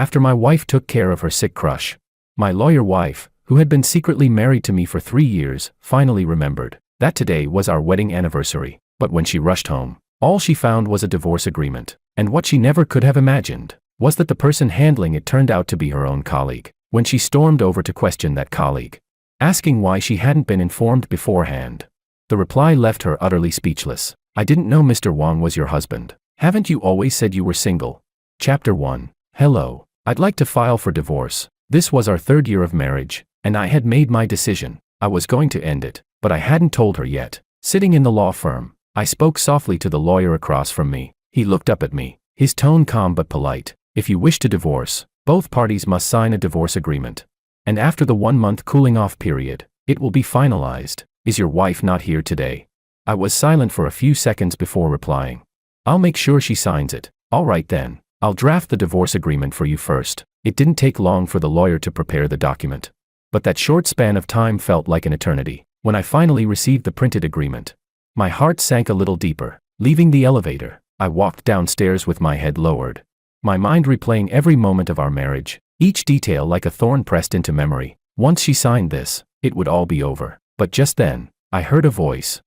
after my wife took care of her sick crush. My lawyer wife, who had been secretly married to me for 3 years, finally remembered that today was our wedding anniversary. But when she rushed home, all she found was a divorce agreement. And what she never could have imagined was that the person handling it turned out to be her own colleague. When she stormed over to question that colleague, asking why she hadn't been informed beforehand, the reply left her utterly speechless. "I didn't know Mr. Wang was your husband. Haven't you always said you were single?" Chapter 1. Hello. I'd like to file for divorce. This was our 3rd year of marriage, and I had made my decision. I was going to end it, but I hadn't told her yet. Sitting in the law firm, I spoke softly to the lawyer across from me. He looked up at me, his tone calm but polite. "If you wish to divorce, both parties must sign a divorce agreement. And after the 1-month cooling-off period, it will be finalized. Is your wife not here today?" I was silent for a few seconds before replying. "I'll make sure she signs it." "All right then. I'll draft the divorce agreement for you first." It didn't take long for the lawyer to prepare the document. But that short span of time felt like an eternity. When I finally received the printed agreement, my heart sank a little deeper. Leaving the elevator, I walked downstairs with my head lowered, my mind replaying every moment of our marriage, each detail like a thorn pressed into memory. Once she signed this, it would all be over. But just then, I heard a voice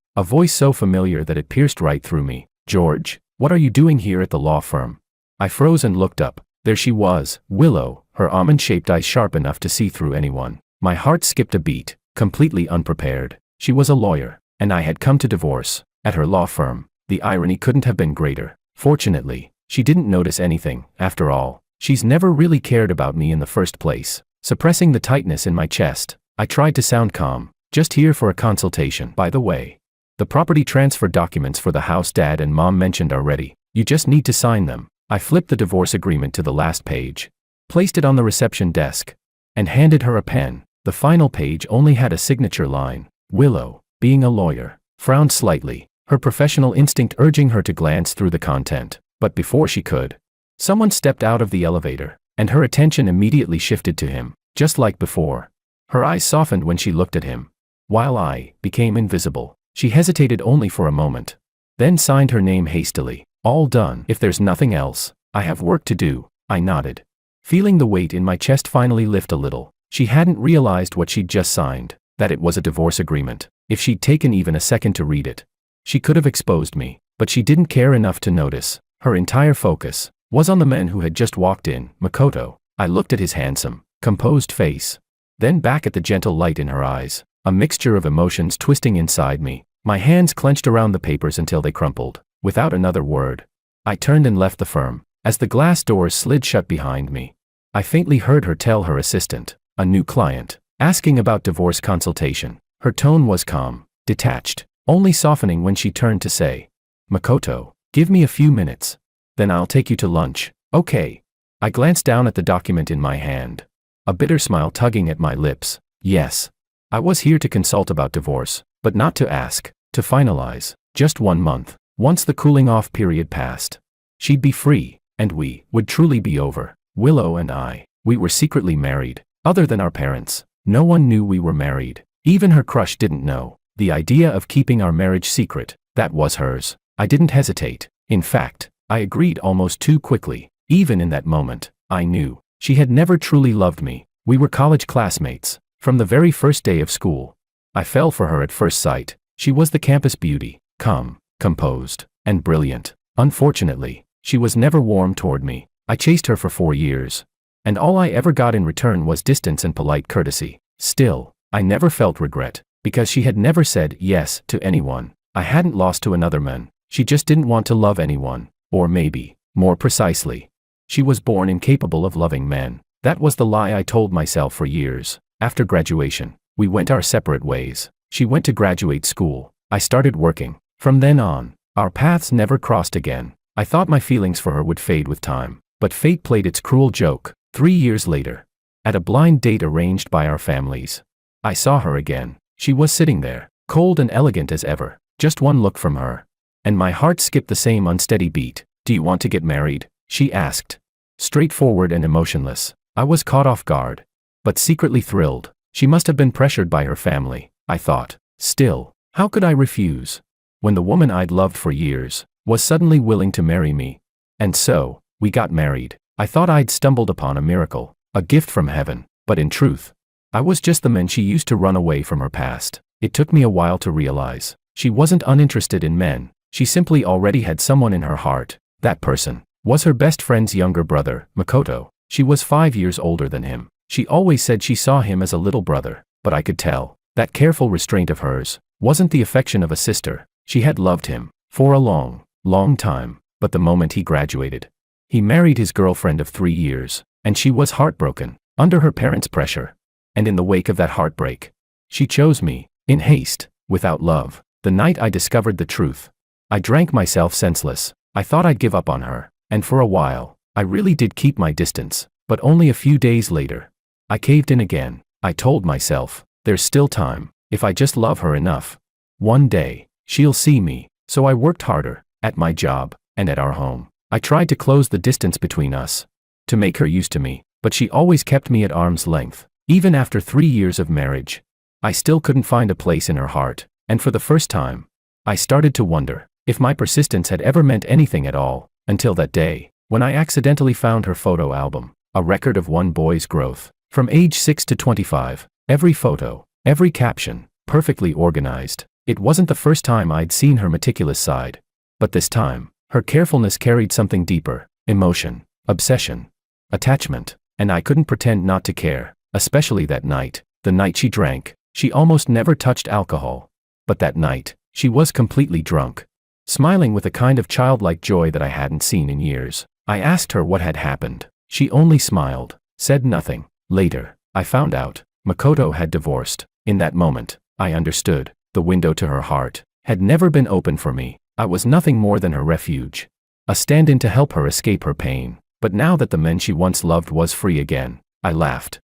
so familiar that it pierced right through me. "George, what are you doing here at the law firm?" I froze and looked up. There she was, Willow, her almond-shaped eyes sharp enough to see through anyone. My heart skipped a beat, completely unprepared. She was a lawyer, and I had come to divorce, at her law firm. The irony couldn't have been greater. Fortunately, she didn't notice anything. After all, she's never really cared about me in the first place. Suppressing the tightness in my chest, I tried to sound calm. "Just here for a consultation, by the way. The property transfer documents for the house Dad and Mom mentioned are ready. You just need to sign them." I flipped the divorce agreement to the last page, placed it on the reception desk, and handed her a pen. The final page only had a signature line. Willow, being a lawyer, frowned slightly, her professional instinct urging her to glance through the content. But before she could, someone stepped out of the elevator, and her attention immediately shifted to him, just like before. Her eyes softened when she looked at him, while I became invisible. She hesitated only for a moment, then signed her name hastily. "All done. If there's nothing else, I have work to do." I nodded, feeling the weight in my chest finally lift a little. She hadn't realized what she'd just signed, that it was a divorce agreement. If she'd taken even a second to read it, she could have exposed me, but she didn't care enough to notice. Her entire focus was on the man who had just walked in, Makoto. I looked at his handsome, composed face, then back at the gentle light in her eyes, a mixture of emotions twisting inside me. My hands clenched around the papers until they crumpled. Without another word, I turned and left the firm. As the glass doors slid shut behind me, I faintly heard her tell her assistant, a new client, asking about divorce consultation. Her tone was calm, detached, only softening when she turned to say, "Makoto, give me a few minutes. Then I'll take you to lunch." "Okay." I glanced down at the document in my hand, a bitter smile tugging at my lips. Yes, I was here to consult about divorce, but not to ask, to finalize. Just 1 month. Once the cooling-off period passed, she'd be free, and we would truly be over. Willow and I, we were secretly married. Other than our parents, no one knew we were married. Even her crush didn't know. The idea of keeping our marriage secret, that was hers. I didn't hesitate. In fact, I agreed almost too quickly. Even in that moment, I knew she had never truly loved me. We were college classmates. From the very first day of school, I fell for her at first sight. She was the campus beauty, calm, composed, and brilliant. Unfortunately, she was never warm toward me. I chased her for 4 years, and all I ever got in return was distance and polite courtesy. Still, I never felt regret, because she had never said yes to anyone. I hadn't lost to another man. She just didn't want to love anyone. Or maybe, more precisely, she was born incapable of loving men. That was the lie I told myself for years. After graduation, we went our separate ways. She went to graduate school. I started working. From then on, our paths never crossed again. I thought my feelings for her would fade with time, but fate played its cruel joke. 3 years later, at a blind date arranged by our families, I saw her again. She was sitting there, cold and elegant as ever. Just one look from her, and my heart skipped the same unsteady beat. "Do you want to get married?" she asked. Straightforward and emotionless. I was caught off guard, but secretly thrilled. She must have been pressured by her family, I thought. Still, how could I refuse, when the woman I'd loved for years was suddenly willing to marry me? And so, we got married. I thought I'd stumbled upon a miracle, a gift from heaven, but in truth, I was just the man she used to run away from her past. It took me a while to realize. She wasn't uninterested in men, she simply already had someone in her heart. That person was her best friend's younger brother, Makoto. She was 5 years older than him. She always said she saw him as a little brother, but I could tell. That careful restraint of hers wasn't the affection of a sister. She had loved him for a long, long time, but the moment he graduated, he married his girlfriend of 3 years, and she was heartbroken, under her parents' pressure. And in the wake of that heartbreak, she chose me, in haste, without love. The night I discovered the truth, I drank myself senseless. I thought I'd give up on her, and for a while, I really did keep my distance, but only a few days later, I caved in again. I told myself, there's still time, if I just love her enough. One day, she'll see me. So I worked harder, at my job, and at our home. I tried to close the distance between us, to make her used to me, but she always kept me at arm's length. Even after 3 years of marriage, I still couldn't find a place in her heart, and for the first time, I started to wonder if my persistence had ever meant anything at all, until that day, when I accidentally found her photo album, a record of one boy's growth, from age 6 to 25, every photo, every caption, perfectly organized. It wasn't the first time I'd seen her meticulous side, but this time, her carefulness carried something deeper: emotion, obsession, attachment, and I couldn't pretend not to care, especially that night, the night she drank. She almost never touched alcohol, but that night, she was completely drunk, smiling with a kind of childlike joy that I hadn't seen in years. I asked her what had happened. She only smiled, said nothing. Later, I found out Makoto had divorced. In that moment, I understood. The window to her heart had never been open for me. I was nothing more than her refuge, a stand-in to help her escape her pain. But now that the man she once loved was free again, I laughed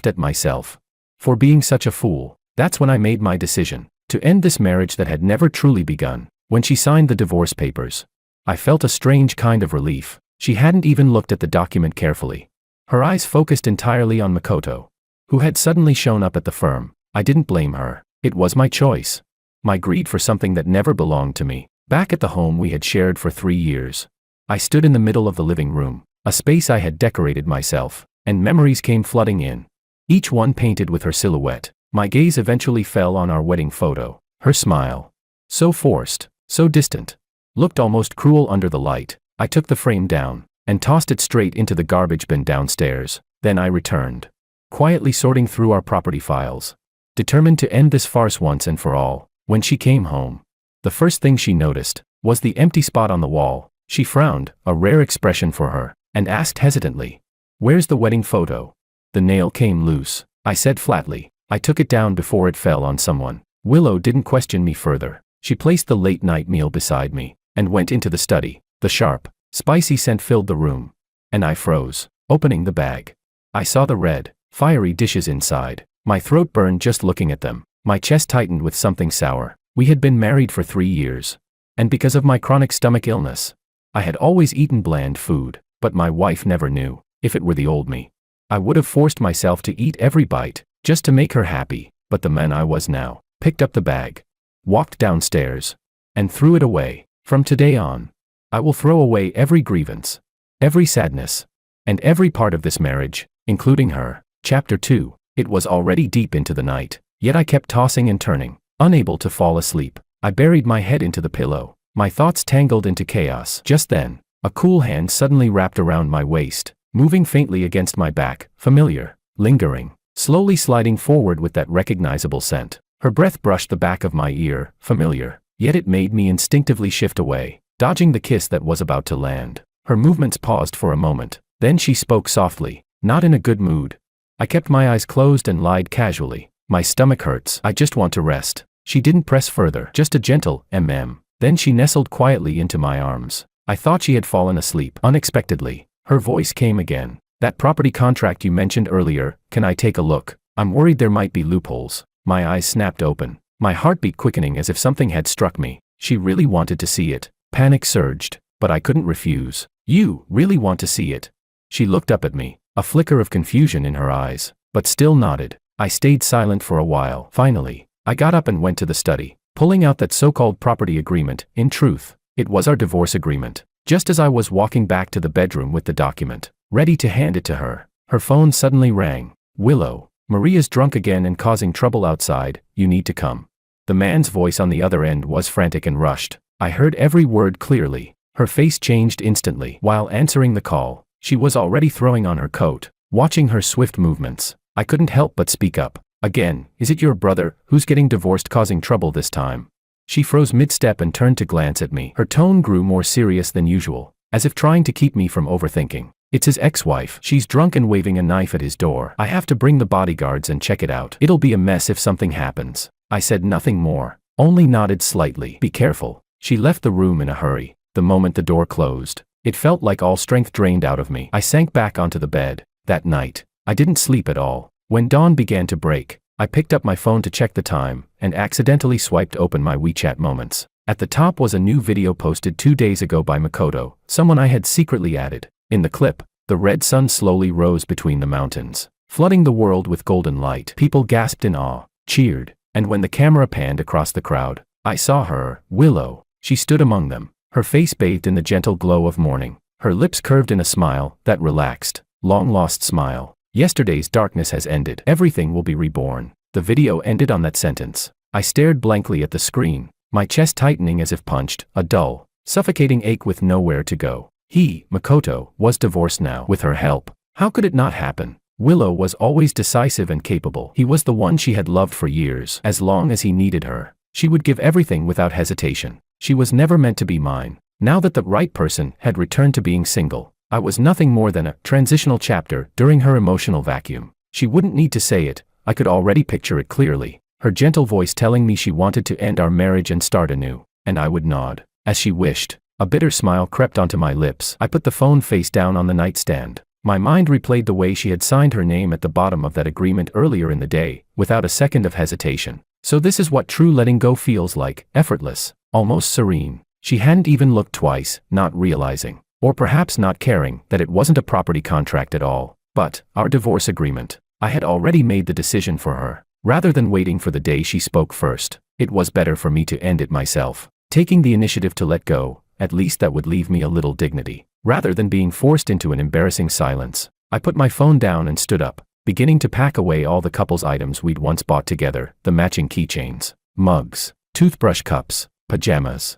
at myself for being such a fool. That's when I made my decision to end this marriage that had never truly begun. When she signed the divorce papers, I felt a strange kind of relief. She hadn't even looked at the document carefully. Her eyes focused entirely on Makoto, who had suddenly shown up at the firm. I didn't blame her. It was my choice. My greed for something that never belonged to me. Back at the home we had shared for 3 years, I stood in the middle of the living room, a space I had decorated myself, and memories came flooding in, each one painted with her silhouette. My gaze eventually fell on our wedding photo. Her smile, so forced, so distant, looked almost cruel under the light. I took the frame down and tossed it straight into the garbage bin downstairs. Then I returned, quietly sorting through our property files, determined to end this farce once and for all. When she came home, the first thing she noticed was the empty spot on the wall. She frowned, a rare expression for her, and asked hesitantly, "Where's the wedding photo?" The nail came loose, I said flatly. I took it down before it fell on someone. Willow didn't question me further. She placed the late-night meal beside me and went into the study. The sharp, spicy scent filled the room, and I froze, opening the bag. I saw the red, fiery dishes inside. My throat burned just looking at them. My chest tightened with something sour. We had been married for 3 years, and because of my chronic stomach illness, I had always eaten bland food, but my wife never knew. If it were the old me, I would have forced myself to eat every bite, just to make her happy. But the man I was now picked up the bag, walked downstairs, and threw it away. From today on, I will throw away every grievance, every sadness, and every part of this marriage, including her. Chapter 2. It was already deep into the night, yet I kept tossing and turning, unable to fall asleep. I buried my head into the pillow, my thoughts tangled into chaos. Just then, a cool hand suddenly wrapped around my waist, moving faintly against my back, familiar, lingering, slowly sliding forward with that recognizable scent. Her breath brushed the back of my ear, familiar, yet it made me instinctively shift away, dodging the kiss that was about to land. Her movements paused for a moment, then she spoke softly, not in a good mood. I kept my eyes closed and lied casually. "My stomach hurts. I just want to rest." She didn't press further, just a gentle mm. Then she nestled quietly into my arms. I thought she had fallen asleep. Unexpectedly, her voice came again. "That property contract you mentioned earlier, can I take a look? I'm worried there might be loopholes." My eyes snapped open, my heartbeat quickening as if something had struck me. She really wanted to see it. Panic surged, but I couldn't refuse. "You really want to see it?" She looked up at me, a flicker of confusion in her eyes, but still nodded. I stayed silent for a while. Finally, I got up and went to the study, pulling out that so-called property agreement. In truth, it was our divorce agreement. Just as I was walking back to the bedroom with the document, ready to hand it to her. Her phone suddenly rang. Willow, Maria's drunk again and causing trouble outside, you need to come. The man's voice on the other end was frantic and rushed. I heard every word clearly. Her face changed instantly. While answering the call, she was already throwing on her coat. Watching her swift movements, I couldn't help but speak up. Again, is it your brother who's getting divorced causing trouble this time? She froze mid-step and turned to glance at me. Her tone grew more serious than usual, as if trying to keep me from overthinking. It's his ex-wife. She's drunk and waving a knife at his door. I have to bring the bodyguards and check it out. It'll be a mess if something happens. I said nothing more, only nodded slightly. Be careful. She left the room in a hurry. The moment the door closed, it felt like all strength drained out of me. I sank back onto the bed. That night, I didn't sleep at all. When dawn began to break, I picked up my phone to check the time, and accidentally swiped open my WeChat moments. At the top was a new video posted 2 days ago by Makoto, someone I had secretly added. In the clip, the red sun slowly rose between the mountains, flooding the world with golden light. People gasped in awe, cheered, and when the camera panned across the crowd, I saw her, Willow. She stood among them, her face bathed in the gentle glow of morning, her lips curved in a smile that relaxed, long-lost smile. Yesterday's darkness has ended. Everything will be reborn. The video ended on that sentence. I stared blankly at the screen, my chest tightening as if punched, a dull, suffocating ache with nowhere to go. He, Makoto, was divorced now. With her help. How could it not happen? Willow was always decisive and capable. He was the one she had loved for years. As long as he needed her, she would give everything without hesitation. She was never meant to be mine. Now that the right person had returned to being single, I was nothing more than a transitional chapter during her emotional vacuum. She wouldn't need to say it, I could already picture it clearly. Her gentle voice telling me she wanted to end our marriage and start anew, and I would nod, as she wished. A bitter smile crept onto my lips. I put the phone face down on the nightstand. My mind replayed the way she had signed her name at the bottom of that agreement earlier in the day, without a second of hesitation. So this is what true letting go feels like, effortless, almost serene. She hadn't even looked twice, not realizing, or perhaps not caring, that it wasn't a property contract at all, but our divorce agreement. I had already made the decision for her. Rather than waiting for the day she spoke first, it was better for me to end it myself. Taking the initiative to let go, at least that would leave me a little dignity, rather than being forced into an embarrassing silence. I put my phone down and stood up, beginning to pack away all the couple's items we'd once bought together, the matching keychains, mugs, toothbrush cups, pajamas.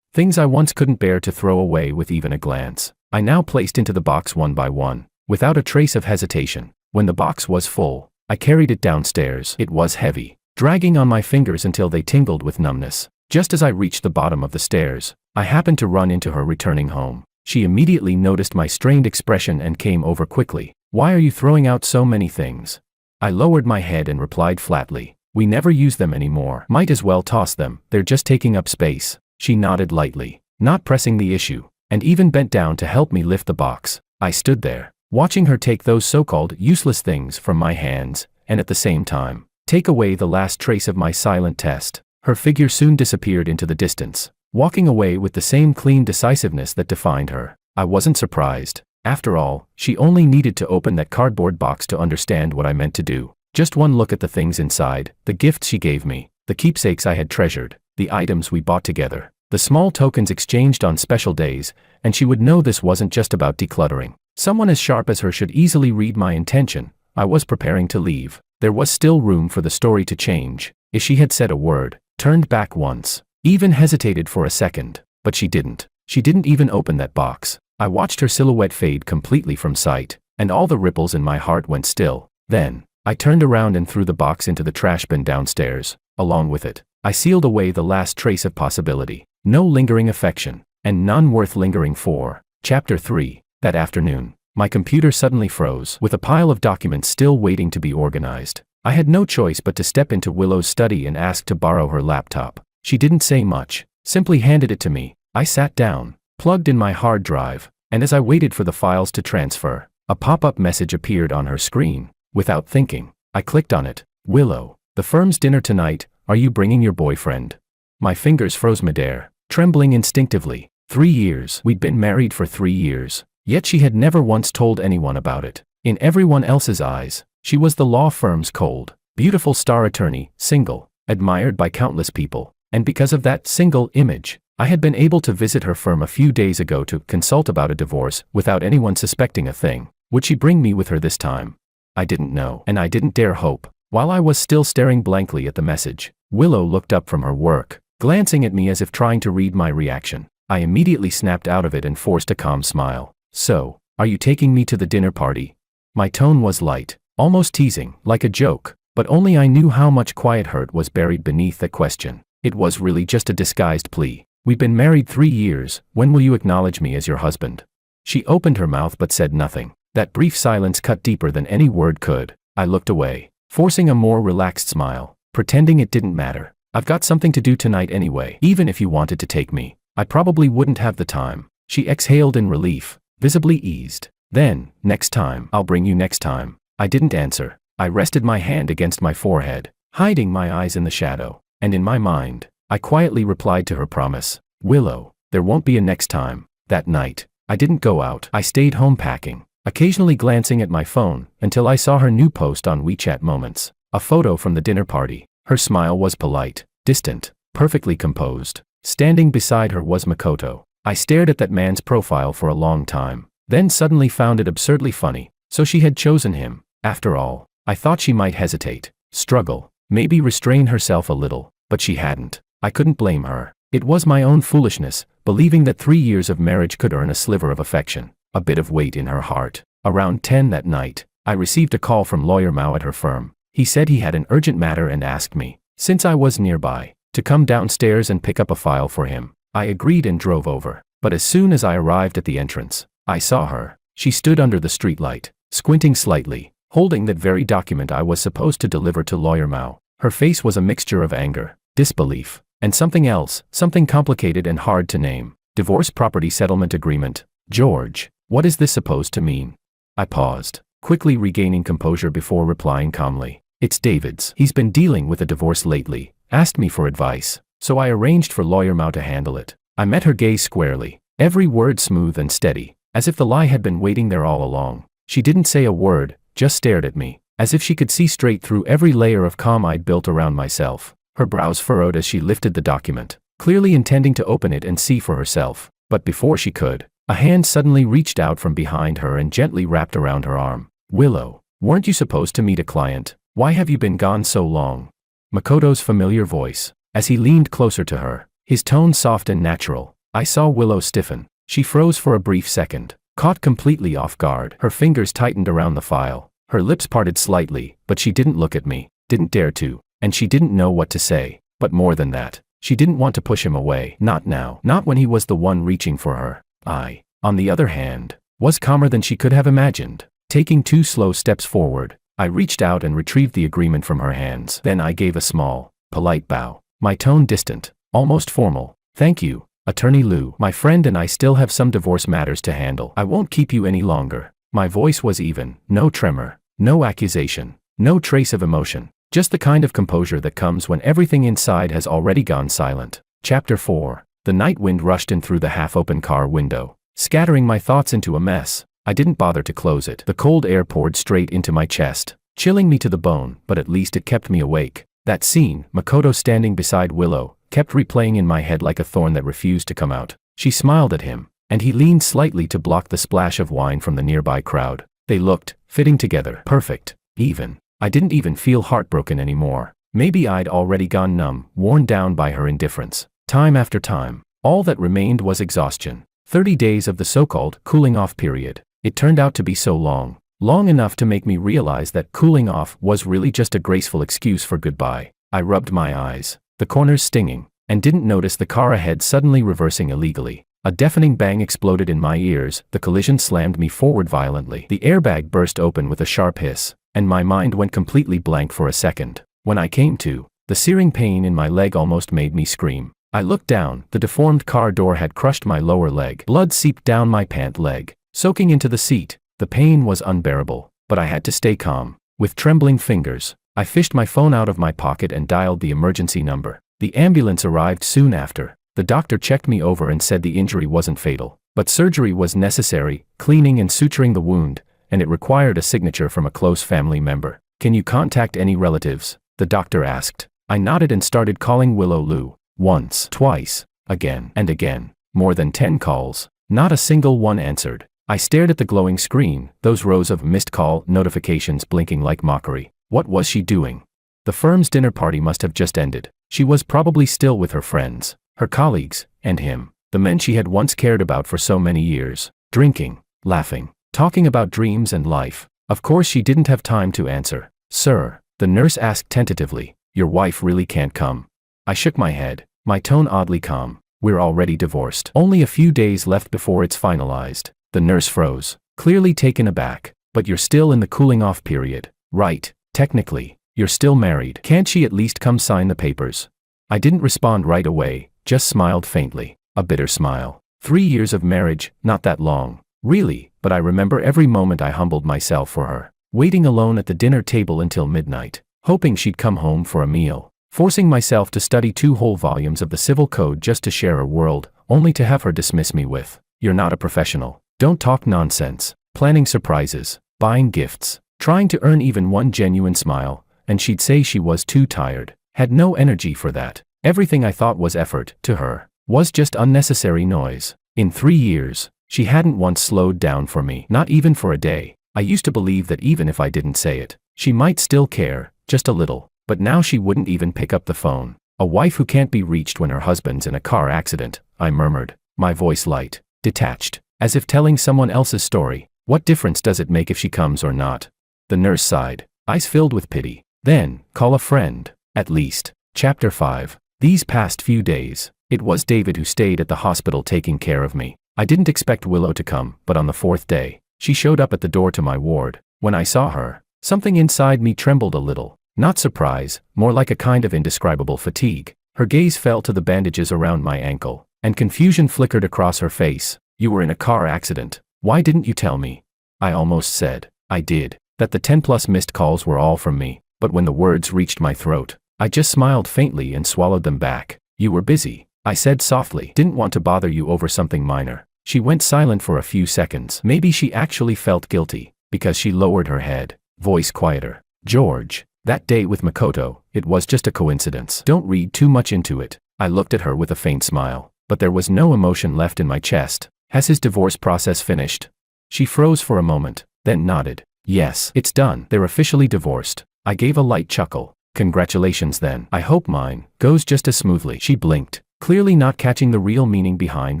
Things I once couldn't bear to throw away with even a glance, I now placed into the box one by one, without a trace of hesitation. When the box was full, I carried it downstairs. It was heavy, dragging on my fingers until they tingled with numbness. Just as I reached the bottom of the stairs, I happened to run into her returning home. She immediately noticed my strained expression and came over quickly. Why are you throwing out so many things? I lowered my head and replied flatly, we never use them anymore. Might as well toss them, they're just taking up space. She nodded lightly, not pressing the issue, and even bent down to help me lift the box. I stood there, watching her take those so-called useless things from my hands, and at the same time, take away the last trace of my silent test. Her figure soon disappeared into the distance, walking away with the same clean decisiveness that defined her. I wasn't surprised. After all, she only needed to open that cardboard box to understand what I meant to do. Just one look at the things inside, the gifts she gave me, the keepsakes I had treasured, the items we bought together, the small tokens exchanged on special days, and she would know this wasn't just about decluttering. Someone as sharp as her should easily read my intention. I was preparing to leave. There was still room for the story to change. If she had said a word, turned back once, even hesitated for a second, but she didn't. She didn't even open that box. I watched her silhouette fade completely from sight, and all the ripples in my heart went still. Then, I turned around and threw the box into the trash bin downstairs. Along with it, I sealed away the last trace of possibility. No lingering affection, and none worth lingering for. Chapter 3. That afternoon, my computer suddenly froze, with a pile of documents still waiting to be organized. I had no choice but to step into Willow's study and ask to borrow her laptop. She didn't say much, simply handed it to me. I sat down, plugged in my hard drive, and as I waited for the files to transfer, a pop-up message appeared on her screen. Without thinking, I clicked on it. Willow, the firm's dinner tonight, are you bringing your boyfriend? My fingers froze midair, trembling instinctively. 3 years. We'd been married for 3 years, yet she had never once told anyone about it. In everyone else's eyes, she was the law firm's cold, beautiful star attorney, single, admired by countless people, and because of that single image, I had been able to visit her firm a few days ago to consult about a divorce without anyone suspecting a thing. Would she bring me with her this time? I didn't know, and I didn't dare hope. While I was still staring blankly at the message, Willow looked up from her work, glancing at me as if trying to read my reaction. I immediately snapped out of it and forced a calm smile. So, are you taking me to the dinner party? My tone was light, almost teasing, like a joke, but only I knew how much quiet hurt was buried beneath the question. It was really just a disguised plea. We've been married 3 years, when will you acknowledge me as your husband? She opened her mouth but said nothing. That brief silence cut deeper than any word could. I looked away, forcing a more relaxed smile, pretending it didn't matter. I've got something to do tonight anyway. Even if you wanted to take me, I probably wouldn't have the time. She exhaled in relief, visibly eased. Then, next time, I'll bring you next time. I didn't answer. I rested my hand against my forehead, hiding my eyes in the shadow, and in my mind, I quietly replied to her promise. Willow, there won't be a next time. That night, I didn't go out. I stayed home packing, occasionally glancing at my phone, until I saw her new post on WeChat Moments. A photo from the dinner party. Her smile was polite, distant, perfectly composed. Standing beside her was Makoto. I stared at that man's profile for a long time, then suddenly found it absurdly funny. So she had chosen him, after all. I thought she might hesitate, struggle, maybe restrain herself a little, but she hadn't. I couldn't blame her. It was my own foolishness, believing that 3 years of marriage could earn a sliver of affection, a bit of weight in her heart. Around 10 that night, I received a call from Lawyer Mao at her firm. He said he had an urgent matter and asked me, since I was nearby, to come downstairs and pick up a file for him. I agreed and drove over, but as soon as I arrived at the entrance, I saw her. She stood under the streetlight, squinting slightly, holding that very document I was supposed to deliver to Lawyer Mao. Her face was a mixture of anger, disbelief, and something else, something complicated and hard to name. Divorce property settlement agreement. George, what is this supposed to mean? I paused, quickly regaining composure before replying calmly. It's David's. He's been dealing with a divorce lately, asked me for advice, so I arranged for Lawyer Mao to handle it. I met her gaze squarely, every word smooth and steady, as if the lie had been waiting there all along. She didn't say a word, just stared at me, as if she could see straight through every layer of calm I'd built around myself. Her brows furrowed as she lifted the document, clearly intending to open it and see for herself. But before she could, a hand suddenly reached out from behind her and gently wrapped around her arm. Willow, weren't you supposed to meet a client? Why have you been gone so long? Makoto's familiar voice, as he leaned closer to her, his tone soft and natural. I saw Willow stiffen. She froze for a brief second, caught completely off guard. Her fingers tightened around the file. Her lips parted slightly, but she didn't look at me, didn't dare to, and she didn't know what to say. But more than that, she didn't want to push him away. Not now. Not when he was the one reaching for her. I, on the other hand, was calmer than she could have imagined. Taking 2 slow steps forward, I reached out and retrieved the agreement from her hands. Then I gave a small, polite bow, my tone distant, almost formal. Thank you, Attorney Liu. My friend and I still have some divorce matters to handle. I won't keep you any longer. My voice was even, no tremor, no accusation, no trace of emotion. Just the kind of composure that comes when everything inside has already gone silent. Chapter 4. The night wind rushed in through the half-open car window, scattering my thoughts into a mess. I didn't bother to close it. The cold air poured straight into my chest, chilling me to the bone, but at least it kept me awake. That scene, Makoto standing beside Willow, kept replaying in my head like a thorn that refused to come out. She smiled at him, and he leaned slightly to block the splash of wine from the nearby crowd. They looked, fitting together, perfect, even. I didn't even feel heartbroken anymore. Maybe I'd already gone numb, worn down by her indifference. Time after time, all that remained was exhaustion. 30 days of the so-called cooling-off period. It turned out to be so long, long enough to make me realize that cooling off was really just a graceful excuse for goodbye. I rubbed my eyes, the corners stinging, and didn't notice the car ahead suddenly reversing illegally. A deafening bang exploded in my ears. The collision slammed me forward violently. The airbag burst open with a sharp hiss, and my mind went completely blank for a second. When I came to, the searing pain in my leg almost made me scream. I looked down. The deformed car door had crushed my lower leg. Blood seeped down my pant leg, soaking into the seat. The pain was unbearable, but I had to stay calm. With trembling fingers, I fished my phone out of my pocket and dialed the emergency number. The ambulance arrived soon after. The doctor checked me over and said the injury wasn't fatal, but surgery was necessary, cleaning and suturing the wound, and it required a signature from a close family member. Can you contact any relatives? The doctor asked. I nodded and started calling Willow Liu. Once, twice, Again and again. More than 10 calls. Not a single one answered. I stared at the glowing screen, those rows of missed call notifications blinking like mockery. What was she doing? The firm's dinner party must have just ended. She was probably still with her friends, her colleagues, and him, the men she had once cared about for so many years, drinking, laughing, talking about dreams and life. Of course she didn't have time to answer. Sir, the nurse asked tentatively, your wife really can't come? I shook my head, my tone oddly calm. We're already divorced. Only a few days left before it's finalized. The nurse froze, clearly taken aback. But you're still in the cooling off period, right? Technically, you're still married. Can't she at least come sign the papers? I didn't respond right away, just smiled faintly, a bitter smile. 3 years of marriage, not that long. Really, but I remember every moment I humbled myself for her, waiting alone at the dinner table until midnight, hoping she'd come home for a meal, forcing myself to study 2 whole volumes of the Civil Code just to share a world, only to have her dismiss me with, you're not a professional, don't talk nonsense, planning surprises, buying gifts, trying to earn even one genuine smile, and she'd say she was too tired, had no energy for that. Everything I thought was effort, to her, was just unnecessary noise. In 3 years, she hadn't once slowed down for me, not even for a day. I used to believe that even if I didn't say it, she might still care, just a little, but now she wouldn't even pick up the phone. A wife who can't be reached when her husband's in a car accident, I murmured, my voice light, detached, as if telling someone else's story. What difference does it make if she comes or not? The nurse sighed, eyes filled with pity. Then, call a friend, at least. Chapter 5. These past few days, it was David who stayed at the hospital taking care of me. I didn't expect Willow to come, but on the 4th day, she showed up at the door to my ward. When I saw her, something inside me trembled a little. Not surprise, more like a kind of indescribable fatigue. Her gaze fell to the bandages around my ankle, and confusion flickered across her face. You were in a car accident. Why didn't you tell me? I almost said, I did, that the 10+ missed calls were all from me, but when the words reached my throat, I just smiled faintly and swallowed them back. You were busy, I said softly. Didn't want to bother you over something minor. She went silent for a few seconds. Maybe she actually felt guilty, because she lowered her head, voice quieter. George, that date with Makoto, it was just a coincidence. Don't read too much into it. I looked at her with a faint smile, but there was no emotion left in my chest. Has his divorce process finished? She froze for a moment, then nodded. Yes, it's done. They're officially divorced. I gave a light chuckle. Congratulations then. I hope mine goes just as smoothly. She blinked, clearly not catching the real meaning behind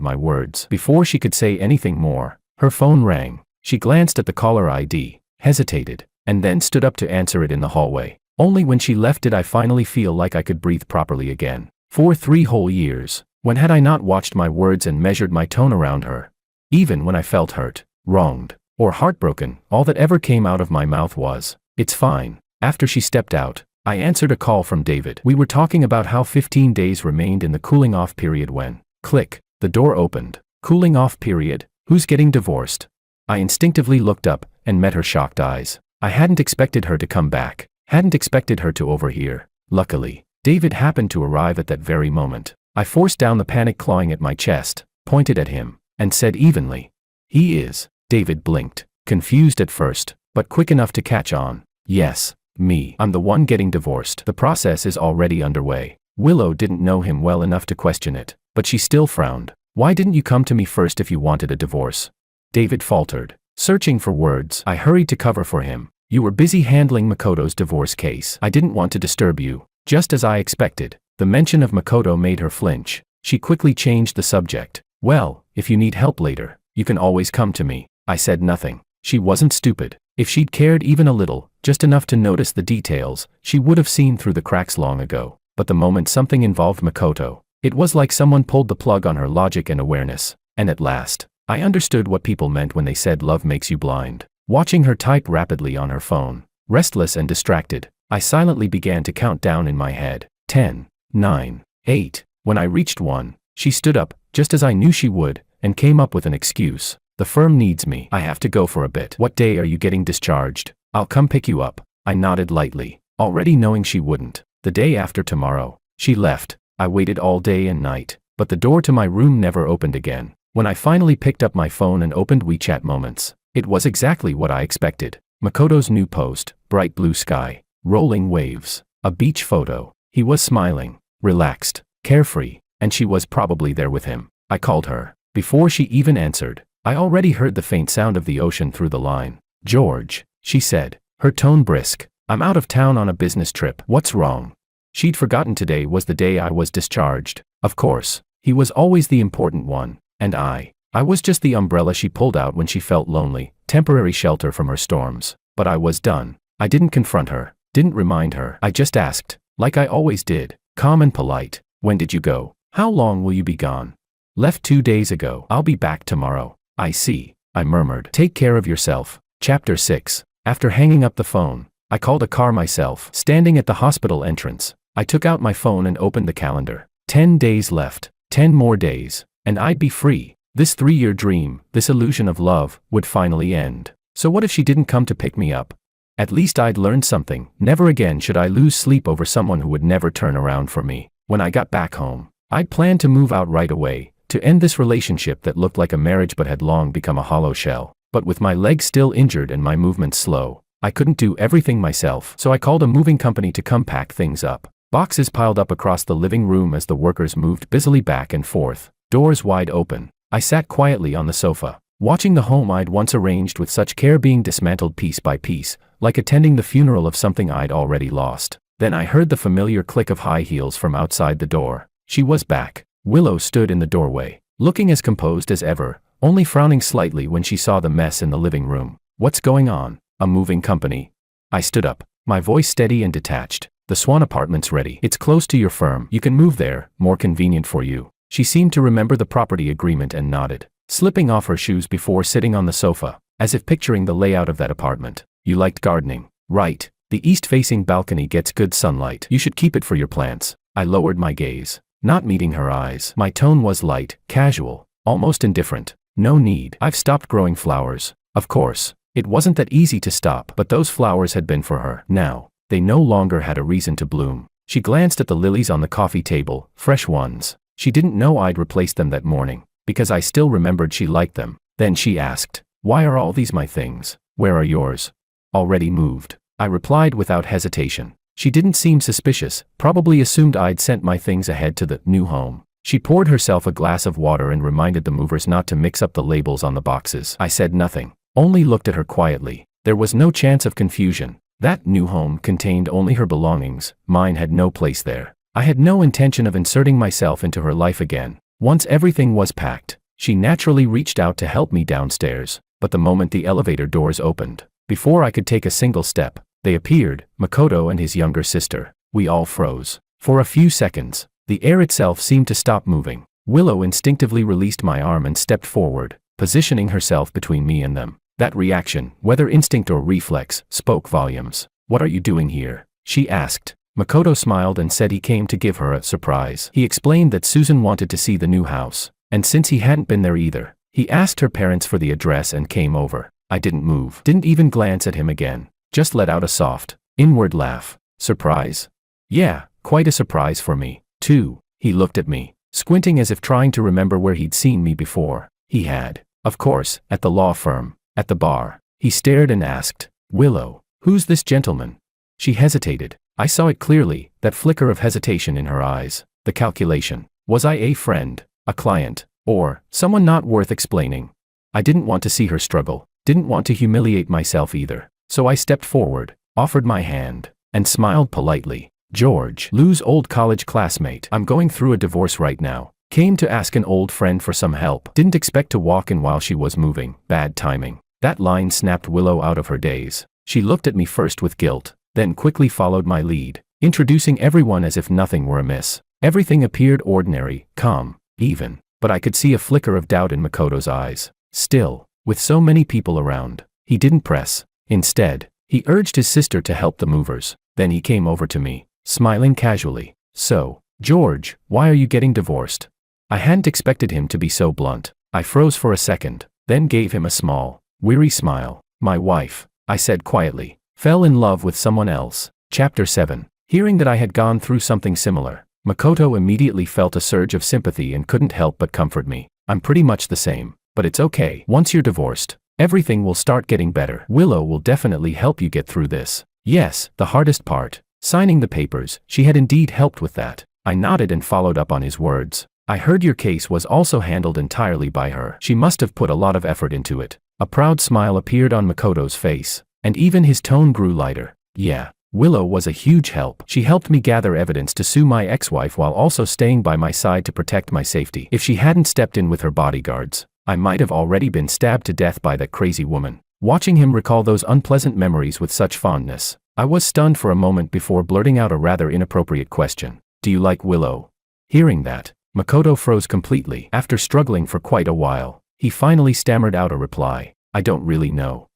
my words. Before she could say anything more, her phone rang. She glanced at the caller ID, hesitated, and then stood up to answer it in the hallway. Only when she left did I finally feel like I could breathe properly again. For 3 whole years, when had I not watched my words and measured my tone around her? Even when I felt hurt, wronged, or heartbroken, all that ever came out of my mouth was, it's fine. After she stepped out, I answered a call from David. We were talking about how 15 days remained in the cooling off period when, click, the door opened. Cooling off period? Who's getting divorced? I instinctively looked up and met her shocked eyes. I hadn't expected her to come back, hadn't expected her to overhear. Luckily, David happened to arrive at that very moment. I forced down the panic clawing at my chest, pointed at him, and said evenly, he is. David blinked, confused at first, but quick enough to catch on. Yes. Me. I'm the one getting divorced. The process is already underway. Willow didn't know him well enough to question it, but she still frowned. Why didn't you come to me first if you wanted a divorce? David faltered, searching for words. I hurried to cover for him. You were busy handling Makoto's divorce case. I didn't want to disturb you. Just as I expected, the mention of Makoto made her flinch. She quickly changed the subject. Well, if you need help later, you can always come to me. I said nothing. She wasn't stupid. If she'd cared even a little, just enough to notice the details, she would have seen through the cracks long ago. But the moment something involved Makoto, it was like someone pulled the plug on her logic and awareness. And at last, I understood what people meant when they said love makes you blind. Watching her type rapidly on her phone, restless and distracted, I silently began to count down in my head. 10, 9, 8. When I reached 1, she stood up, just as I knew she would, and came up with an excuse. The firm needs me. I have to go for a bit. What day are you getting discharged? I'll come pick you up. I nodded lightly, already knowing she wouldn't. The day after tomorrow. She left. I waited all day and night, but the door to my room never opened again. When I finally picked up my phone and opened WeChat Moments, it was exactly what I expected. Makoto's new post, bright blue sky, rolling waves, a beach photo. He was smiling, relaxed, carefree, and she was probably there with him. I called her. Before she even answered, I already heard the faint sound of the ocean through the line. "George," she said, her tone brisk. "I'm out of town on a business trip. What's wrong?" She'd forgotten today was the day I was discharged. Of course, he was always the important one, and I was just the umbrella she pulled out when she felt lonely, temporary shelter from her storms. But I was done. I didn't confront her, didn't remind her. I just asked, like I always did, calm and polite, "When did you go? How long will you be gone?" "Left 2 days ago. I'll be back tomorrow." "I see," I murmured. "Take care of yourself." Chapter 6. After hanging up the phone, I called a car myself. Standing at the hospital entrance, I took out my phone and opened the calendar. 10 days left. 10 more days, and I'd be free. This 3-year dream, this illusion of love, would finally end. So what if she didn't come to pick me up? At least I'd learned something. Never again should I lose sleep over someone who would never turn around for me. When I got back home, I'd planned to move out right away, to end this relationship that looked like a marriage but had long become a hollow shell. But with my legs still injured and my movements slow, I couldn't do everything myself, so I called a moving company to come pack things up. Boxes piled up across the living room as the workers moved busily back and forth, doors wide open. I sat quietly on the sofa, watching the home I'd once arranged with such care being dismantled piece by piece, like attending the funeral of something I'd already lost. Then I heard the familiar click of high heels from outside the door. She was back. Willow stood in the doorway, looking as composed as ever, only frowning slightly when she saw the mess in the living room. "What's going on? A moving company?" I stood up, my voice steady and detached. "The Swan Apartment's ready. It's close to your firm. You can move there, more convenient for you." She seemed to remember the property agreement and nodded, slipping off her shoes before sitting on the sofa, as if picturing the layout of that apartment. "You liked gardening, right? The east-facing balcony gets good sunlight. You should keep it for your plants." I lowered my gaze, not meeting her eyes. My tone was light, casual, almost indifferent. "No need. I've stopped growing flowers." Of course, it wasn't that easy to stop, but those flowers had been for her. Now, they no longer had a reason to bloom. She glanced at the lilies on the coffee table, fresh ones. She didn't know I'd replaced them that morning, because I still remembered she liked them. Then she asked, "Why are all these my things? Where are yours?" "Already moved," I replied without hesitation. She didn't seem suspicious, probably assumed I'd sent my things ahead to the new home. She poured herself a glass of water and reminded the movers not to mix up the labels on the boxes. I said nothing, only looked at her quietly. There was no chance of confusion. That new home contained only her belongings. Mine had no place there. I had no intention of inserting myself into her life again. Once everything was packed, she naturally reached out to help me downstairs. But the moment the elevator doors opened, before I could take a single step, they appeared, Makoto and his younger sister. We all froze. For a few seconds, the air itself seemed to stop moving. Willow instinctively released my arm and stepped forward, positioning herself between me and them. That reaction, whether instinct or reflex, spoke volumes. "What are you doing here?" she asked. Makoto smiled and said he came to give her a surprise. He explained that Susan wanted to see the new house, and since he hadn't been there either, he asked her parents for the address and came over. I didn't move, didn't even glance at him again, just let out a soft, inward laugh. Surprise? Yeah, quite a surprise for me, too. He looked at me, squinting as if trying to remember where he'd seen me before. He had, of course, at the law firm, at the bar. He stared and asked, "Willow, who's this gentleman?" She hesitated. I saw it clearly, that flicker of hesitation in her eyes, the calculation. Was I a friend, a client, or someone not worth explaining? I didn't want to see her struggle, didn't want to humiliate myself either. So I stepped forward, offered my hand, and smiled politely. "George, Lou's old college classmate. I'm going through a divorce right now. Came to ask an old friend for some help. Didn't expect to walk in while she was moving. Bad timing." That line snapped Willow out of her daze. She looked at me first with guilt, then quickly followed my lead, introducing everyone as if nothing were amiss. Everything appeared ordinary, calm, even, but I could see a flicker of doubt in Makoto's eyes. Still, with so many people around, he didn't press. Instead, he urged his sister to help the movers. Then he came over to me, smiling casually. "So, George, why are you getting divorced?" I hadn't expected him to be so blunt. I froze for a second, then gave him a small, weary smile. "My wife," I said quietly, "fell in love with someone else." Chapter 7. Hearing that I had gone through something similar, Makoto immediately felt a surge of sympathy and couldn't help but comfort me. "I'm pretty much the same, but it's okay. Once you're divorced, everything will start getting better. Willow will definitely help you get through this." Yes, the hardest part, signing the papers, she had indeed helped with that. I nodded and followed up on his words. I heard your case was also handled entirely by her. She must have put a lot of effort into it. A proud smile appeared on Makoto's face, and even his tone grew lighter. Yeah, Willow was a huge help. She helped me gather evidence to sue my ex-wife while also staying by my side to protect my safety. If she hadn't stepped in with her bodyguards, I might have already been stabbed to death by that crazy woman. Watching him recall those unpleasant memories with such fondness, I was stunned for a moment before blurting out a rather inappropriate question. Do you like Willow? Hearing that, Makoto froze completely. After struggling for quite a while, he finally stammered out a reply. I don't really know.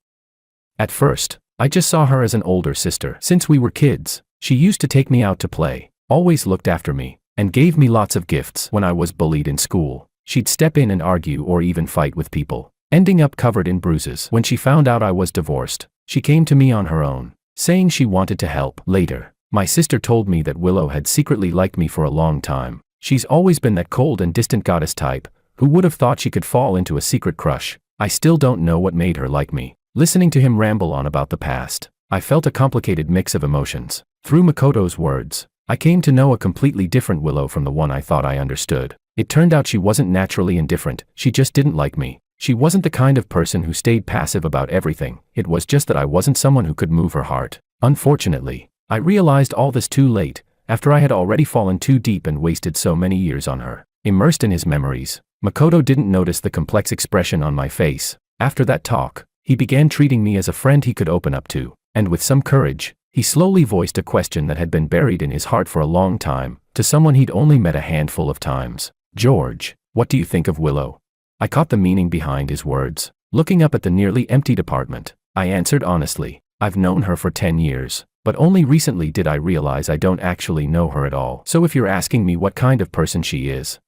At first, I just saw her as an older sister. Since we were kids, she used to take me out to play, always looked after me, and gave me lots of gifts. When I was bullied in school, she'd step in and argue or even fight with people, ending up covered in bruises. When she found out I was divorced, she came to me on her own, saying she wanted to help. Later, my sister told me that Willow had secretly liked me for a long time. She's always been that cold and distant goddess type. Who would have thought she could fall into a secret crush? I still don't know what made her like me. Listening to him ramble on about the past, I felt a complicated mix of emotions. Through Makoto's words, I came to know a completely different Willow from the one I thought I understood. It turned out she wasn't naturally indifferent, she just didn't like me. She wasn't the kind of person who stayed passive about everything. It was just that I wasn't someone who could move her heart. Unfortunately, I realized all this too late, after I had already fallen too deep and wasted so many years on her. Immersed in his memories, Makoto didn't notice the complex expression on my face. After that talk, he began treating me as a friend he could open up to, and with some courage, he slowly voiced a question that had been buried in his heart for a long time, to someone he'd only met a handful of times. George, what do you think of Willow? I caught the meaning behind his words. Looking up at the nearly emptied apartment, I answered honestly, I've known her for 10 years, but only recently did I realize I don't actually know her at all. So if you're asking me what kind of person she is,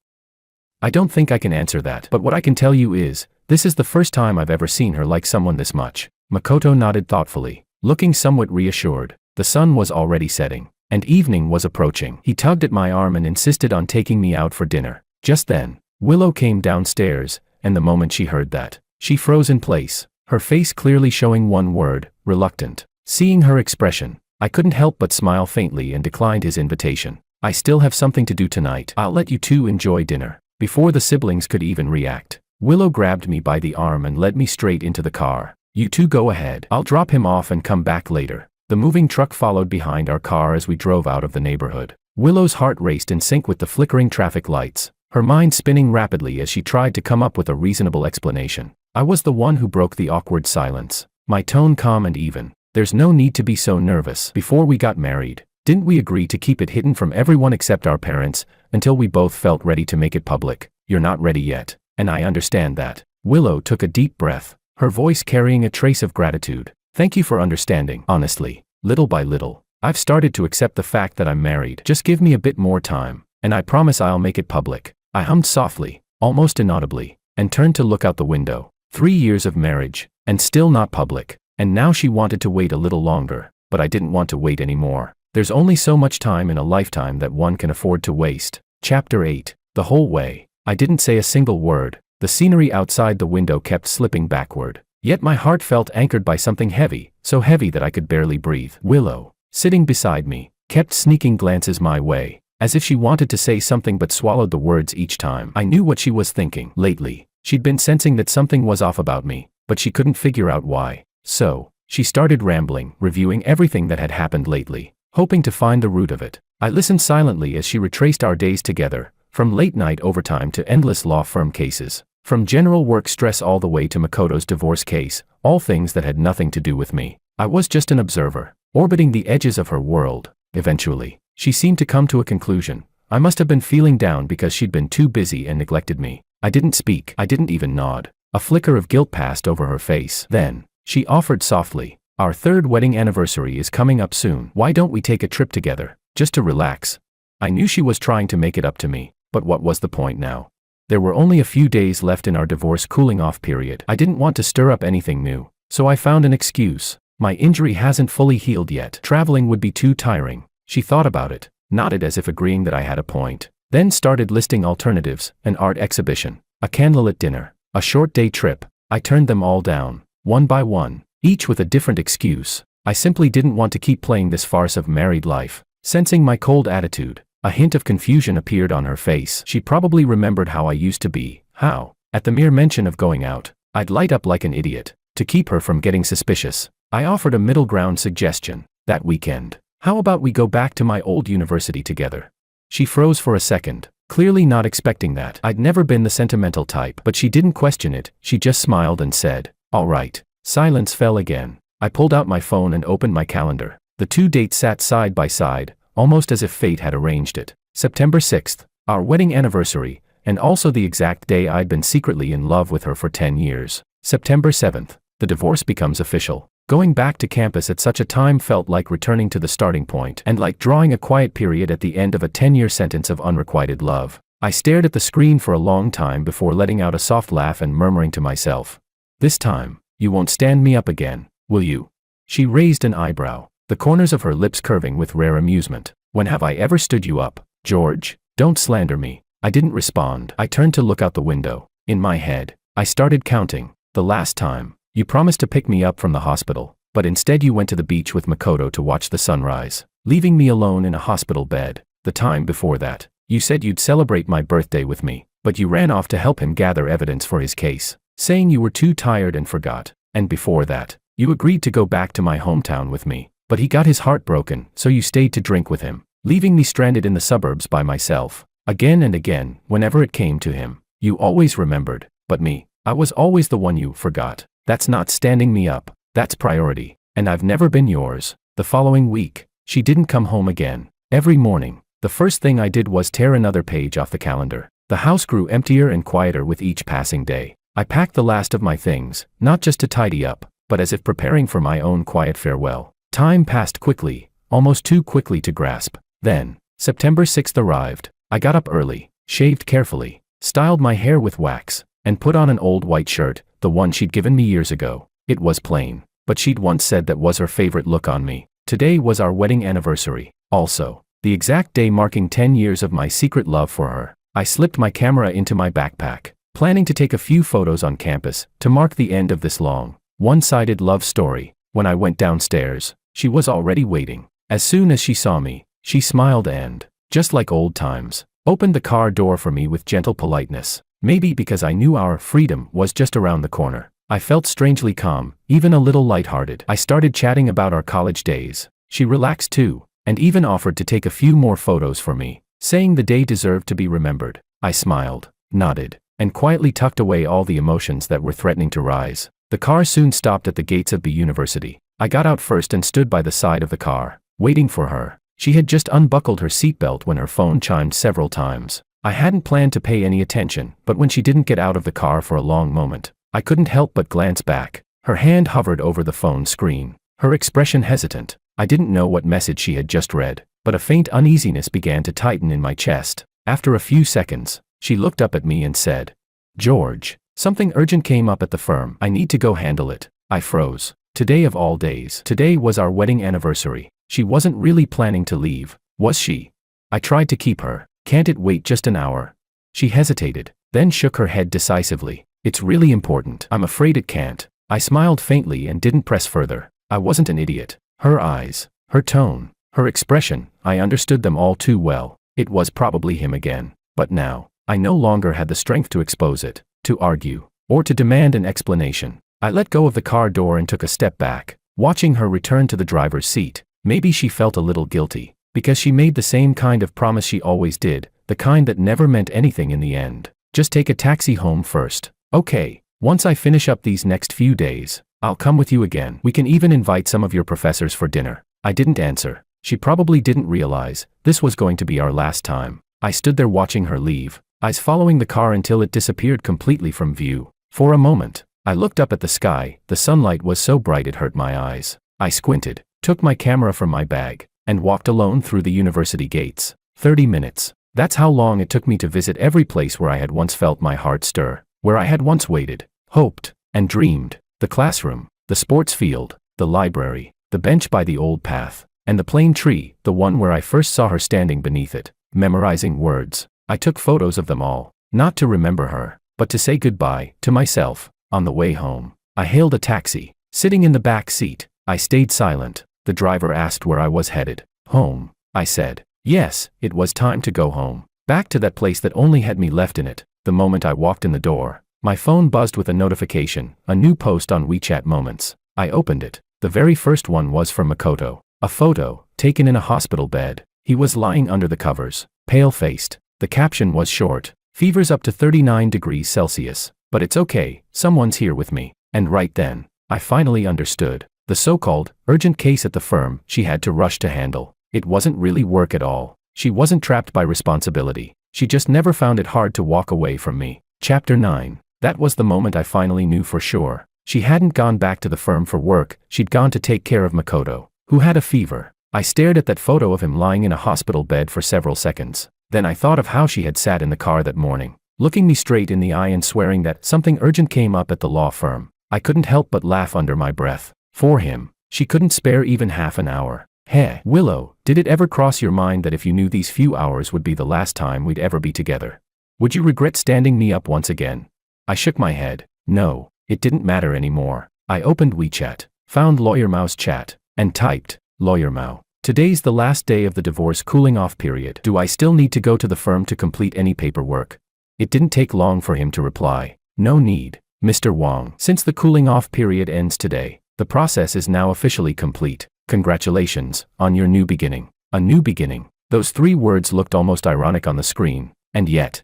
I don't think I can answer that. But what I can tell you is, this is the first time I've ever seen her like someone this much. Makoto nodded thoughtfully, looking somewhat reassured. The sun was already setting, and evening was approaching. He tugged at my arm and insisted on taking me out for dinner. Just then, Willow came downstairs, and the moment she heard that, she froze in place, her face clearly showing one word, reluctant. Seeing her expression, I couldn't help but smile faintly and declined his invitation. I still have something to do tonight. I'll let you two enjoy dinner. Before the siblings could even react, Willow grabbed me by the arm and led me straight into the car. You two go ahead. I'll drop him off and come back later. The moving truck followed behind our car as we drove out of the neighborhood. Willow's heart raced in sync with the flickering traffic lights, her mind spinning rapidly as she tried to come up with a reasonable explanation. I was the one who broke the awkward silence, my tone calm and even. There's no need to be so nervous. Before we got married, didn't we agree to keep it hidden from everyone except our parents, until we both felt ready to make it public? You're not ready yet, and I understand that. Willow took a deep breath, her voice carrying a trace of gratitude. Thank you for understanding. Honestly, little by little, I've started to accept the fact that I'm married. Just give me a bit more time, and I promise I'll make it public. I hummed softly, almost inaudibly, and turned to look out the window. 3 years of marriage, and still not public. And now she wanted to wait a little longer, but I didn't want to wait anymore. There's only so much time in a lifetime that one can afford to waste. Chapter 8. The whole way, I didn't say a single word. The scenery outside the window kept slipping backward. Yet my heart felt anchored by something heavy, so heavy that I could barely breathe. Willow, sitting beside me, kept sneaking glances my way, as if she wanted to say something but swallowed the words each time. I knew what she was thinking. Lately, she'd been sensing that something was off about me, but she couldn't figure out why. So, she started rambling, reviewing everything that had happened lately, hoping to find the root of it. I listened silently as she retraced our days together, from late-night overtime to endless law firm cases, from general work stress all the way to Makoto's divorce case, all things that had nothing to do with me. I was just an observer, orbiting the edges of her world. Eventually, she seemed to come to a conclusion. I must have been feeling down because she'd been too busy and neglected me. I didn't speak, I didn't even nod. A flicker of guilt passed over her face. Then, she offered softly, our 3rd wedding anniversary is coming up soon. Why don't we take a trip together, just to relax? I knew she was trying to make it up to me, but what was the point now? There were only a few days left in our divorce cooling off period. I didn't want to stir up anything new, so I found an excuse. My injury hasn't fully healed yet. Traveling would be too tiring. She thought about it, nodded as if agreeing that I had a point, then started listing alternatives: an art exhibition, a candlelit dinner, a short day trip. I turned them all down, one by one, each with a different excuse. I simply didn't want to keep playing this farce of married life. Sensing my cold attitude, A hint of confusion appeared on her face. She probably remembered how I used to be. How? At the mere mention of going out, I'd light up like an idiot. To keep her from getting suspicious, I offered a middle ground suggestion. That weekend, how about we go back to my old university together? She froze for a second, clearly not expecting that. I'd never been the sentimental type, but she didn't question it. She just smiled and said, "All right." Silence fell again. I pulled out my phone and opened my calendar. The two dates sat side by side, almost as if fate had arranged it. September 6th, our wedding anniversary, and also the exact day I'd been secretly in love with her for 10 years. September 7th, the divorce becomes official. Going back to campus at such a time felt like returning to the starting point and like drawing a quiet period at the end of a 10-year sentence of unrequited love. I stared at the screen for a long time before letting out a soft laugh and murmuring to myself, "This time, you won't stand me up again, will you?" She raised an eyebrow, the corners of her lips curving with rare amusement. "When have I ever stood you up, George? Don't slander me." I didn't respond. I turned to look out the window. In my head, I started counting. The last time, you promised to pick me up from the hospital, but instead you went to the beach with Makoto to watch the sunrise, leaving me alone in a hospital bed. The time before that, you said you'd celebrate my birthday with me, but you ran off to help him gather evidence for his case, saying you were too tired and forgot. And before that, you agreed to go back to my hometown with me, but he got his heart broken, so you stayed to drink with him, leaving me stranded in the suburbs by myself. Again and again, whenever it came to him, you always remembered, but me, I was always the one you forgot. That's not standing me up, that's priority, and I've never been yours. The following week, she didn't come home again. Every morning, the first thing I did was tear another page off the calendar. The house grew emptier and quieter with each passing day. I packed the last of my things, not just to tidy up, but as if preparing for my own quiet farewell. Time passed quickly, almost too quickly to grasp. Then, September 6th arrived. I got up early, shaved carefully, styled my hair with wax, and put on an old white shirt, the one she'd given me years ago. It was plain, but she'd once said that was her favorite look on me. Today was our wedding anniversary, also, the exact day marking 10 years of my secret love for her. I slipped my camera into my backpack, planning to take a few photos on campus to mark the end of this long, one-sided love story. When I went downstairs, she was already waiting. As soon as she saw me, she smiled and, just like old times, opened the car door for me with gentle politeness. Maybe because I knew our freedom was just around the corner, I felt strangely calm, even a little lighthearted. I started chatting about our college days. She relaxed too, and even offered to take a few more photos for me, saying the day deserved to be remembered. I smiled, nodded, and quietly tucked away all the emotions that were threatening to rise. The car soon stopped at the gates of the university. I got out first and stood by the side of the car, waiting for her. She had just unbuckled her seatbelt when her phone chimed several times. I hadn't planned to pay any attention, but when she didn't get out of the car for a long moment, I couldn't help but glance back. Her hand hovered over the phone screen, her expression hesitant. I didn't know what message she had just read, but a faint uneasiness began to tighten in my chest. After a few seconds, she looked up at me and said, "George, something urgent came up at the firm. I need to go handle it." I froze. Today of all days. Today was our wedding anniversary. She wasn't really planning to leave, was she? I tried to keep her. "Can't it wait just an hour?" She hesitated, then shook her head decisively. "It's really important." "I'm afraid it can't." I smiled faintly and didn't press further. I wasn't an idiot. Her eyes, her tone, her expression, I understood them all too well. It was probably him again. But now, I no longer had the strength to expose it, to argue, or to demand an explanation. I let go of the car door and took a step back, watching her return to the driver's seat. Maybe she felt a little guilty, because she made the same kind of promise she always did, the kind that never meant anything in the end. "Just take a taxi home first." "Okay, once I finish up these next few days, I'll come with you again. We can even invite some of your professors for dinner." I didn't answer. She probably didn't realize this was going to be our last time. I stood there watching her leave, eyes following the car until it disappeared completely from view. For a moment, I looked up at the sky. The sunlight was so bright it hurt my eyes. I squinted, took my camera from my bag, and walked alone through the university gates. 30 minutes. That's how long it took me to visit every place where I had once felt my heart stir, where I had once waited, hoped, and dreamed. The classroom, the sports field, the library, the bench by the old path, and the plane tree, the one where I first saw her standing beneath it, memorizing words. I took photos of them all, not to remember her, but to say goodbye to myself. On the way home, I hailed a taxi. Sitting in the back seat, I stayed silent. The driver asked where I was headed. "Home," I said. Yes, it was time to go home. Back to that place that only had me left in it. The moment I walked in the door, my phone buzzed with a notification, a new post on WeChat Moments. I opened it. The very first one was from Makoto. A photo, taken in a hospital bed. He was lying under the covers, pale-faced. The caption was short. Fever's up to 39 degrees Celsius. But it's okay, someone's here with me. And right then, I finally understood. The so-called urgent case at the firm she had to rush to handle. It wasn't really work at all. She wasn't trapped by responsibility. She just never found it hard to walk away from me. Chapter 9. That was the moment I finally knew for sure. She hadn't gone back to the firm for work, she'd gone to take care of Makoto, who had a fever. I stared at that photo of him lying in a hospital bed for several seconds. Then I thought of how she had sat in the car that morning, looking me straight in the eye and swearing that something urgent came up at the law firm. I couldn't help but laugh under my breath. For him, she couldn't spare even half an hour. Hey, Willow, did it ever cross your mind that if you knew these few hours would be the last time we'd ever be together, would you regret standing me up once again? I shook my head. No, it didn't matter anymore. I opened WeChat, found Lawyer Mao's chat, and typed, Lawyer Mao, today's the last day of the divorce cooling off period. Do I still need to go to the firm to complete any paperwork? It didn't take long for him to reply. No need, Mr. Wang. Since the cooling off period ends today, the process is now officially complete. Congratulations on your new beginning. A new beginning. Those 3 words looked almost ironic on the screen, and yet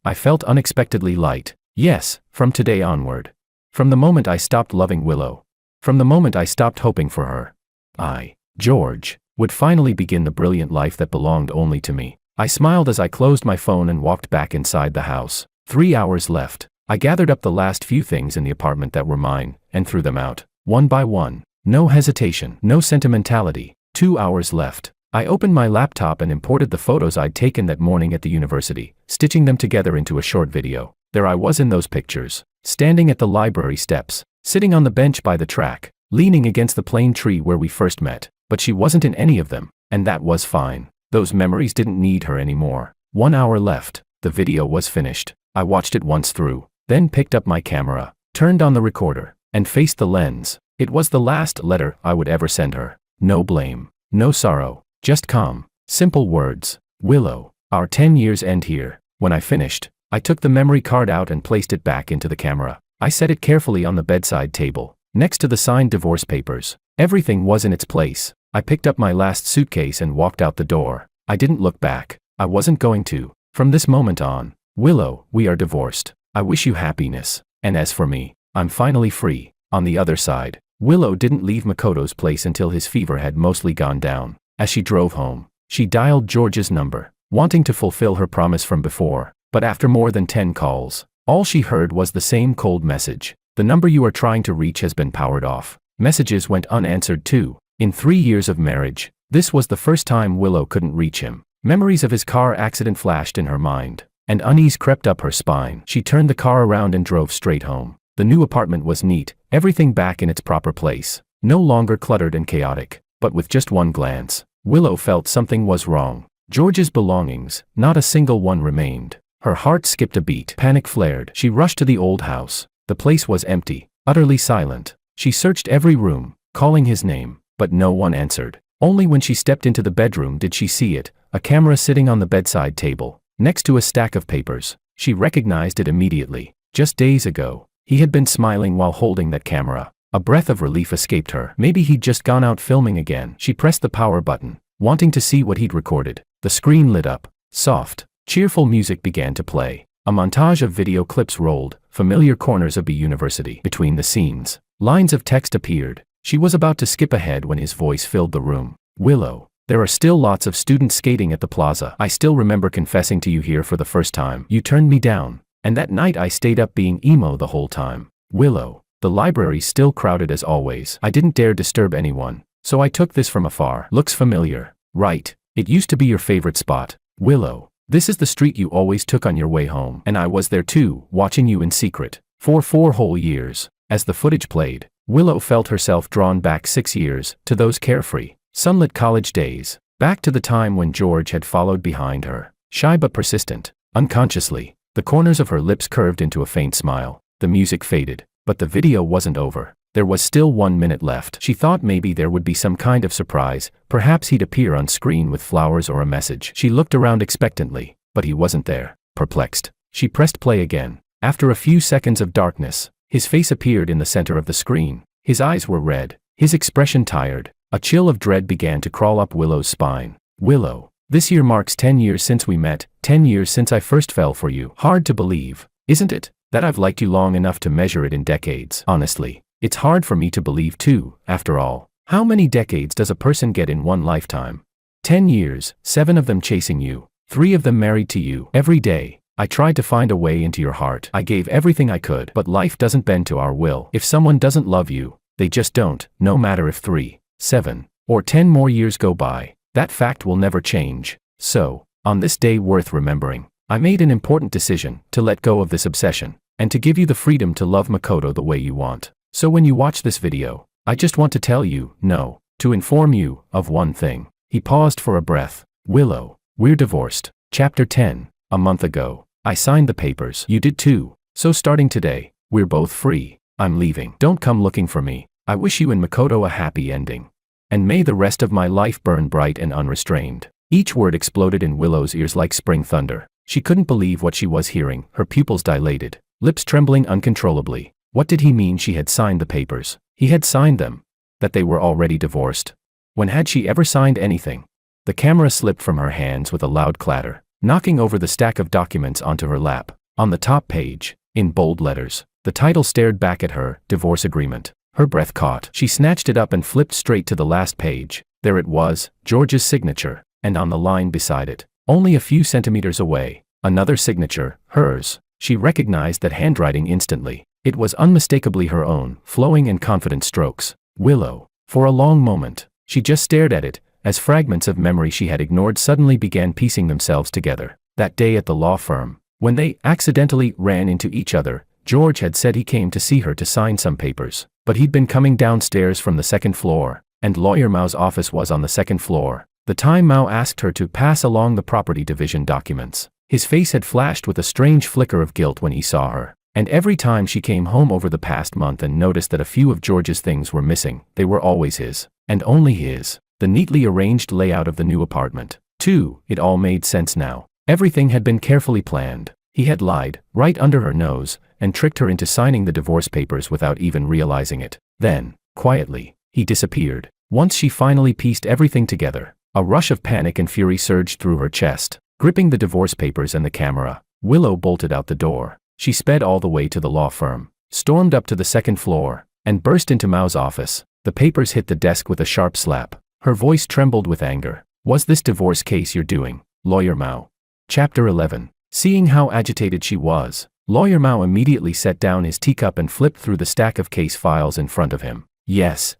I felt unexpectedly light. Yes, from today onward. From the moment I stopped loving Willow. From the moment I stopped hoping for her. I, George, would finally begin the brilliant life that belonged only to me. I smiled as I closed my phone and walked back inside the house. 3 hours left. I gathered up the last few things in the apartment that were mine, and threw them out, one by one. No hesitation, no sentimentality. 2 hours left. I opened my laptop and imported the photos I'd taken that morning at the university, stitching them together into a short video. There I was in those pictures, standing at the library steps, sitting on the bench by the track, leaning against the plane tree where we first met. But she wasn't in any of them, and that was fine. Those memories didn't need her anymore. 1 hour left. The video was finished. I watched it once through, then picked up my camera, turned on the recorder, and faced the lens. It was the last letter I would ever send her. No blame, no sorrow, just calm, simple words. Willow, our 10 years end here. When I finished, I took the memory card out and placed it back into the camera. I set it carefully on the bedside table, next to the signed divorce papers. Everything was in its place. I picked up my last suitcase and walked out the door. I didn't look back. I wasn't going to. From this moment on, Willow, we are divorced. I wish you happiness. And as for me, I'm finally free. On the other side, Willow didn't leave Makoto's place until his fever had mostly gone down. As she drove home, she dialed George's number, wanting to fulfill her promise from before. But after more than 10 calls, all she heard was the same cold message. The number you are trying to reach has been powered off. Messages went unanswered too. In 3 years of marriage, this was the first time Willow couldn't reach him. Memories of his car accident flashed in her mind, and unease crept up her spine. She turned the car around and drove straight home. The new apartment was neat, everything back in its proper place, no longer cluttered and chaotic. But with just one glance, Willow felt something was wrong. George's belongings, not a single one remained. Her heart skipped a beat. Panic flared. She rushed to the old house. The place was empty, utterly silent. She searched every room, calling his name, but no one answered. Only when she stepped into the bedroom did she see it, a camera sitting on the bedside table, next to a stack of papers. She recognized it immediately. Just days ago, he had been smiling while holding that camera. A breath of relief escaped her. Maybe he'd just gone out filming again. She pressed the power button, wanting to see what he'd recorded. The screen lit up. Soft, cheerful music began to play. A montage of video clips rolled, familiar corners of the university. Between the scenes, lines of text appeared. She was about to skip ahead when his voice filled the room. Willow, there are still lots of students skating at the plaza. I still remember confessing to you here for the first time. You turned me down, and that night I stayed up being emo the whole time. Willow, the library's still crowded as always. I didn't dare disturb anyone, so I took this from afar. Looks familiar, right? It used to be your favorite spot. Willow, this is the street you always took on your way home. And I was there too, watching you in secret, for 4 whole years. As the footage played, Willow felt herself drawn back 6 years, to those carefree, sunlit college days, back to the time when George had followed behind her, shy but persistent. Unconsciously, the corners of her lips curved into a faint smile. The music faded, but the video wasn't over. There was still 1 minute left. She thought maybe there would be some kind of surprise, perhaps he'd appear on screen with flowers or a message. She looked around expectantly, but he wasn't there. Perplexed, she pressed play again. After a few seconds of darkness, his face appeared in the center of the screen. His eyes were red, his expression tired. A chill of dread began to crawl up Willow's spine. Willow, this year marks 10 years since we met, 10 years since I first fell for you. Hard to believe, isn't it, that I've liked you long enough to measure it in decades? Honestly, it's hard for me to believe too, after all. How many decades does a person get in one lifetime? 10 years, 7 of them chasing you, 3 of them married to you. Every day, I tried to find a way into your heart. I gave everything I could, but life doesn't bend to our will. If someone doesn't love you, they just don't, no matter if 3, 7, or 10 more years go by. That fact will never change. So, on this day worth remembering, I made an important decision to let go of this obsession, and to give you the freedom to love Makoto the way you want. So when you watch this video, I just want to tell you, no, to inform you of one thing. He paused for a breath. Willow, we're divorced. Chapter 10. A month ago, I signed the papers. You did too. So starting today, we're both free. I'm leaving. Don't come looking for me. I wish you and Makoto a happy ending. And may the rest of my life burn bright and unrestrained. Each word exploded in Willow's ears like spring thunder. She couldn't believe what she was hearing, her pupils dilated, lips trembling uncontrollably. What did he mean she had signed the papers? He had signed them. That they were already divorced. When had she ever signed anything? The camera slipped from her hands with a loud clatter, knocking over the stack of documents onto her lap. On the top page, in bold letters, the title stared back at her, Divorce Agreement. Her breath caught. She snatched it up and flipped straight to the last page. There it was, George's signature, and on the line beside it, only a few centimeters away, another signature, hers. She recognized that handwriting instantly. It was unmistakably her own, flowing and confident strokes. Willow. For a long moment, she just stared at it, as fragments of memory she had ignored suddenly began piecing themselves together. That day at the law firm, when they accidentally ran into each other, George had said he came to see her to sign some papers, but he'd been coming downstairs from the second floor, and Lawyer Mao's office was on the second floor. The time Mao asked her to pass along the property division documents, his face had flashed with a strange flicker of guilt when he saw her. And every time she came home over the past month and noticed that a few of George's things were missing, they were always his, and only his. The neatly arranged layout of the new apartment, too, it all made sense now. Everything had been carefully planned. He had lied, right under her nose, and tricked her into signing the divorce papers without even realizing it. Then, quietly, he disappeared. Once she finally pieced everything together, a rush of panic and fury surged through her chest. Gripping the divorce papers and the camera, Willow bolted out the door. She sped all the way to the law firm, stormed up to the second floor, and burst into Mao's office. The papers hit the desk with a sharp slap. Her voice trembled with anger. "What's this divorce case you're doing, Lawyer Mao?" Chapter 11. Seeing how agitated she was, Lawyer Mao immediately set down his teacup and flipped through the stack of case files in front of him. Yes,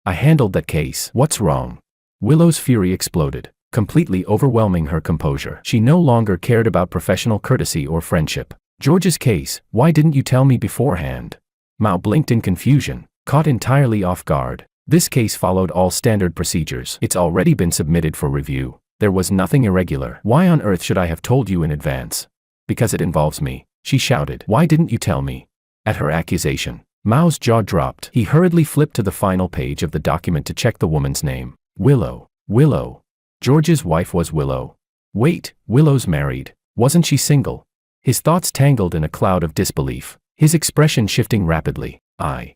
I handled that case. What's wrong?" Willow's fury exploded, completely overwhelming her composure. She no longer cared about professional courtesy or friendship. "George's case, why didn't you tell me beforehand?" Mao blinked in confusion, caught entirely off guard. This case followed all standard procedures. It's already been submitted for review. There was nothing irregular. "Why on earth should I have told you in advance?" "Because it involves me," she shouted. "Why didn't you tell me?" At her accusation, Mao's jaw dropped. He hurriedly flipped to the final page of the document to check the woman's name. Willow. George's wife was Willow. Wait, Willow's married. Wasn't she single? His thoughts tangled in a cloud of disbelief, his expression shifting rapidly. I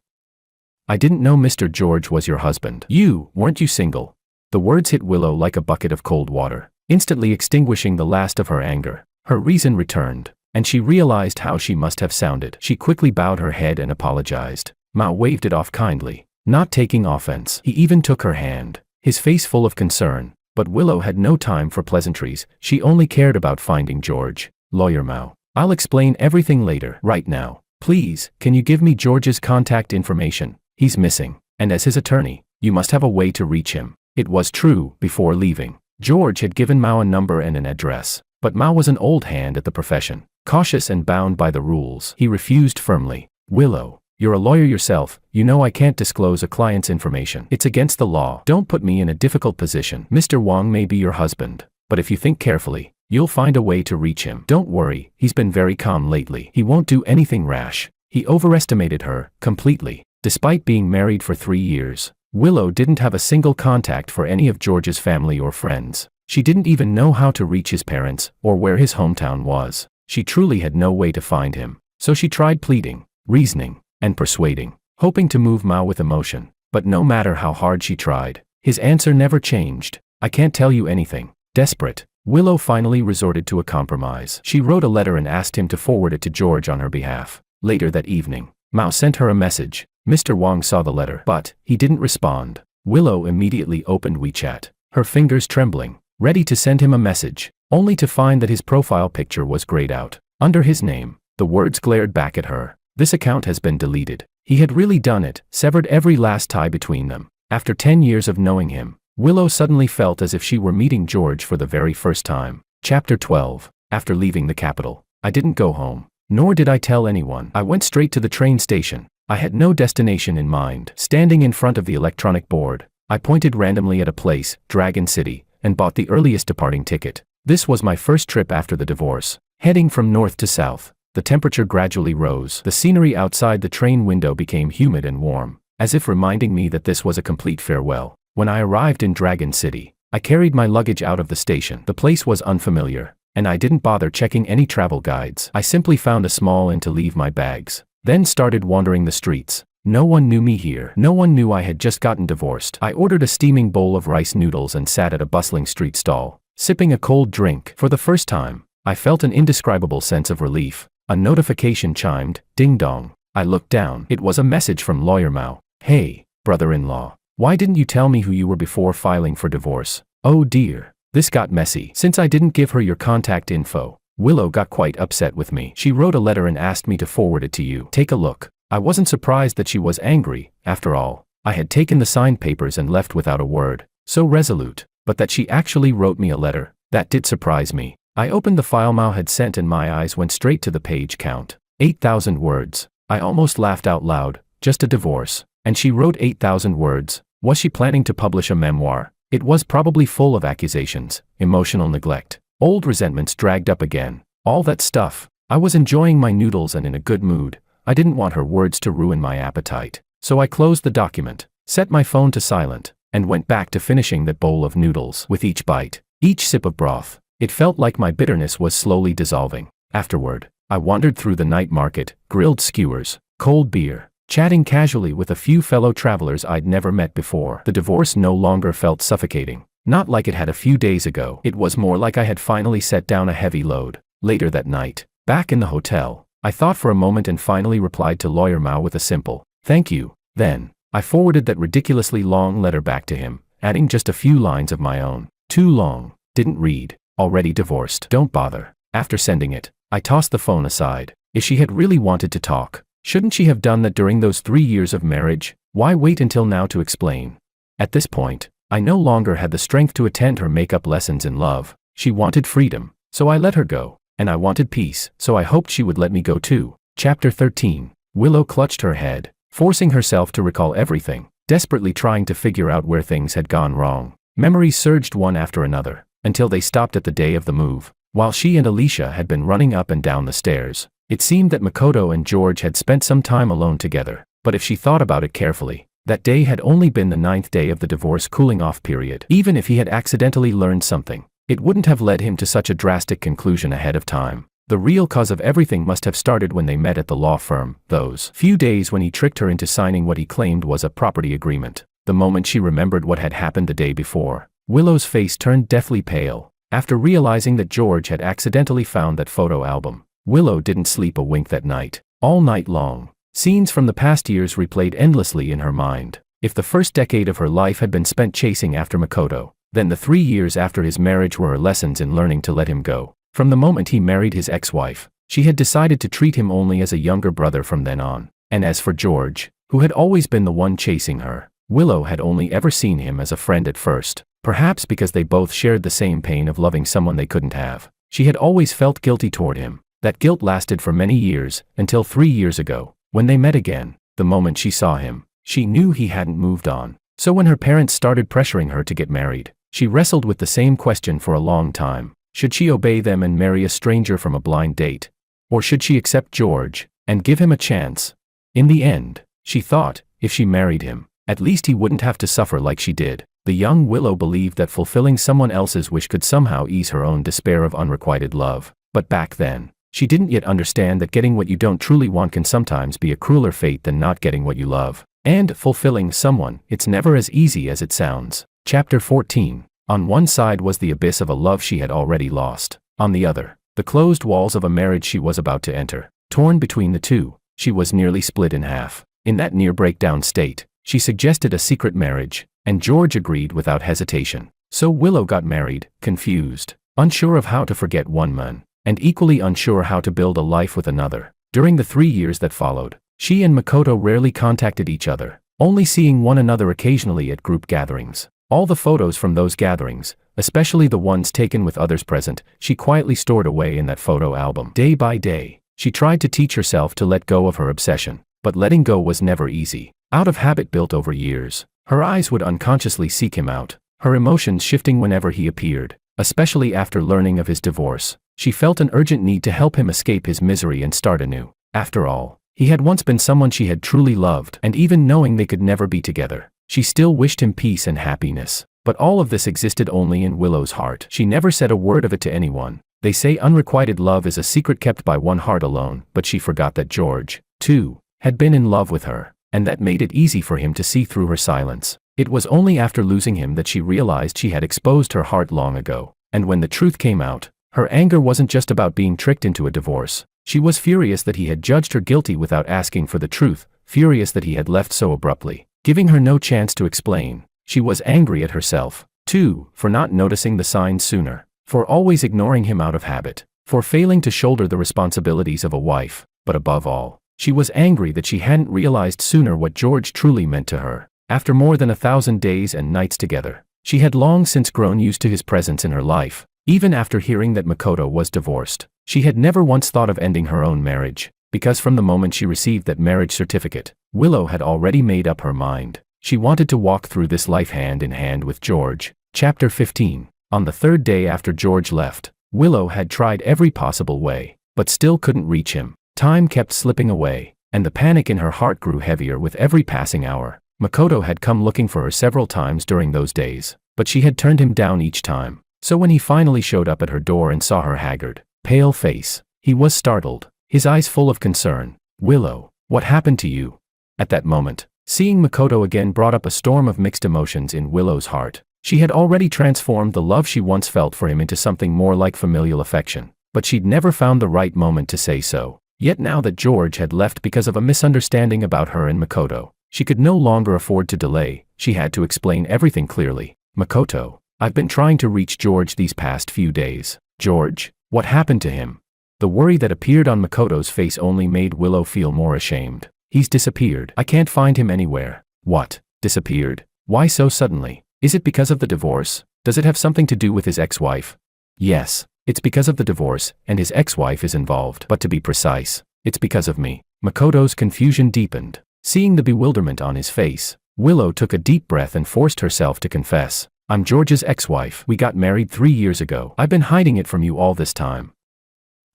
didn't know Mr. George was your husband. Weren't you single?" The words hit Willow like a bucket of cold water, instantly extinguishing the last of her anger. Her reason returned, and she realized how she must have sounded. She quickly bowed her head and apologized. Mao waved it off kindly, not taking offense. He even took her hand, his face full of concern. But Willow had no time for pleasantries. She only cared about finding George. "Lawyer Mao, I'll explain everything later. Right now, please, can you give me George's contact information? He's missing, and as his attorney, you must have a way to reach him." It was true, before leaving, George had given Mao a number and an address, but Mao was an old hand at the profession, cautious and bound by the rules. He refused firmly. "Willow, you're a lawyer yourself, you know I can't disclose a client's information. It's against the law. Don't put me in a difficult position. Mr. Wang may be your husband, but if you think carefully, you'll find a way to reach him. Don't worry, he's been very calm lately. He won't do anything rash." He overestimated her, completely. Despite being married for 3 years, Willow didn't have a single contact for any of George's family or friends. She didn't even know how to reach his parents or where his hometown was. She truly had no way to find him. So she tried pleading, reasoning, and persuading, hoping to move Mao with emotion. But no matter how hard she tried, his answer never changed. "I can't tell you anything." Desperate, Willow finally resorted to a compromise. She wrote a letter and asked him to forward it to George on her behalf. Later that evening, Mao sent her a message. Mr. Wang saw the letter, but he didn't respond. Willow immediately opened WeChat, her fingers trembling, ready to send him a message, only to find that his profile picture was grayed out. Under his name, the words glared back at her. "This account has been deleted." He had really done it, severed every last tie between them. After 10 years of knowing him, Willow suddenly felt as if she were meeting George for the very first time. Chapter 12. After leaving the capital, I didn't go home, nor did I tell anyone. I went straight to the train station. I had no destination in mind. Standing in front of the electronic board, I pointed randomly at a place, Dragon City, and bought the earliest departing ticket. This was my first trip after the divorce. Heading from north to south, the temperature gradually rose. The scenery outside the train window became humid and warm, as if reminding me that this was a complete farewell. When I arrived in Dragon City, I carried my luggage out of the station. The place was unfamiliar, and I didn't bother checking any travel guides. I simply found a small inn to leave my bags, then started wandering the streets. No one knew me here. No one knew I had just gotten divorced. I ordered a steaming bowl of rice noodles and sat at a bustling street stall, sipping a cold drink. For the first time, I felt an indescribable sense of relief. A notification chimed, ding dong. I looked down. It was a message from Lawyer Mao. "Hey, brother-in-law. Why didn't you tell me who you were before filing for divorce?" Oh dear. This got messy. Since I didn't give her your contact info, Willow got quite upset with me. She wrote a letter and asked me to forward it to you. Take a look. I wasn't surprised that she was angry. After all, I had taken the signed papers and left without a word. So resolute. But that she actually wrote me a letter, that did surprise me. I opened the file Mao had sent and my eyes went straight to the page count. 8,000 words. I almost laughed out loud. Just a divorce. And she wrote 8,000 words. Was she planning to publish a memoir? It was probably full of accusations, emotional neglect, old resentments dragged up again. All that stuff. I was enjoying my noodles and in a good mood. I didn't want her words to ruin my appetite. So I closed the document, set my phone to silent, and went back to finishing that bowl of noodles. With each bite, each sip of broth, it felt like my bitterness was slowly dissolving. Afterward, I wandered through the night market, grilled skewers, cold beer, chatting casually with a few fellow travelers I'd never met before. The divorce no longer felt suffocating. Not like it had a few days ago. It was more like I had finally set down a heavy load. Later that night, back in the hotel, I thought for a moment and finally replied to Lawyer Mao with a simple, "Thank you." Then, I forwarded that ridiculously long letter back to him, adding just a few lines of my own. Too long. Didn't read. Already divorced. Don't bother. After sending it, I tossed the phone aside. If she had really wanted to talk, shouldn't she have done that during those 3 years of marriage? Why wait until now to explain? At this point, I no longer had the strength to attend her makeup lessons in love. She wanted freedom, so I let her go. And I wanted peace, so I hoped she would let me go too. Chapter 13. Willow clutched her head, forcing herself to recall everything, desperately trying to figure out where things had gone wrong. Memories surged one after another, until they stopped at the day of the move. While she and Alicia had been running up and down the stairs, it seemed that Makoto and George had spent some time alone together. But if she thought about it carefully, that day had only been the 9th day of the divorce cooling-off period. Even if he had accidentally learned something, it wouldn't have led him to such a drastic conclusion ahead of time. The real cause of everything must have started when they met at the law firm, those few days when he tricked her into signing what he claimed was a property agreement. The moment she remembered what had happened the day before, Willow's face turned deathly pale. After realizing that George had accidentally found that photo album, Willow didn't sleep a wink that night. All night long, scenes from the past years replayed endlessly in her mind. If the first decade of her life had been spent chasing after Makoto, then the 3 years after his marriage were her lessons in learning to let him go. From the moment he married his ex-wife, she had decided to treat him only as a younger brother from then on. And as for George, who had always been the one chasing her, Willow had only ever seen him as a friend at first. Perhaps because they both shared the same pain of loving someone they couldn't have. She had always felt guilty toward him. That guilt lasted for many years, until 3 years ago, when they met again. The moment she saw him, she knew he hadn't moved on. So when her parents started pressuring her to get married, she wrestled with the same question for a long time. Should she obey them and marry a stranger from a blind date? Or should she accept George, and give him a chance? In the end, she thought, if she married him, at least he wouldn't have to suffer like she did. The young Willow believed that fulfilling someone else's wish could somehow ease her own despair of unrequited love. But back then, she didn't yet understand that getting what you don't truly want can sometimes be a crueler fate than not getting what you love. And fulfilling someone, it's never as easy as it sounds. Chapter 14. On one side was the abyss of a love she had already lost. On the other, the closed walls of a marriage she was about to enter. Torn between the two, she was nearly split in half. In that near breakdown state, she suggested a secret marriage, and George agreed without hesitation. So Willow got married, confused, unsure of how to forget one man, and equally unsure how to build a life with another. During the 3 years that followed, she and Makoto rarely contacted each other, only seeing one another occasionally at group gatherings. All the photos from those gatherings, especially the ones taken with others present, she quietly stored away in that photo album. Day by day, she tried to teach herself to let go of her obsession, but letting go was never easy. Out of habit built over years, her eyes would unconsciously seek him out, her emotions shifting whenever he appeared. Especially after learning of his divorce, she felt an urgent need to help him escape his misery and start anew. After all, he had once been someone she had truly loved, and even knowing they could never be together, she still wished him peace and happiness. But all of this existed only in Willow's heart. She never said a word of it to anyone. They say unrequited love is a secret kept by one heart alone, but she forgot that George, too, had been in love with her, and that made it easy for him to see through her silence. It was only after losing him that she realized she had exposed her heart long ago. And when the truth came out, her anger wasn't just about being tricked into a divorce. She was furious that he had judged her guilty without asking for the truth, furious that he had left so abruptly, giving her no chance to explain. She was angry at herself, too, for not noticing the signs sooner, for always ignoring him out of habit, for failing to shoulder the responsibilities of a wife. But above all, she was angry that she hadn't realized sooner what George truly meant to her. After more than 1,000 days and nights together, she had long since grown used to his presence in her life. Even after hearing that Makoto was divorced, she had never once thought of ending her own marriage, because from the moment she received that marriage certificate, Willow had already made up her mind. She wanted to walk through this life hand in hand with George. Chapter 15. On the third day after George left, Willow had tried every possible way, but still couldn't reach him. Time kept slipping away, and the panic in her heart grew heavier with every passing hour. Makoto had come looking for her several times during those days, but she had turned him down each time. So when he finally showed up at her door and saw her haggard, pale face, he was startled, his eyes full of concern. "Willow, what happened to you?" At that moment, seeing Makoto again brought up a storm of mixed emotions in Willow's heart. She had already transformed the love she once felt for him into something more like familial affection, but she'd never found the right moment to say so. Yet now that George had left because of a misunderstanding about her and Makoto, she could no longer afford to delay. She had to explain everything clearly. "Makoto, I've been trying to reach George these past few days." "George? What happened to him?" The worry that appeared on Makoto's face only made Willow feel more ashamed. "He's disappeared. I can't find him anywhere." "What? Disappeared? Why so suddenly? Is it because of the divorce? Does it have something to do with his ex-wife?" "Yes, it's because of the divorce, and his ex-wife is involved. But to be precise, it's because of me." Makoto's confusion deepened. Seeing the bewilderment on his face, Willow took a deep breath and forced herself to confess. "I'm George's ex-wife. We got married 3 years ago. I've been hiding it from you all this time."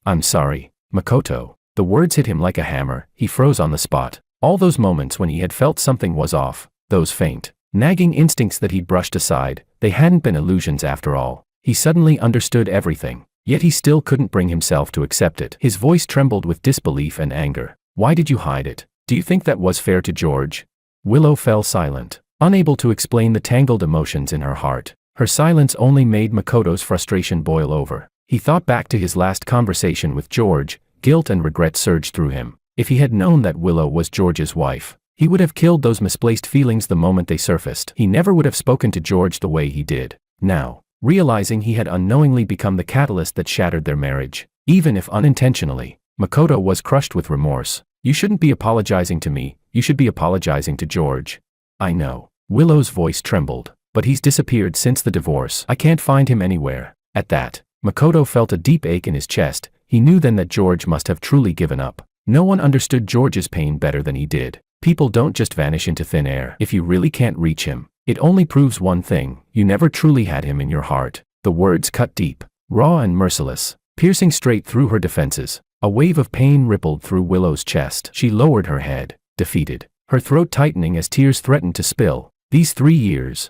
"I'm sorry, Makoto." The words hit him like a hammer. He froze on the spot. All those moments when he had felt something was off, those faint, nagging instincts that he'd brushed aside, they hadn't been illusions after all. He suddenly understood everything, yet he still couldn't bring himself to accept it. His voice trembled with disbelief and anger. "Why did you hide it? Do you think that was fair to George?" Willow fell silent, unable to explain the tangled emotions in her heart. Her silence only made Makoto's frustration boil over. He thought back to his last conversation with George. Guilt and regret surged through him. If he had known that Willow was George's wife, he would have killed those misplaced feelings the moment they surfaced. He never would have spoken to George the way he did. Now, realizing he had unknowingly become the catalyst that shattered their marriage, even if unintentionally, Makoto was crushed with remorse. "You shouldn't be apologizing to me, you should be apologizing to George." "I know." Willow's voice trembled. "But he's disappeared since the divorce. I can't find him anywhere." At that, Makoto felt a deep ache in his chest. He knew then that George must have truly given up. No one understood George's pain better than he did. People don't just vanish into thin air. If you really can't reach him, it only proves one thing: you never truly had him in your heart. The words cut deep, raw and merciless, piercing straight through her defenses. A wave of pain rippled through Willow's chest. She lowered her head, defeated, her throat tightening as tears threatened to spill. These 3 years.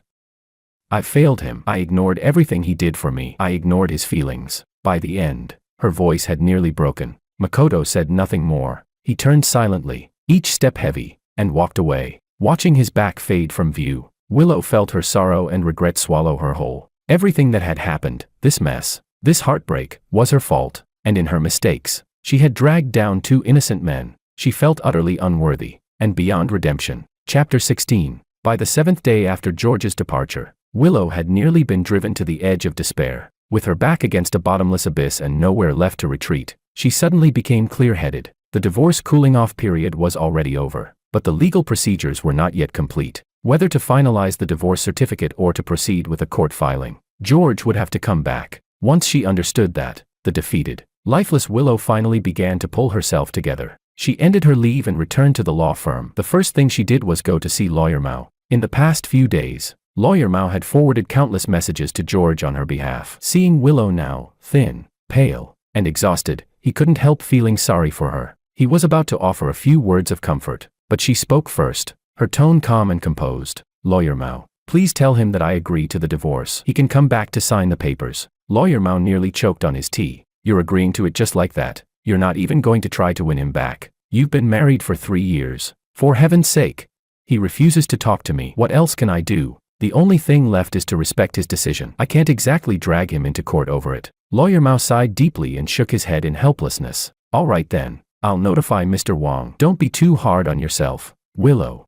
I failed him. I ignored everything he did for me. I ignored his feelings. By the end, her voice had nearly broken. Makoto said nothing more. He turned silently, each step heavy, and walked away. Watching his back fade from view, Willow felt her sorrow and regret swallow her whole. Everything that had happened, this mess, this heartbreak, was her fault, and in her mistakes, she had dragged down 2 innocent men. She felt utterly unworthy, and beyond redemption. Chapter 16. By the 7th day after George's departure, Willow had nearly been driven to the edge of despair. With her back against a bottomless abyss and nowhere left to retreat, she suddenly became clear-headed. The divorce cooling-off period was already over, but the legal procedures were not yet complete. Whether to finalize the divorce certificate or to proceed with a court filing, George would have to come back. Once she understood that, the defeated, lifeless Willow finally began to pull herself together. She ended her leave and returned to the law firm. The first thing she did was go to see Lawyer Mao. In the past few days, Lawyer Mao had forwarded countless messages to George on her behalf. Seeing Willow now, thin, pale, and exhausted, he couldn't help feeling sorry for her. He was about to offer a few words of comfort, but she spoke first, her tone calm and composed. Lawyer Mao, please tell him that I agree to the divorce. He can come back to sign the papers. Lawyer Mao nearly choked on his tea. You're agreeing to it just like that? You're not even going to try to win him back? You've been married for 3 years. For heaven's sake. He refuses to talk to me. What else can I do? The only thing left is to respect his decision. I can't exactly drag him into court over it. Lawyer Mao sighed deeply and shook his head in helplessness. All right then, I'll notify Mr. Wang. Don't be too hard on yourself. Willow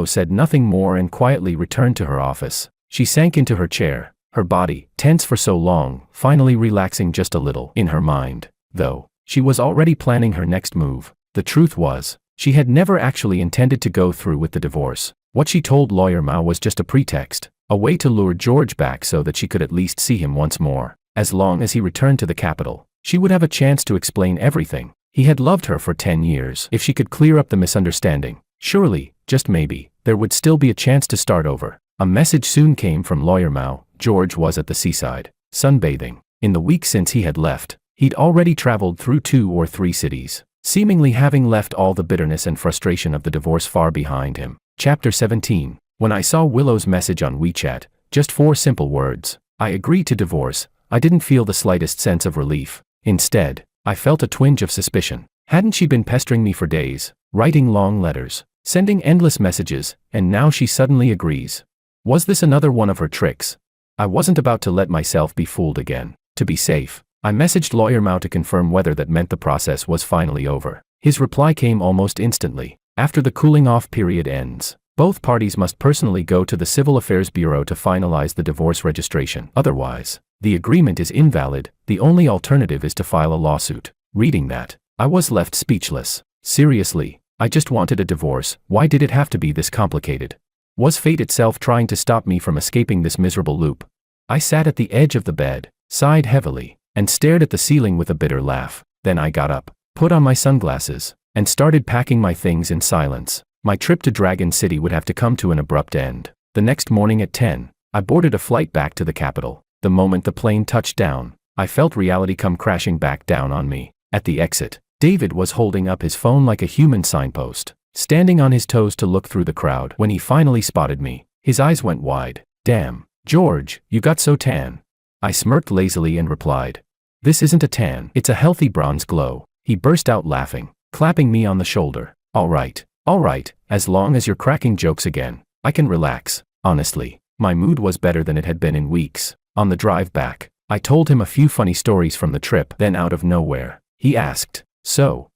said nothing more and quietly returned to her office. She sank into her chair, her body, tense for so long, finally relaxing just a little. In her mind, though, she was already planning her next move. The truth was, she had never actually intended to go through with the divorce. What she told Lawyer Mao was just a pretext, a way to lure George back so that she could at least see him once more. As long as he returned to the capital, she would have a chance to explain everything. He had loved her for 10 years. If she could clear up the misunderstanding, surely, just maybe, there would still be a chance to start over. A message soon came from Lawyer Mao. George was at the seaside, sunbathing. In the week since he had left, he'd already traveled through 2 or 3 cities, seemingly having left all the bitterness and frustration of the divorce far behind him. Chapter 17. When I saw Willow's message on WeChat, just 4 simple words, I agreed to divorce, I didn't feel the slightest sense of relief. Instead, I felt a twinge of suspicion. Hadn't she been pestering me for days, writing long letters, sending endless messages, and now she suddenly agrees? Was this another one of her tricks? I wasn't about to let myself be fooled again. To be safe, I messaged Lawyer Mao to confirm whether that meant the process was finally over. His reply came almost instantly. After the cooling-off period ends, both parties must personally go to the Civil Affairs Bureau to finalize the divorce registration. Otherwise, the agreement is invalid. The only alternative is to file a lawsuit. Reading that, I was left speechless. Seriously, I just wanted a divorce. Why did it have to be this complicated? Was fate itself trying to stop me from escaping this miserable loop? I sat at the edge of the bed, sighed heavily, and stared at the ceiling with a bitter laugh. Then I got up, put on my sunglasses, and started packing my things in silence. My trip to Dragon City would have to come to an abrupt end. The next morning at 10, I boarded a flight back to the capital. The moment the plane touched down, I felt reality come crashing back down on me. At the exit, David was holding up his phone like a human signpost, standing on his toes to look through the crowd. When he finally spotted me, his eyes went wide. Damn, George, you got so tan. I smirked lazily and replied, this isn't a tan, it's a healthy bronze glow. He burst out laughing, clapping me on the shoulder. All right, as long as you're cracking jokes again, I can relax. Honestly, my mood was better than it had been in weeks. On the drive back, I told him a few funny stories from the trip. Then out of nowhere, he asked, so,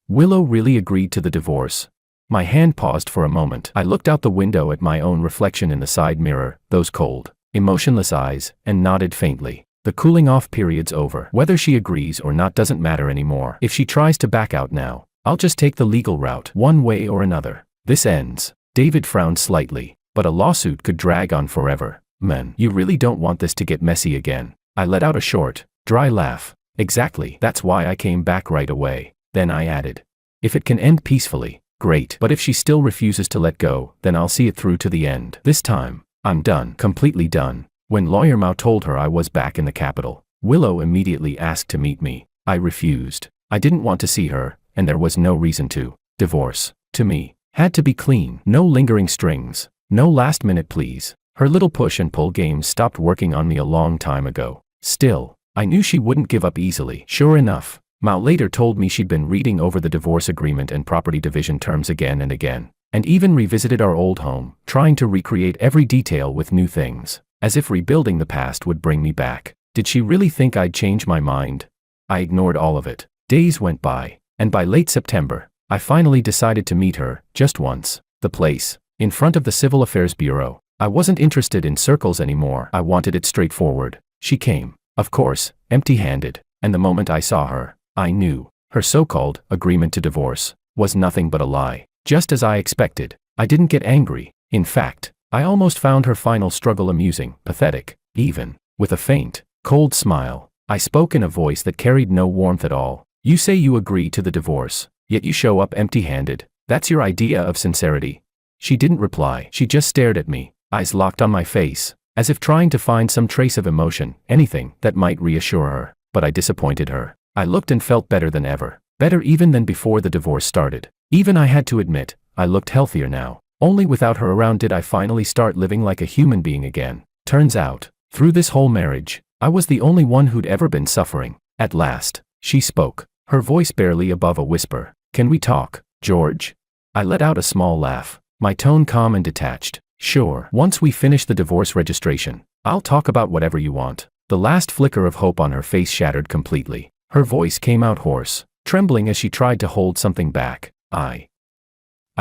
Willow really agreed to the divorce? My hand paused for a moment. I looked out the window at my own reflection in the side mirror, those cold, emotionless eyes, and nodded faintly. The cooling off period's over. Whether she agrees or not doesn't matter anymore. If she tries to back out now, I'll just take the legal route, one way or another. This ends. David frowned slightly, but a lawsuit could drag on forever. Man, you really don't want this to get messy again. I let out a short, dry laugh. Exactly. That's why I came back right away. Then I added, if it can end peacefully, great. But if she still refuses to let go, then I'll see it through to the end. This time, I'm done. Completely done. When Lawyer Mao told her I was back in the capital, Willow immediately asked to meet me. I refused. I didn't want to see her, and there was no reason to. Divorce, to me, Had to be clean, no lingering strings, no last minute please. Her little push and pull games stopped working on me a long time ago. Still, I knew she wouldn't give up easily. Sure enough, Mao later told me she'd been reading over the divorce agreement and property division terms again and again, and even revisited our old home, trying to recreate every detail with new things, as if rebuilding the past would bring me back. Did she really think I'd change my mind? I ignored all of it. Days went by, and by late September, I finally decided to meet her, just once. The place, in front of the Civil Affairs Bureau. I wasn't interested in circles anymore. I wanted it straightforward. She came, of course, empty-handed, and the moment I saw her, I knew her so-called agreement to divorce was nothing but a lie. Just as I expected, I didn't get angry. In fact, I almost found her final struggle amusing, pathetic, even. With a faint, cold smile, I spoke in a voice that carried no warmth at all. You say you agree to the divorce, yet you show up empty-handed. That's your idea of sincerity? She didn't reply. She just stared at me, eyes locked on my face, as if trying to find some trace of emotion, anything that might reassure her. But I disappointed her. I looked and felt better than ever. Better even than before the divorce started. Even I had to admit, I looked healthier now. Only without her around did I finally start living like a human being again. Turns out, through this whole marriage, I was the only one who'd ever been suffering. At last, she spoke, her voice barely above a whisper. Can we talk, George? I let out a small laugh, my tone calm and detached. Sure. Once we finish the divorce registration, I'll talk about whatever you want. The last flicker of hope on her face shattered completely. Her voice came out hoarse, trembling as she tried to hold something back. I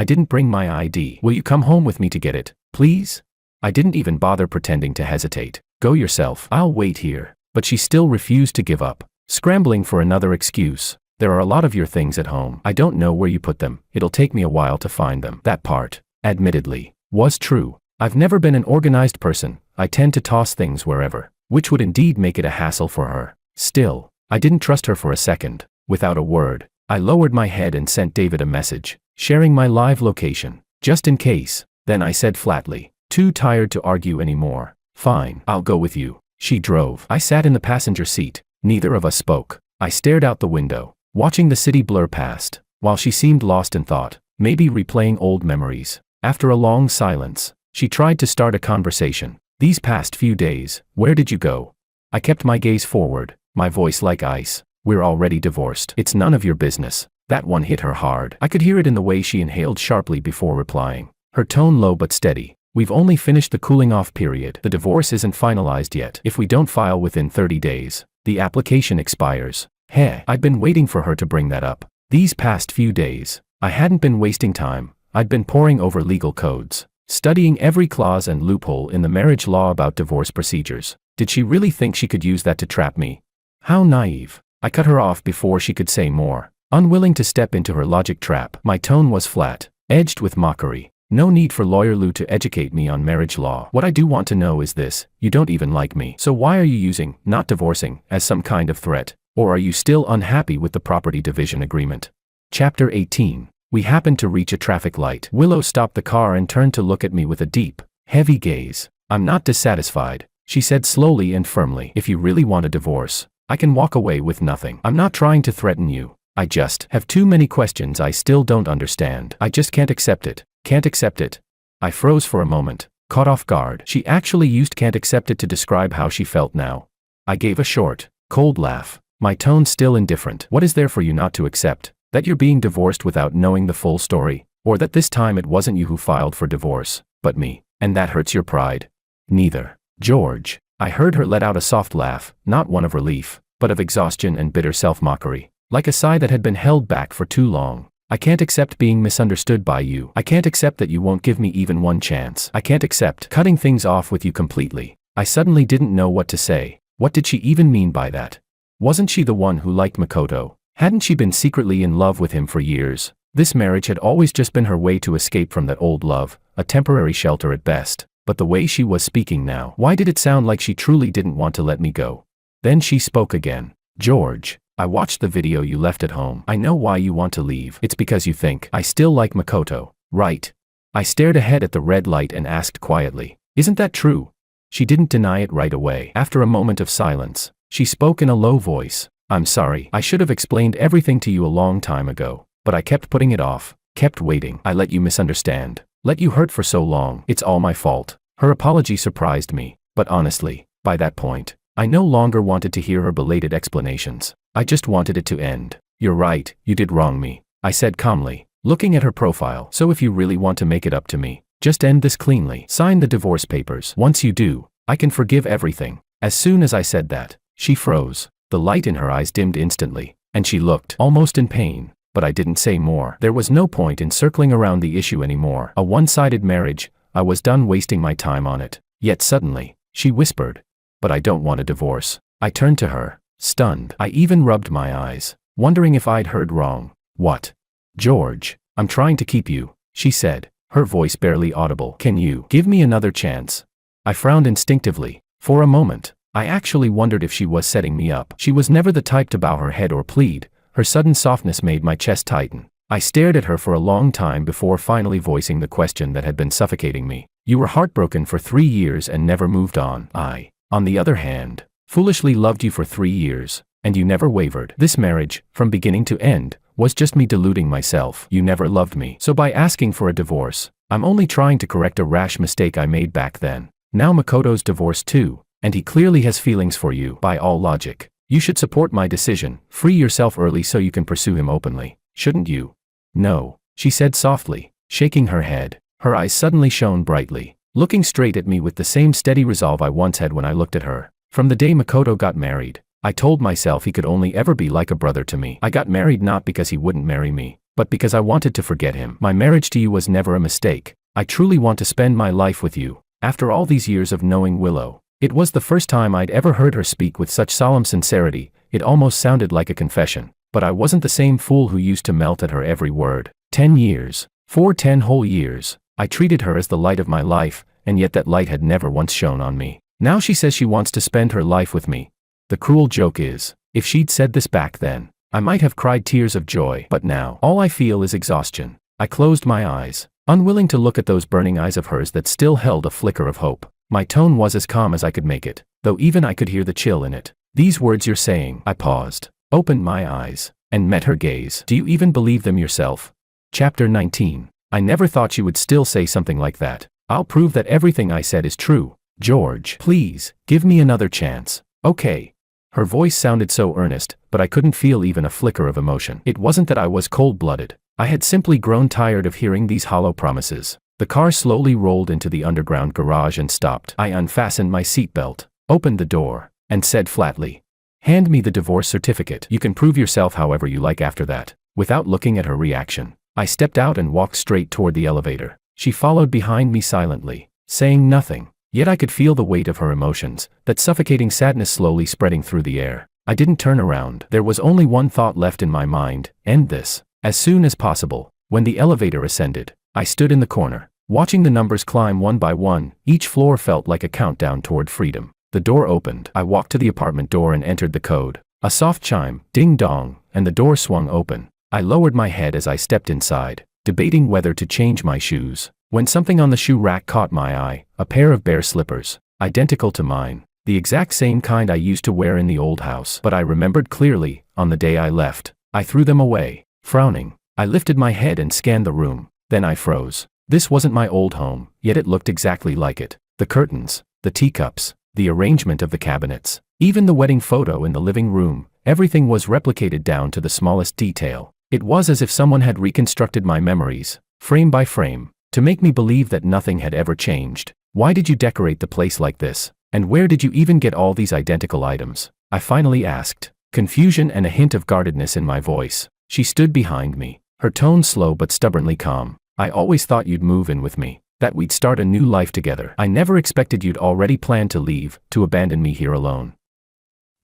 didn't bring my ID. Will you come home with me to get it, please? I didn't even bother pretending to hesitate. Go yourself. I'll wait here. But she still refused to give up, scrambling for another excuse. There are a lot of your things at home. I don't know where you put them. It'll take me a while to find them. That part, admittedly, was true. I've never been an organized person. I tend to toss things wherever, which would indeed make it a hassle for her. Still, I didn't trust her for a second. Without a word, I lowered my head and sent David a message, sharing my live location, just in case. Then I said flatly, too tired to argue anymore. Fine, I'll go with you. She drove. I sat in the passenger seat. Neither of us spoke. I stared out the window, watching the city blur past, while she seemed lost in thought, maybe replaying old memories. After a long silence, she tried to start a conversation. These past few days, where did you go? I kept my gaze forward, my voice like ice. We're already divorced. It's none of your business. That one hit her hard. I could hear it in the way she inhaled sharply before replying, her tone low but steady. We've only finished the cooling off period. The divorce isn't finalized yet. If we don't file within 30 days, the application expires. I'd been waiting for her to bring that up. These past few days, I hadn't been wasting time. I'd been poring over legal codes, studying every clause and loophole in the marriage law about divorce procedures. Did she really think she could use that to trap me? How naive. I cut her off before she could say more, unwilling to step into her logic trap. My tone was flat, edged with mockery. No need for Lawyer Lou to educate me on marriage law. What I do want to know is this: you don't even like me. So why are you using not divorcing as some kind of threat? Or are you still unhappy with the property division agreement? Chapter 18. We happened to reach a traffic light. Willow stopped the car and turned to look at me with a deep, heavy gaze. I'm not dissatisfied, she said slowly and firmly. If you really want a divorce, I can walk away with nothing. I'm not trying to threaten you. I just have too many questions I still don't understand. I just can't accept it. Can't accept it. I froze for a moment, caught off guard. She actually used can't accept it to describe how she felt now. I gave a short, cold laugh, my tone still indifferent. What is there for you not to accept? That you're being divorced without knowing the full story? Or that this time it wasn't you who filed for divorce, but me, and that hurts your pride? Neither. George. I heard her let out a soft laugh, not one of relief, but of exhaustion and bitter self-mockery, like a sigh that had been held back for too long. I can't accept being misunderstood by you. I can't accept that you won't give me even one chance. I can't accept cutting things off with you completely. I suddenly didn't know what to say. What did she even mean by that? Wasn't she the one who liked Makoto? Hadn't she been secretly in love with him for years? This marriage had always just been her way to escape from that old love, a temporary shelter at best. But the way she was speaking now, why did it sound like she truly didn't want to let me go? Then she spoke again. George, I watched the video you left at home. I know why you want to leave. It's because you think I still like Makoto, right? I stared ahead at the red light and asked quietly, isn't that true? She didn't deny it right away. After a moment of silence, she spoke in a low voice. I'm sorry. I should have explained everything to you a long time ago, but I kept putting it off. Kept waiting. I let you misunderstand. Let you hurt for so long. It's all my fault. Her apology surprised me, but honestly, by that point, I no longer wanted to hear her belated explanations. I just wanted it to end. You're right, you did wrong me, I said calmly, looking at her profile. So if you really want to make it up to me, just end this cleanly. Sign the divorce papers. Once you do, I can forgive everything. As soon as I said that, she froze. The light in her eyes dimmed instantly, and she looked almost in pain. But I didn't say more. There was no point in circling around the issue anymore. A one-sided marriage, I was done wasting my time on it. Yet suddenly, she whispered, "But I don't want a divorce." I turned to her, stunned. I even rubbed my eyes, wondering if I'd heard wrong. "What? George, I'm trying to keep you," she said, her voice barely audible. "Can you give me another chance?" I frowned instinctively. For a moment, I actually wondered if she was setting me up. She was never the type to bow her head or plead. Her sudden softness made my chest tighten. I stared at her for a long time before finally voicing the question that had been suffocating me. "You were heartbroken for 3 years and never moved on. I, on the other hand, foolishly loved you for 3 years, and you never wavered. This marriage, from beginning to end, was just me deluding myself. You never loved me. So by asking for a divorce, I'm only trying to correct a rash mistake I made back then. Now Makoto's divorced too, and he clearly has feelings for you. By all logic, you should support my decision. Free yourself early so you can pursue him openly, shouldn't you?" "No," she said softly, shaking her head. Her eyes suddenly shone brightly, looking straight at me with the same steady resolve I once had when I looked at her. "From the day Makoto got married, I told myself he could only ever be like a brother to me. I got married not because he wouldn't marry me, but because I wanted to forget him. My marriage to you was never a mistake. I truly want to spend my life with you." After all these years of knowing Willow, it was the first time I'd ever heard her speak with such solemn sincerity. It almost sounded like a confession. But I wasn't the same fool who used to melt at her every word. 10 years. For 10 whole years, I treated her as the light of my life, and yet that light had never once shone on me. Now she says she wants to spend her life with me. The cruel joke is, if she'd said this back then, I might have cried tears of joy. But now, all I feel is exhaustion. I closed my eyes, unwilling to look at those burning eyes of hers that still held a flicker of hope. My tone was as calm as I could make it, though even I could hear the chill in it. "These words you're saying," I paused, opened my eyes, and met her gaze. "Do you even believe them yourself?" Chapter 19. I never thought she would still say something like that. "I'll prove that everything I said is true. George, please, give me another chance. Okay." Her voice sounded so earnest, but I couldn't feel even a flicker of emotion. It wasn't that I was cold-blooded. I had simply grown tired of hearing these hollow promises. The car slowly rolled into the underground garage and stopped. I unfastened my seatbelt, opened the door, and said flatly, "Hand me the divorce certificate. You can prove yourself however you like after that." Without looking at her reaction, I stepped out and walked straight toward the elevator. She followed behind me silently, saying nothing. Yet I could feel the weight of her emotions, that suffocating sadness slowly spreading through the air. I didn't turn around. There was only one thought left in my mind: end this, as soon as possible. When the elevator ascended, I stood in the corner, watching the numbers climb one by one. Each floor felt like a countdown toward freedom. The door opened. I walked to the apartment door and entered the code. A soft chime, ding-dong, and the door swung open. I lowered my head as I stepped inside, debating whether to change my shoes, when something on the shoe rack caught my eye: a pair of bare slippers, identical to mine, the exact same kind I used to wear in the old house. But I remembered clearly, on the day I left, I threw them away. Frowning, I lifted my head and scanned the room. Then I froze. This wasn't my old home, yet it looked exactly like it. The curtains, the teacups, the arrangement of the cabinets, even the wedding photo in the living room, everything was replicated down to the smallest detail. It was as if someone had reconstructed my memories, frame by frame, to make me believe that nothing had ever changed. "Why did you decorate the place like this? And where did you even get all these identical items?" I finally asked, confusion and a hint of guardedness in my voice. She stood behind me, her tone slow but stubbornly calm. "I always thought you'd move in with me, that we'd start a new life together. I never expected you'd already planned to leave, to abandon me here alone.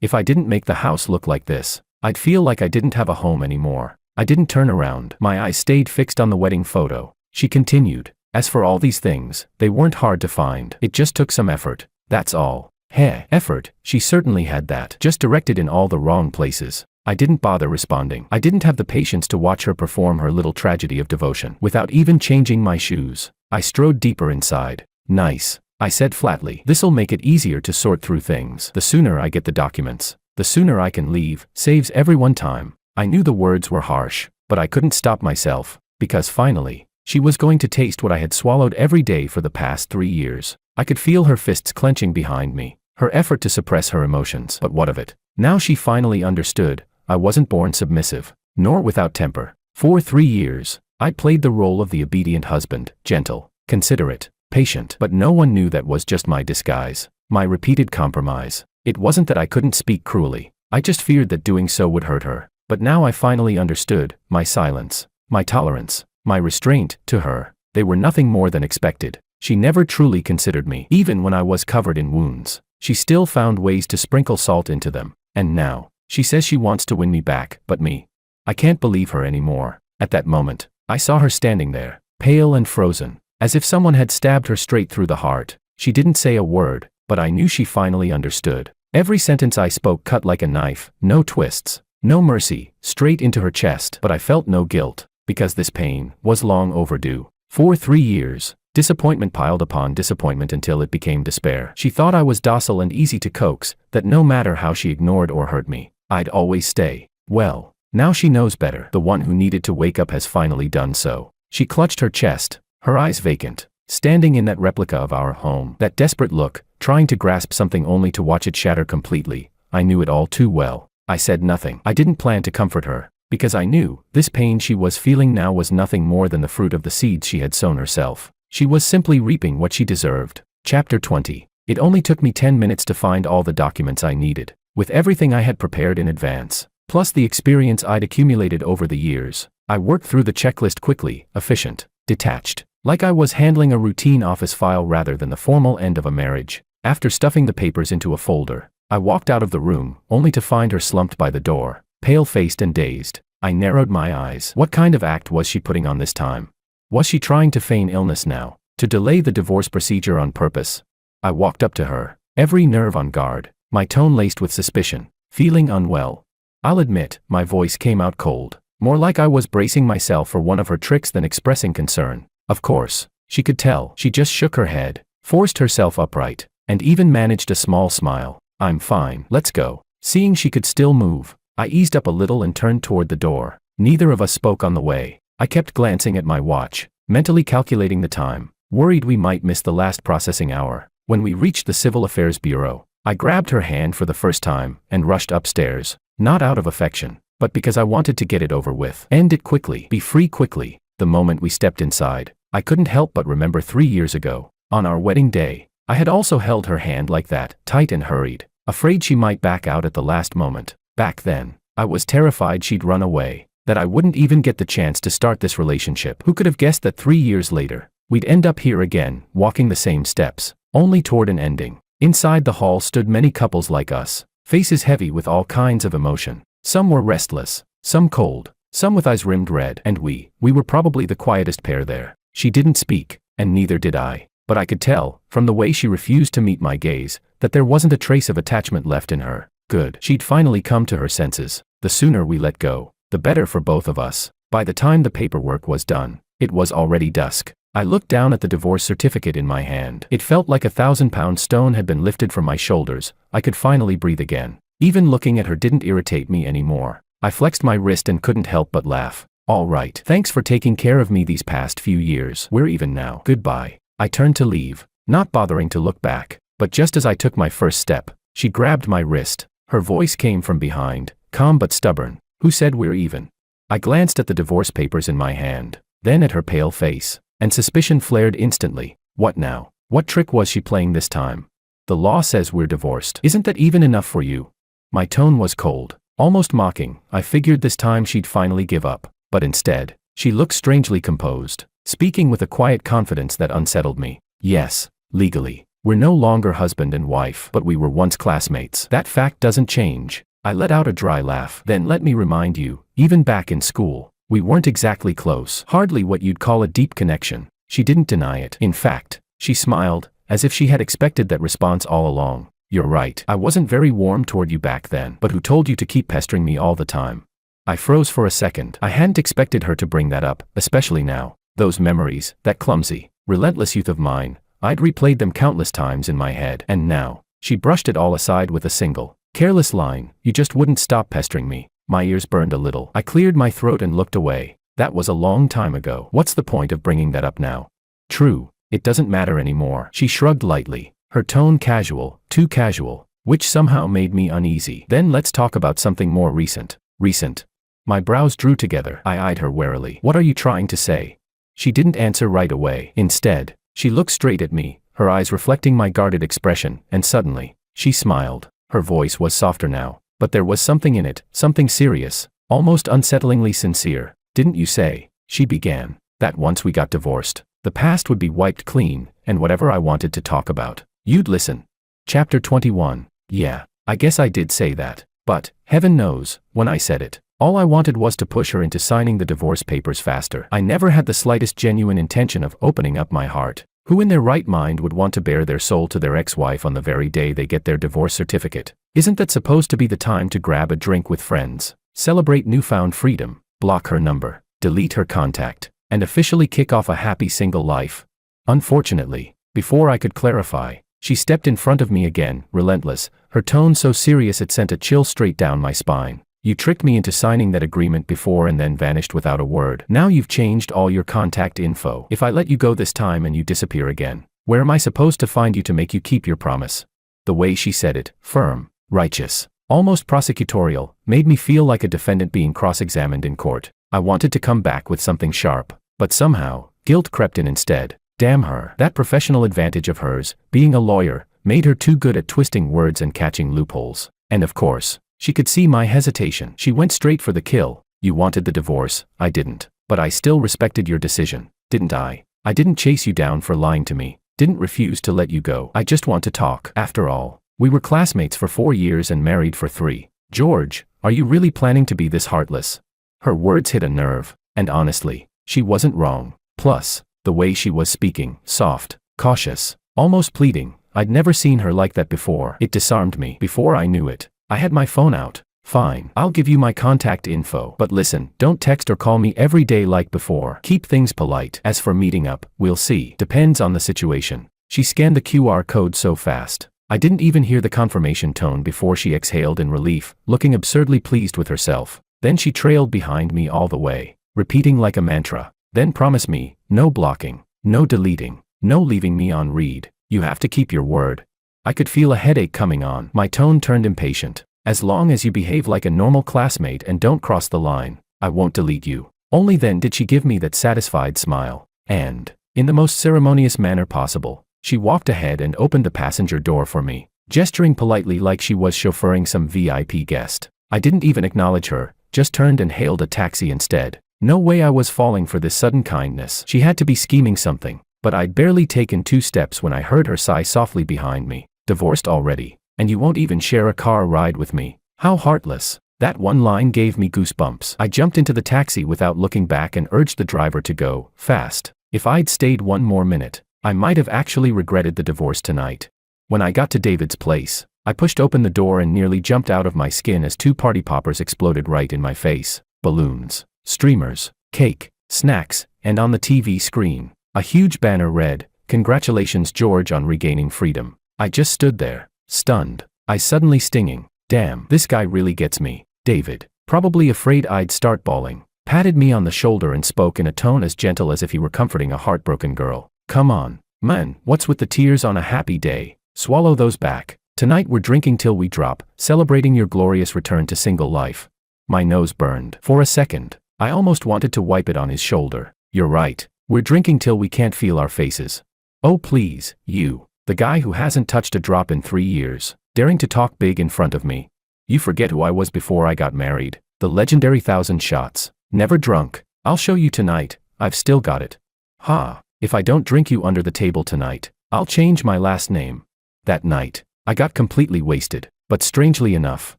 If I didn't make the house look like this, I'd feel like I didn't have a home anymore." I didn't turn around. My eyes stayed fixed on the wedding photo. She continued, "As for all these things, they weren't hard to find. It just took some effort, that's all." Effort, she certainly had that, just directed in all the wrong places. I didn't bother responding. I didn't have the patience to watch her perform her little tragedy of devotion. Without even changing my shoes, I strode deeper inside. "Nice," I said flatly. "This'll make it easier to sort through things. The sooner I get the documents, the sooner I can leave. Saves everyone time." I knew the words were harsh, but I couldn't stop myself. Because finally, she was going to taste what I had swallowed every day for the past 3 years. I could feel her fists clenching behind me, her effort to suppress her emotions. But what of it? Now she finally understood. I wasn't born submissive, nor without temper. For 3 years, I played the role of the obedient husband, gentle, considerate, patient. But no one knew that was just my disguise, my repeated compromise. It wasn't that I couldn't speak cruelly. I just feared that doing so would hurt her. But now I finally understood. My silence, my tolerance, my restraint to her, they were nothing more than expected. She never truly considered me. Even when I was covered in wounds, she still found ways to sprinkle salt into them. And now, she says she wants to win me back, but me? I can't believe her anymore. At that moment, I saw her standing there, pale and frozen, as if someone had stabbed her straight through the heart. She didn't say a word, but I knew she finally understood. Every sentence I spoke cut like a knife, no twists, no mercy, straight into her chest. But I felt no guilt, because this pain was long overdue. For 3 years, disappointment piled upon disappointment until it became despair. She thought I was docile and easy to coax, that no matter how she ignored or hurt me, I'd always stay. Well, now she knows better. The one who needed to wake up has finally done so. She clutched her chest, her eyes vacant, standing in that replica of our home. That desperate look, trying to grasp something only to watch it shatter completely. I knew it all too well. I said nothing. I didn't plan to comfort her, because I knew this pain she was feeling now was nothing more than the fruit of the seeds she had sown herself. She was simply reaping what she deserved. Chapter 20. It only took me 10 minutes to find all the documents I needed, with everything I had prepared in advance, plus the experience I'd accumulated over the years. I worked through the checklist quickly, efficient, detached, like I was handling a routine office file rather than the formal end of a marriage. After stuffing the papers into a folder, I walked out of the room, only to find her slumped by the door, pale-faced and dazed. I narrowed my eyes. What kind of act was she putting on this time? Was she trying to feign illness now, to delay the divorce procedure on purpose? I walked up to her, every nerve on guard, my tone laced with suspicion, feeling unwell. I'll admit, my voice came out cold, more like I was bracing myself for one of her tricks than expressing concern. Of course, she could tell. She just shook her head, forced herself upright, and even managed a small smile. I'm fine, let's go. Seeing she could still move, I eased up a little and turned toward the door. Neither of us spoke on the way. I kept glancing at my watch, mentally calculating the time, worried we might miss the last processing hour. When we reached the Civil Affairs Bureau, I grabbed her hand for the first time and rushed upstairs, not out of affection, but because I wanted to get it over with. End it quickly, be free quickly. The moment we stepped inside, I couldn't help but remember 3 years ago, on our wedding day, I had also held her hand like that, tight and hurried, afraid she might back out at the last moment. Back then, I was terrified she'd run away, that I wouldn't even get the chance to start this relationship. Who could have guessed that 3 years later, we'd end up here again, walking the same steps, only toward an ending. Inside the hall stood many couples like us, faces heavy with all kinds of emotion. Some were restless, some cold, some with eyes rimmed red, and we were probably the quietest pair there. She didn't speak, and neither did I, but I could tell, from the way she refused to meet my gaze, that there wasn't a trace of attachment left in her. Good. She'd finally come to her senses. The sooner we let go, the better for both of us. By the time the paperwork was done, it was already dusk. I looked down at the divorce certificate in my hand. It felt like a 1,000-pound stone had been lifted from my shoulders. I could finally breathe again. Even looking at her didn't irritate me anymore. I flexed my wrist and couldn't help but laugh. All right. Thanks for taking care of me these past few years. We're even now. Goodbye. I turned to leave, not bothering to look back. But just as I took my first step, she grabbed my wrist. Her voice came from behind, calm but stubborn. Who said we're even? I glanced at the divorce papers in my hand, then at her pale face, and suspicion flared instantly. What now? What trick was she playing this time? The law says we're divorced. Isn't that even enough for you? My tone was cold, almost mocking. I figured this time she'd finally give up, but instead, she looked strangely composed, speaking with a quiet confidence that unsettled me. Yes, legally, we're no longer husband and wife, but we were once classmates. That fact doesn't change. I let out a dry laugh. Then let me remind you, even back in school, we weren't exactly close. Hardly what you'd call a deep connection. She didn't deny it. In fact, she smiled, as if she had expected that response all along. You're right. I wasn't very warm toward you back then. But who told you to keep pestering me all the time? I froze for a second. I hadn't expected her to bring that up, especially now. Those memories, that clumsy, relentless youth of mine, I'd replayed them countless times in my head. And now, she brushed it all aside with a single, careless line. You just wouldn't stop pestering me. My ears burned a little. I cleared my throat and looked away. That was a long time ago. What's the point of bringing that up now? True, it doesn't matter anymore. She shrugged lightly, her tone casual, too casual, which somehow made me uneasy. Then let's talk about something more recent. Recent? My brows drew together. I eyed her warily. What are you trying to say? She didn't answer right away. Instead, she looked straight at me, her eyes reflecting my guarded expression, and suddenly, she smiled. Her voice was softer now, but there was something in it, something serious, almost unsettlingly sincere. Didn't you say, she began, that once we got divorced, the past would be wiped clean, and whatever I wanted to talk about, you'd listen? Chapter 21. Yeah, I guess I did say that, but, heaven knows, when I said it, all I wanted was to push her into signing the divorce papers faster. I never had the slightest genuine intention of opening up my heart. Who in their right mind would want to bare their soul to their ex-wife on the very day they get their divorce certificate? Isn't that supposed to be the time to grab a drink with friends, celebrate newfound freedom, block her number, delete her contact, and officially kick off a happy single life? Unfortunately, before I could clarify, she stepped in front of me again, relentless, her tone so serious it sent a chill straight down my spine. You tricked me into signing that agreement before and then vanished without a word. Now you've changed all your contact info. If I let you go this time and you disappear again, where am I supposed to find you to make you keep your promise? The way she said it, firm, righteous, almost prosecutorial, made me feel like a defendant being cross-examined in court. I wanted to come back with something sharp, but somehow, guilt crept in instead. Damn her. That professional advantage of hers, being a lawyer, made her too good at twisting words and catching loopholes. And of course, she could see my hesitation. She went straight for the kill. You wanted the divorce, I didn't. But I still respected your decision, didn't I? I didn't chase you down for lying to me, didn't refuse to let you go. I just want to talk. After all, we were classmates for 4 years and married for 3. George, are you really planning to be this heartless? Her words hit a nerve, and honestly, she wasn't wrong. Plus, the way she was speaking, soft, cautious, almost pleading, I'd never seen her like that before. It disarmed me. Before I knew it, I had my phone out. Fine, I'll give you my contact info. But listen, don't text or call me every day like before. Keep things polite. As for meeting up, we'll see. Depends on the situation. She scanned the QR code so fast, I didn't even hear the confirmation tone before she exhaled in relief, looking absurdly pleased with herself. Then she trailed behind me all the way, repeating like a mantra. Then promise me, no blocking, no deleting, no leaving me on read. You have to keep your word. I could feel a headache coming on. My tone turned impatient. As long as you behave like a normal classmate and don't cross the line, I won't delete you. Only then did she give me that satisfied smile. And, in the most ceremonious manner possible, she walked ahead and opened the passenger door for me, gesturing politely like she was chauffeuring some VIP guest. I didn't even acknowledge her, just turned and hailed a taxi instead. No way I was falling for this sudden kindness. She had to be scheming something, but I'd barely taken 2 steps when I heard her sigh softly behind me. Divorced already, and you won't even share a car ride with me? How heartless. That one line gave me goosebumps. I jumped into the taxi without looking back and urged the driver to go fast. If I'd stayed one more minute, I might have actually regretted the divorce tonight. When I got to David's place, I pushed open the door and nearly jumped out of my skin as 2 party poppers exploded right in my face. Balloons, streamers, cake, snacks, and on the TV screen, a huge banner read, "Congratulations George on regaining freedom." I just stood there, stunned, eyes suddenly stinging. Damn, this guy really gets me. David, probably afraid I'd start bawling, patted me on the shoulder and spoke in a tone as gentle as if he were comforting a heartbroken girl. Come on, man, what's with the tears on a happy day? Swallow those back. Tonight we're drinking till we drop, celebrating your glorious return to single life. My nose burned. For a second, I almost wanted to wipe it on his shoulder. You're right, we're drinking till we can't feel our faces. Oh please, you. The guy who hasn't touched a drop in 3 years, daring to talk big in front of me. You forget who I was before I got married. The legendary 1,000 shots. Never drunk. I'll show you tonight, I've still got it. Ha, if I don't drink you under the table tonight, I'll change my last name. That night, I got completely wasted, but strangely enough,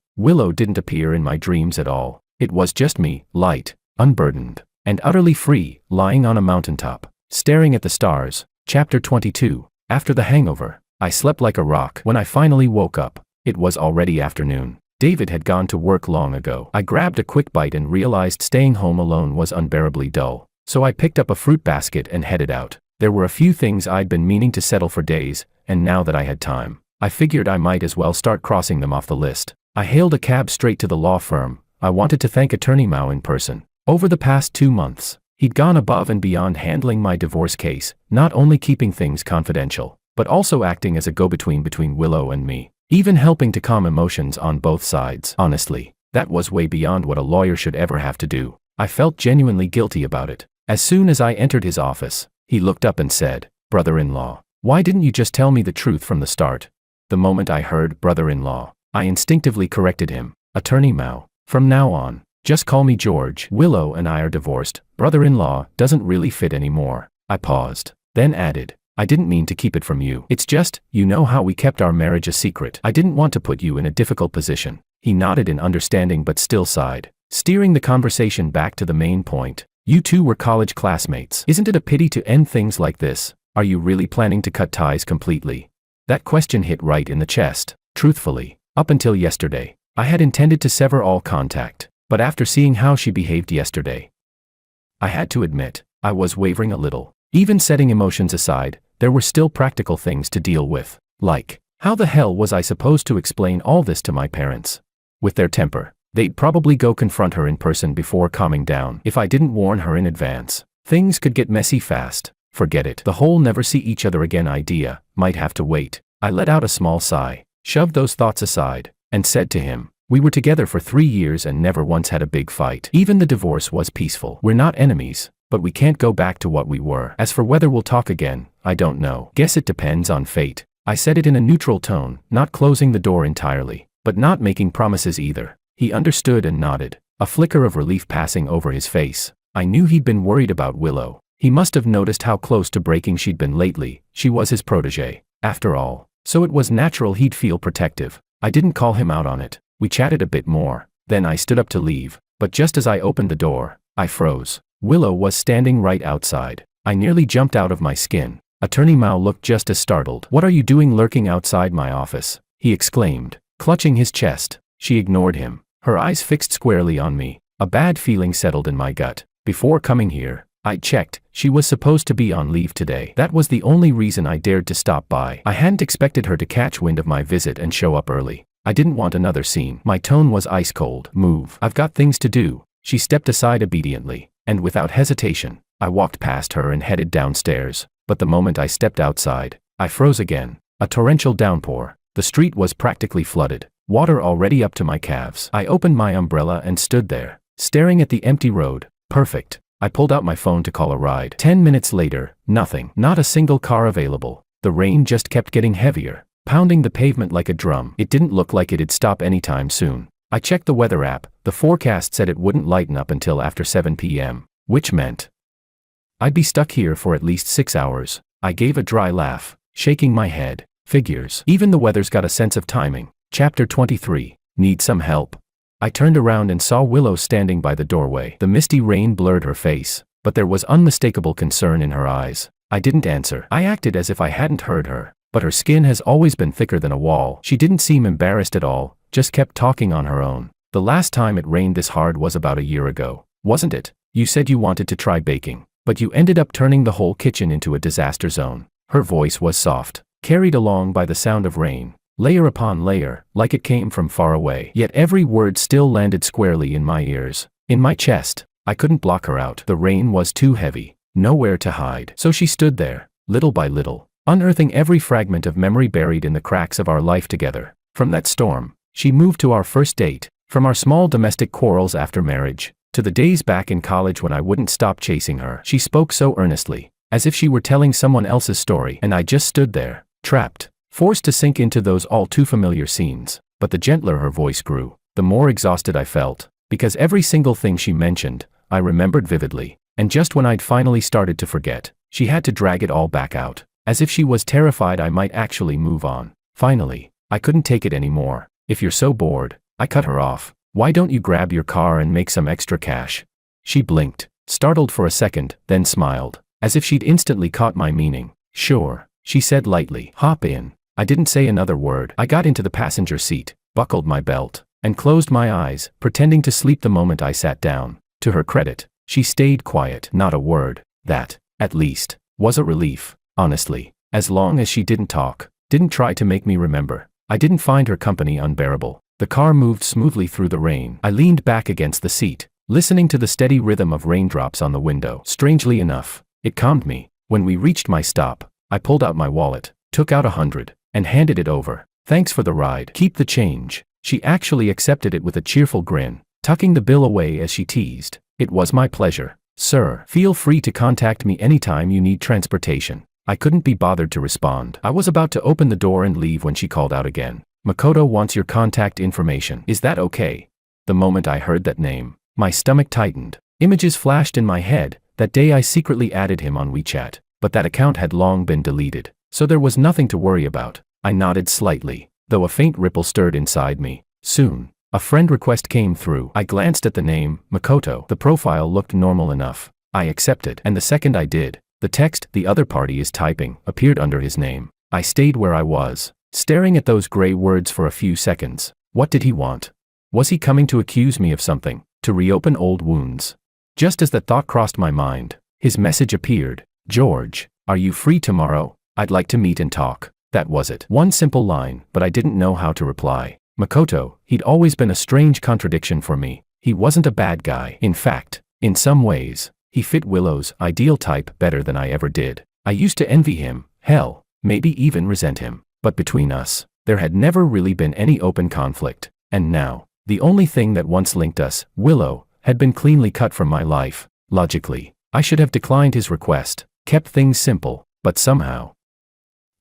Willow didn't appear in my dreams at all. It was just me, light, unburdened, and utterly free, lying on a mountaintop, staring at the stars. Chapter 22. After the hangover, I slept like a rock. When I finally woke up, it was already afternoon. David had gone to work long ago. I grabbed a quick bite and realized staying home alone was unbearably dull. So I picked up a fruit basket and headed out. There were a few things I'd been meaning to settle for days, and now that I had time, I figured I might as well start crossing them off the list. I hailed a cab straight to the law firm. I wanted to thank Attorney Mao in person. Over the past 2 months, he'd gone above and beyond handling my divorce case, not only keeping things confidential, but also acting as a go-between between Willow and me, even helping to calm emotions on both sides. Honestly, that was way beyond what a lawyer should ever have to do. I felt genuinely guilty about it. As soon as I entered his office, he looked up and said, "Brother-in-law, why didn't you just tell me the truth from the start?" The moment I heard brother-in-law, I instinctively corrected him. "Attorney Mao, from now on, just call me George. Willow and I are divorced. Brother-in-law doesn't really fit anymore." I paused, then added, "I didn't mean to keep it from you. It's just, you know how we kept our marriage a secret. I didn't want to put you in a difficult position." He nodded in understanding but still sighed, steering the conversation back to the main point. "You two were college classmates. Isn't it a pity to end things like this? Are you really planning to cut ties completely?" That question hit right in the chest. Truthfully, up until yesterday, I had intended to sever all contact, but after seeing how she behaved yesterday, I had to admit, I was wavering a little. Even setting emotions aside, there were still practical things to deal with. Like, how the hell was I supposed to explain all this to my parents? With their temper, they'd probably go confront her in person before calming down. If I didn't warn her in advance, things could get messy fast. Forget it. The whole never see each other again idea might have to wait. I let out a small sigh, shoved those thoughts aside, and said to him, "We were together for 3 years and never once had a big fight. Even the divorce was peaceful. We're not enemies, but we can't go back to what we were. As for whether we'll talk again, I don't know. Guess it depends on fate." I said it in a neutral tone, not closing the door entirely, but not making promises either. He understood and nodded, a flicker of relief passing over his face. I knew he'd been worried about Willow. He must have noticed how close to breaking she'd been lately. She was his protege, after all, so it was natural he'd feel protective. I didn't call him out on it. We chatted a bit more, then I stood up to leave, but just as I opened the door, I froze. Willow was standing right outside. I nearly jumped out of my skin. Attorney Mao looked just as startled. "What are you doing lurking outside my office?" he exclaimed, clutching his chest. She ignored him, her eyes fixed squarely on me. A bad feeling settled in my gut. Before coming here, I checked. She was supposed to be on leave today. That was the only reason I dared to stop by. I hadn't expected her to catch wind of my visit and show up early. I didn't want another scene. My tone was ice cold. "Move. I've got things to do." She stepped aside obediently, and without hesitation, I walked past her and headed downstairs. But the moment I stepped outside, I froze again. A torrential downpour. The street was practically flooded, water already up to my calves. I opened my umbrella and stood there, staring at the empty road. Perfect. I pulled out my phone to call a ride. 10 minutes later, nothing. Not a single car available. The rain just kept getting heavier, pounding the pavement like a drum. It didn't look like it'd stop anytime soon. I checked the weather app. The forecast said it wouldn't lighten up until after 7 p.m., which meant I'd be stuck here for at least 6 hours. I gave a dry laugh, shaking my head. Figures. Even the weather's got a sense of timing. Chapter 23. Need some help? I turned around and saw Willow standing by the doorway. The misty rain blurred her face, but there was unmistakable concern in her eyes. I didn't answer. I acted as if I hadn't heard her, but her skin has always been thicker than a wall. She didn't seem embarrassed at all, just kept talking on her own. "The last time it rained this hard was about a year ago, wasn't it? You said you wanted to try baking, but you ended up turning the whole kitchen into a disaster zone." Her voice was soft, carried along by the sound of rain, layer upon layer, like it came from far away. Yet every word still landed squarely in my ears, in my chest. I couldn't block her out. The rain was too heavy, nowhere to hide. So she stood there, little by little, unearthing every fragment of memory buried in the cracks of our life together. From that storm, she moved to our first date, from our small domestic quarrels after marriage, to the days back in college when I wouldn't stop chasing her. She spoke so earnestly, as if she were telling someone else's story, and I just stood there, trapped, forced to sink into those all too familiar scenes. But the gentler her voice grew, the more exhausted I felt, because every single thing she mentioned, I remembered vividly, and just when I'd finally started to forget, she had to drag it all back out, as if she was terrified I might actually move on. Finally, I couldn't take it anymore. "If you're so bored," I cut her off, "why don't you grab your car and make some extra cash?" She blinked, startled for a second, then smiled, as if she'd instantly caught my meaning. "Sure," she said lightly. "Hop in." I didn't say another word. I got into the passenger seat, buckled my belt, and closed my eyes, pretending to sleep the moment I sat down. To her credit, she stayed quiet, not a word. That, at least, was a relief. Honestly, as long as she didn't talk, didn't try to make me remember, I didn't find her company unbearable. The car moved smoothly through the rain. I leaned back against the seat, listening to the steady rhythm of raindrops on the window. Strangely enough, it calmed me. When we reached my stop, I pulled out my wallet, took out $100, and handed it over. "Thanks for the ride. Keep the change." She actually accepted it with a cheerful grin, tucking the bill away as she teased. "It was my pleasure, sir. Feel free to contact me anytime you need transportation." I couldn't be bothered to respond. I was about to open the door and leave when she called out again. "Makoto wants your contact information. Is that okay?" The moment I heard that name, my stomach tightened. Images flashed in my head. That day I secretly added him on WeChat, but that account had long been deleted, so there was nothing to worry about. I nodded slightly, though a faint ripple stirred inside me. Soon, a friend request came through. I glanced at the name, Makoto. The profile looked normal enough. I accepted, and the second I did, the text, "The other party is typing," appeared under his name. I stayed where I was, staring at those gray words for a few seconds. What did he want? Was he coming to accuse me of something, to reopen old wounds? Just as the thought crossed my mind, his message appeared. "George, are you free tomorrow? I'd like to meet and talk." That was it. One simple line, but I didn't know how to reply. Makoto, he'd always been a strange contradiction for me. He wasn't a bad guy. In fact, in some ways, he fit Willow's ideal type better than I ever did. I used to envy him, hell, maybe even resent him. But between us, there had never really been any open conflict. And now, the only thing that once linked us, Willow, had been cleanly cut from my life. Logically, I should have declined his request, kept things simple, but somehow,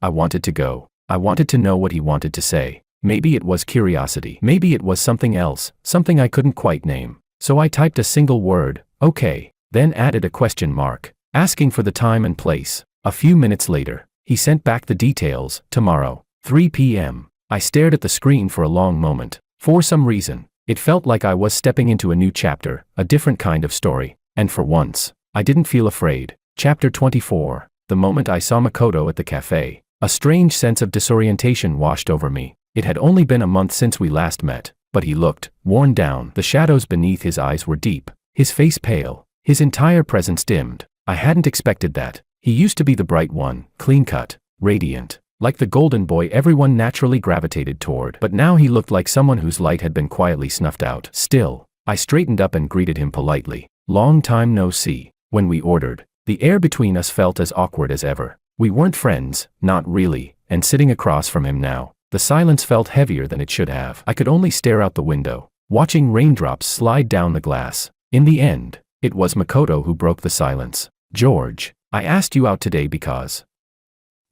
I wanted to go. I wanted to know what he wanted to say. Maybe it was curiosity. Maybe it was something else, something I couldn't quite name. So I typed a single word, "Okay," then added a question mark, asking for the time and place. A few minutes later, he sent back the details. "Tomorrow, 3 p.m. I stared at the screen for a long moment. For some reason, it felt like I was stepping into a new chapter, a different kind of story. And for once, I didn't feel afraid. Chapter 24. The moment I saw Makoto at the cafe, a strange sense of disorientation washed over me. It had only been a month since we last met, but he looked worn down. The shadows beneath his eyes were deep, his face pale, his entire presence dimmed. I hadn't expected that. He used to be the bright one, clean-cut, radiant, like the golden boy everyone naturally gravitated toward. But now he looked like someone whose light had been quietly snuffed out. Still, I straightened up and greeted him politely. "Long time no see." When we ordered, the air between us felt as awkward as ever. We weren't friends, not really, and sitting across from him now, the silence felt heavier than it should have. I could only stare out the window, watching raindrops slide down the glass. In the end, it was Makoto who broke the silence. "George, I asked you out today because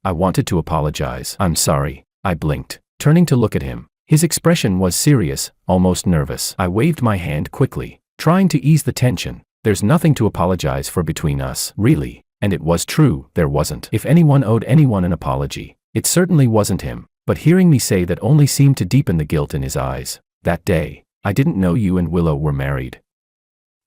I wanted to apologize." "I'm sorry." I blinked, turning to look at him. His expression was serious, almost nervous. I waved my hand quickly, trying to ease the tension. "There's nothing to apologize for between us, really." And it was true, there wasn't. If anyone owed anyone an apology, it certainly wasn't him. But hearing me say that only seemed to deepen the guilt in his eyes. "That day, I didn't know you and Willow were married.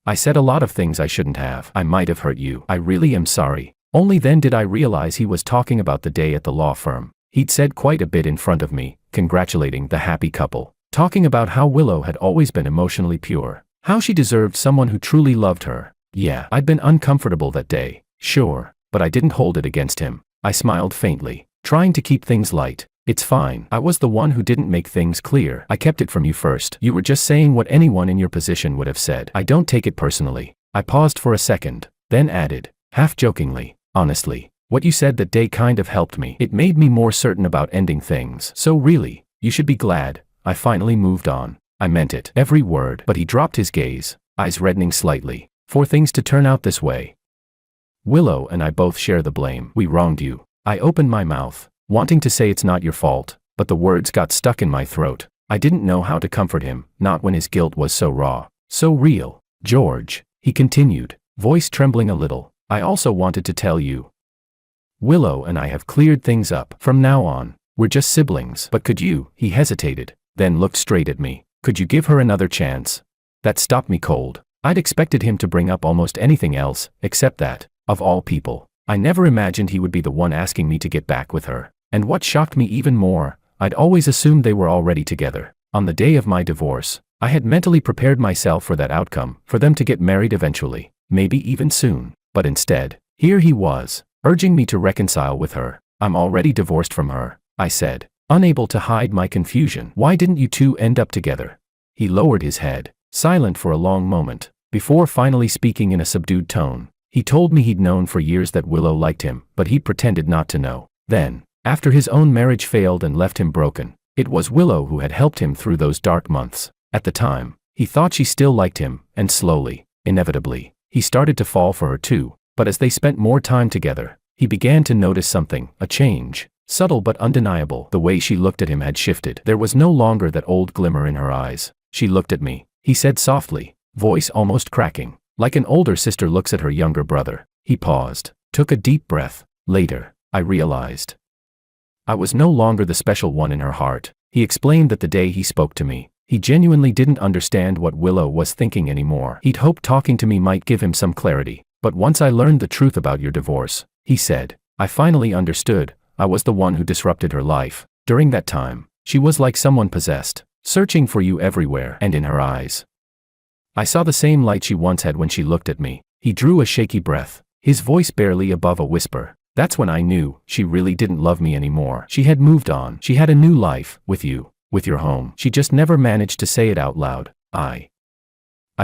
I said a lot of things I shouldn't have. I might have hurt you. I really am sorry." Only then did I realize he was talking about the day at the law firm. He'd said quite a bit in front of me, congratulating the happy couple, talking about how Willow had always been emotionally pure, how she deserved someone who truly loved her. Yeah, I'd been uncomfortable that day, sure, but I didn't hold it against him. I smiled faintly, trying to keep things light. "It's fine. I was the one who didn't make things clear. I kept it from you first. You were just saying what anyone in your position would have said. I don't take it personally." I paused for a second, then added, half jokingly, "Honestly, what you said that day kind of helped me. It made me more certain about ending things. So really, you should be glad I finally moved on." I meant it, every word. But he dropped his gaze, eyes reddening slightly. "For things to turn out this way, Willow and I both share the blame. We wronged you." I opened my mouth, wanting to say it's not your fault, but the words got stuck in my throat. I didn't know how to comfort him, not when his guilt was so raw, so real. "George," he continued, voice trembling a little, "I also wanted to tell you. Willow and I have cleared things up. From now on, we're just siblings." "But could you?" He hesitated, then looked straight at me. "Could you give her another chance?" That stopped me cold. I'd expected him to bring up almost anything else, except that. Of all people, I never imagined he would be the one asking me to get back with her. And what shocked me even more, I'd always assumed they were already together. On the day of my divorce, I had mentally prepared myself for that outcome, for them to get married eventually, maybe even soon. But instead, here he was, urging me to reconcile with her. "I'm already divorced from her," I said, unable to hide my confusion. "Why didn't you two end up together?" He lowered his head, silent for a long moment. before finally speaking in a subdued tone. He told me he'd known for years that Willow liked him, but he pretended not to know. Then, after his own marriage failed and left him broken, it was Willow who had helped him through those dark months. At the time, he thought she still liked him, and slowly, inevitably, he started to fall for her too. But as they spent more time together, he began to notice something, a change. Subtle but undeniable. The way she looked at him had shifted. There was no longer that old glimmer in her eyes. She looked at me, he said softly, voice almost cracking, like an older sister looks at her younger brother. He paused, took a deep breath. Later, I realized I was no longer the special one in her heart. He explained that the day he spoke to me, he genuinely didn't understand what Willow was thinking anymore. He'd hoped talking to me might give him some clarity. But once I learned the truth about your divorce, he said, I finally understood. I was the one who disrupted her life. During that time, she was like someone possessed, searching for you everywhere. And in her eyes, I saw the same light she once had when she looked at me. He drew a shaky breath, his voice barely above a whisper. That's when I knew she really didn't love me anymore. She had moved on. She had a new life, with you, with your home. She just never managed to say it out loud. I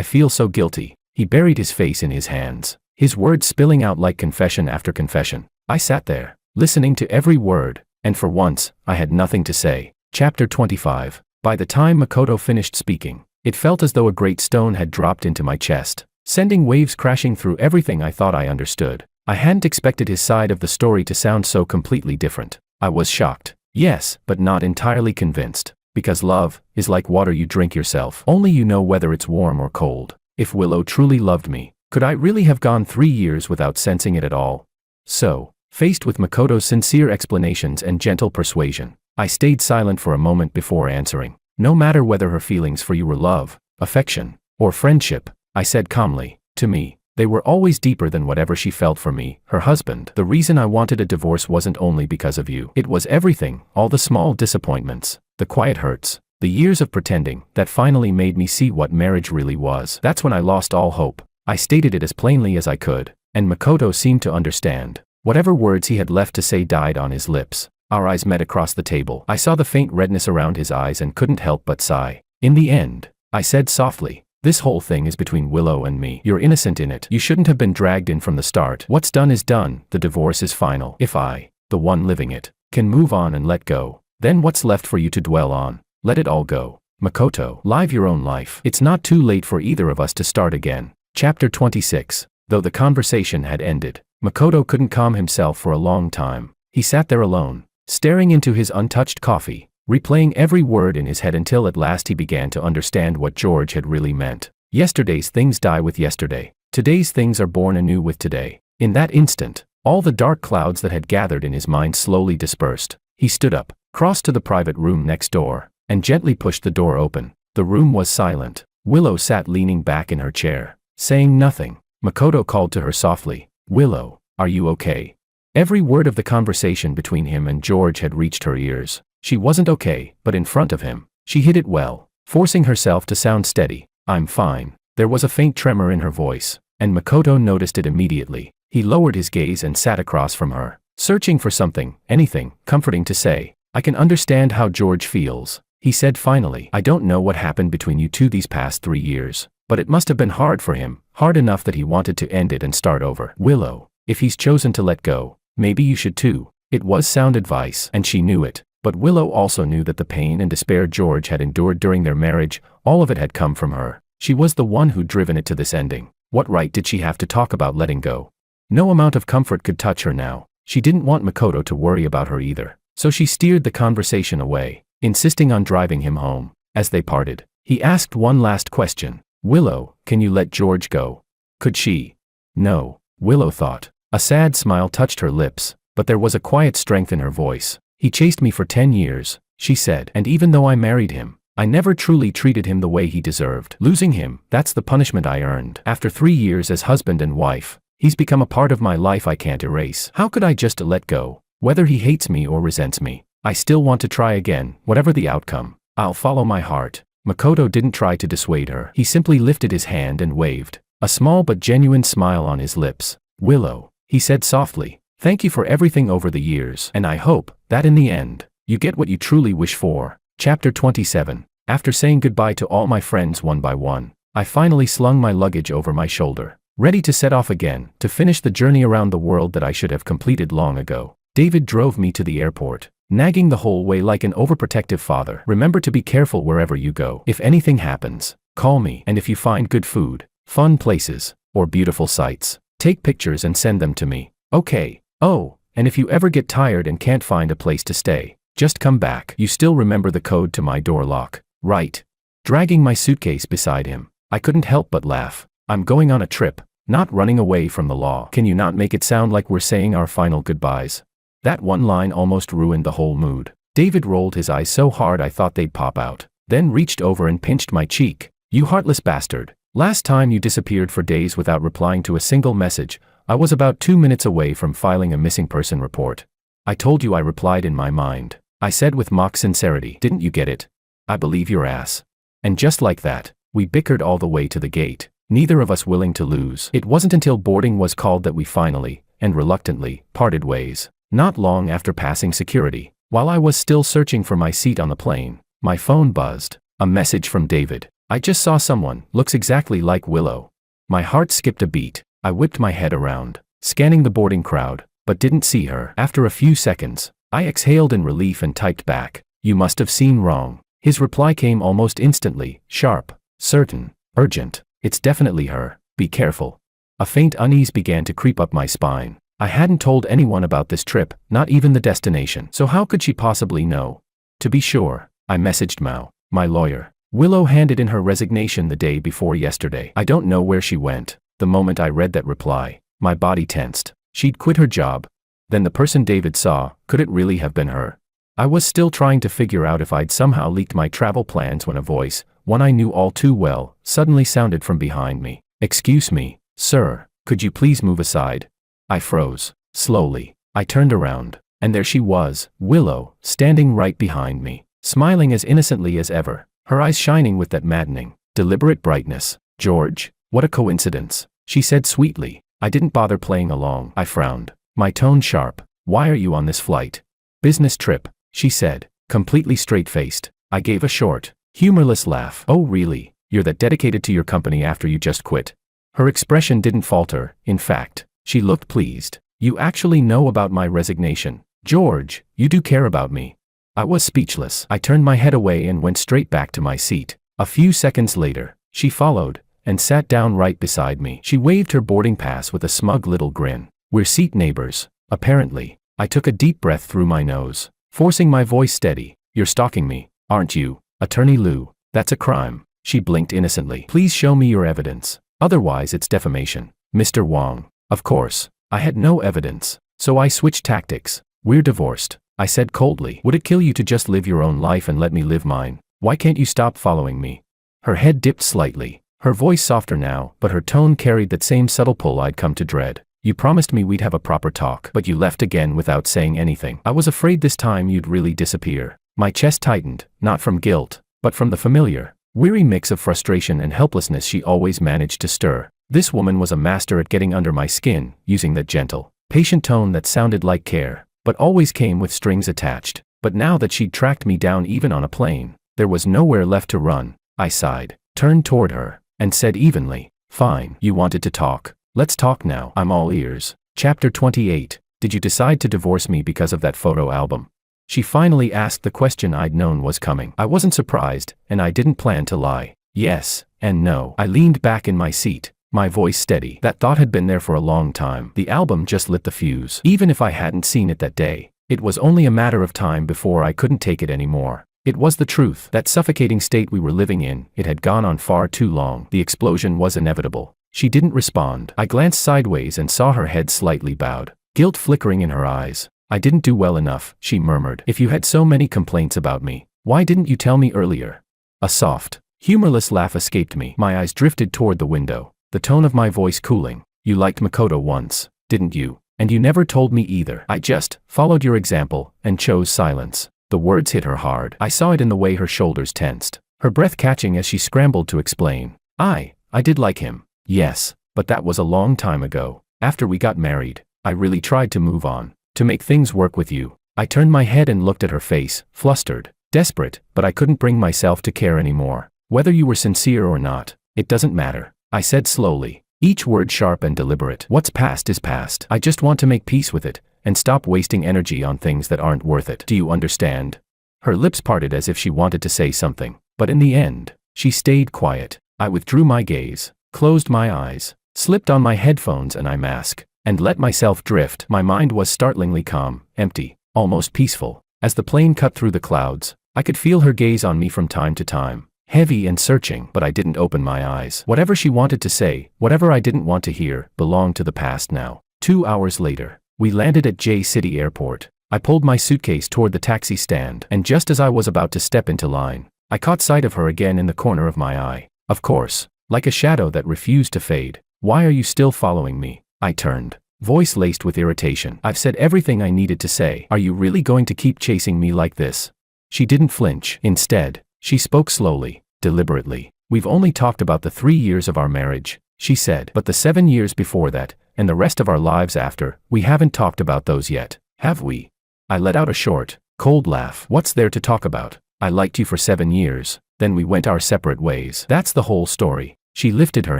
feel so guilty. He buried his face in his hands, his words spilling out like confession after confession. I sat there, listening to every word, and for once, I had nothing to say. Chapter 25. By the time Makoto finished speaking, it felt as though a great stone had dropped into my chest, sending waves crashing through everything I thought I understood. I hadn't expected his side of the story to sound so completely different. I was shocked, yes, but not entirely convinced. Because love is like water you drink yourself. Only you know whether it's warm or cold. If Willow truly loved me, could I really have gone 3 years without sensing it at all? So, faced with Makoto's sincere explanations and gentle persuasion, I stayed silent for a moment before answering. No matter whether her feelings for you were love, affection, or friendship, I said calmly, to me, they were always deeper than whatever she felt for me, her husband. The reason I wanted a divorce wasn't only because of you. It was everything, all the small disappointments, the quiet hurts, the years of pretending, that finally made me see what marriage really was. That's when I lost all hope. I stated it as plainly as I could, and Makoto seemed to understand. Whatever words he had left to say died on his lips. Our eyes met across the table. I saw the faint redness around his eyes and couldn't help but sigh. In the end, I said softly, this whole thing is between Willow and me. You're innocent in it. You shouldn't have been dragged in from the start. What's done is done. The divorce is final. If I, the one living it, can move on and let go, then what's left for you to dwell on? Let it all go. Makoto, live your own life. It's not too late for either of us to start again. Chapter 26. Though the conversation had ended, Makoto couldn't calm himself for a long time. He sat there alone, staring into his untouched coffee, replaying every word in his head until at last he began to understand what George had really meant. Yesterday's things die with yesterday. Today's things are born anew with today. In that instant, all the dark clouds that had gathered in his mind slowly dispersed. He stood up, crossed to the private room next door, and gently pushed the door open. The room was silent. Willow sat leaning back in her chair, saying nothing. Makoto called to her softly, Willow, are you okay? Every word of the conversation between him and George had reached her ears. She wasn't okay, but in front of him, she hid it well, forcing herself to sound steady. I'm fine. There was a faint tremor in her voice, and Makoto noticed it immediately. He lowered his gaze and sat across from her, searching for something, anything, comforting to say. I can understand how George feels, he said finally. I don't know what happened between you two these past 3 years, but it must have been hard for him, hard enough that he wanted to end it and start over. Willow, if he's chosen to let go, maybe you should too. It was sound advice, and she knew it. But Willow also knew that the pain and despair George had endured during their marriage, all of it had come from her. She was the one who'd driven it to this ending. What right did she have to talk about letting go? No amount of comfort could touch her now. She didn't want Makoto to worry about her either. So she steered the conversation away, insisting on driving him home. As they parted, he asked one last question. Willow, can you let George go? Could she? No, Willow thought. A sad smile touched her lips, but there was a quiet strength in her voice. He chased me for 10 years, she said, and even though I married him, I never truly treated him the way he deserved. Losing him, that's the punishment I earned. After 3 years as husband and wife, he's become a part of my life I can't erase. How could I just let go? Whether he hates me or resents me, I still want to try again, whatever the outcome. I'll follow my heart. Makoto didn't try to dissuade her. He simply lifted his hand and waved, a small but genuine smile on his lips. Willow, he said softly, thank you for everything over the years, and I hope that in the end, you get what you truly wish for. Chapter 27. After saying goodbye to all my friends one by one, I finally slung my luggage over my shoulder, ready to set off again, to finish the journey around the world that I should have completed long ago. David drove me to the airport, nagging the whole way like an overprotective father. Remember to be careful wherever you go. If anything happens, call me, and if you find good food, fun places, or beautiful sights, take pictures and send them to me. Okay. Oh, and if you ever get tired and can't find a place to stay, just come back. You still remember the code to my door lock, right? Dragging my suitcase beside him, I couldn't help but laugh. I'm going on a trip, not running away from the law. Can you not make it sound like we're saying our final goodbyes? That one line almost ruined the whole mood. David rolled his eyes so hard I thought they'd pop out, then reached over and pinched my cheek. You heartless bastard. Last time you disappeared for days without replying to a single message, I was about 2 minutes away from filing a missing person report. I told you I replied in my mind. I said with mock sincerity. Didn't you get it? I believe your ass. And just like that, we bickered all the way to the gate, neither of us willing to lose. It wasn't until boarding was called that we finally, and reluctantly, parted ways. Not long after passing security, while I was still searching for my seat on the plane, my phone buzzed. A message from David. I just saw someone, looks exactly like Willow. My heart skipped a beat. I whipped my head around, scanning the boarding crowd, but didn't see her. After a few seconds, I exhaled in relief and typed back. You must have seen wrong. His reply came almost instantly, sharp, certain, urgent. It's definitely her. Be careful. A faint unease began to creep up my spine. I hadn't told anyone about this trip, not even the destination. So how could she possibly know? To be sure, I messaged Mao, my lawyer. Willow handed in her resignation the day before yesterday. I don't know where she went. The moment I read that reply, my body tensed. She'd quit her job. Then the person David saw, could it really have been her? I was still trying to figure out if I'd somehow leaked my travel plans when a voice, one I knew all too well, suddenly sounded from behind me. Excuse me, sir, could you please move aside? I froze. Slowly, I turned around, and there she was, Willow, standing right behind me, smiling as innocently as ever, her eyes shining with that maddening, deliberate brightness. George, what a coincidence, she said sweetly. I didn't bother playing along. I frowned, my tone sharp. Why are you on this flight? Business trip, she said, completely straight-faced. I gave a short, humorless laugh. Oh really? You're that dedicated to your company after you just quit? Her expression didn't falter. In fact, she looked pleased. You actually know about my resignation. George, you do care about me. I was speechless. I turned my head away and went straight back to my seat. A few seconds later, she followed, and sat down right beside me. She waved her boarding pass with a smug little grin. We're seat neighbors, apparently. I took a deep breath through my nose, forcing my voice steady. You're stalking me, aren't you, Attorney Liu? That's a crime. She blinked innocently. Please show me your evidence. Otherwise it's defamation. Mr. Wong. Of course, I had no evidence, so I switched tactics. We're divorced, I said coldly. Would it kill you to just live your own life and let me live mine? Why can't you stop following me? Her head dipped slightly, her voice softer now, but her tone carried that same subtle pull I'd come to dread. You promised me we'd have a proper talk, but you left again without saying anything. I was afraid this time you'd really disappear. My chest tightened, not from guilt, but from the familiar, weary mix of frustration and helplessness she always managed to stir. This woman was a master at getting under my skin, using that gentle, patient tone that sounded like care, but always came with strings attached. But now that she'd tracked me down even on a plane, there was nowhere left to run. I sighed, turned toward her, and said evenly, fine, you wanted to talk. Let's talk now. I'm all ears. Chapter 28. Did you decide to divorce me because of that photo album? She finally asked the question I'd known was coming. I wasn't surprised, and I didn't plan to lie. Yes, and no. I leaned back in my seat, my voice steady. That thought had been there for a long time. The album just lit the fuse. Even if I hadn't seen it that day, it was only a matter of time before I couldn't take it anymore. It was the truth. That suffocating state we were living in, it had gone on far too long. The explosion was inevitable. She didn't respond. I glanced sideways and saw her head slightly bowed, guilt flickering in her eyes. I didn't do well enough, she murmured. If you had so many complaints about me, why didn't you tell me earlier? A soft, humorless laugh escaped me. My eyes drifted toward the window, the tone of my voice cooling. You liked Makoto once, didn't you? And you never told me either. I just followed your example and chose silence. The words hit her hard. I saw it in the way her shoulders tensed, her breath catching as she scrambled to explain. I did like him. Yes, but that was a long time ago. After we got married, I really tried to move on, to make things work with you. I turned my head and looked at her face, flustered, desperate, but I couldn't bring myself to care anymore. Whether you were sincere or not, It doesn't matter, I said slowly, each word sharp and deliberate. What's past is past. I just want to make peace with it, and stop wasting energy on things that aren't worth it. Do you understand? Her lips parted as if she wanted to say something, but in the end, she stayed quiet. I withdrew my gaze, closed my eyes, slipped on my headphones and eye mask, and let myself drift. My mind was startlingly calm, empty, almost peaceful. As the plane cut through the clouds, I could feel her gaze on me from time to time, heavy and searching, but I didn't open my eyes. Whatever she wanted to say, whatever I didn't want to hear, belonged to the past now. 2 hours later, we landed at J City Airport. I pulled my suitcase toward the taxi stand, and just as I was about to step into line, I caught sight of her again in the corner of my eye. Of course, like a shadow that refused to fade. Why are you still following me? I turned, voice laced with irritation. I've said everything I needed to say. Are you really going to keep chasing me like this? She didn't flinch. Instead, she spoke slowly, deliberately. We've only talked about the 3 years of our marriage, she said. But the 7 years before that, and the rest of our lives after, we haven't talked about those yet, have we? I let out a short, cold laugh. What's there to talk about? I liked you for 7 years, then we went our separate ways. That's the whole story. She lifted her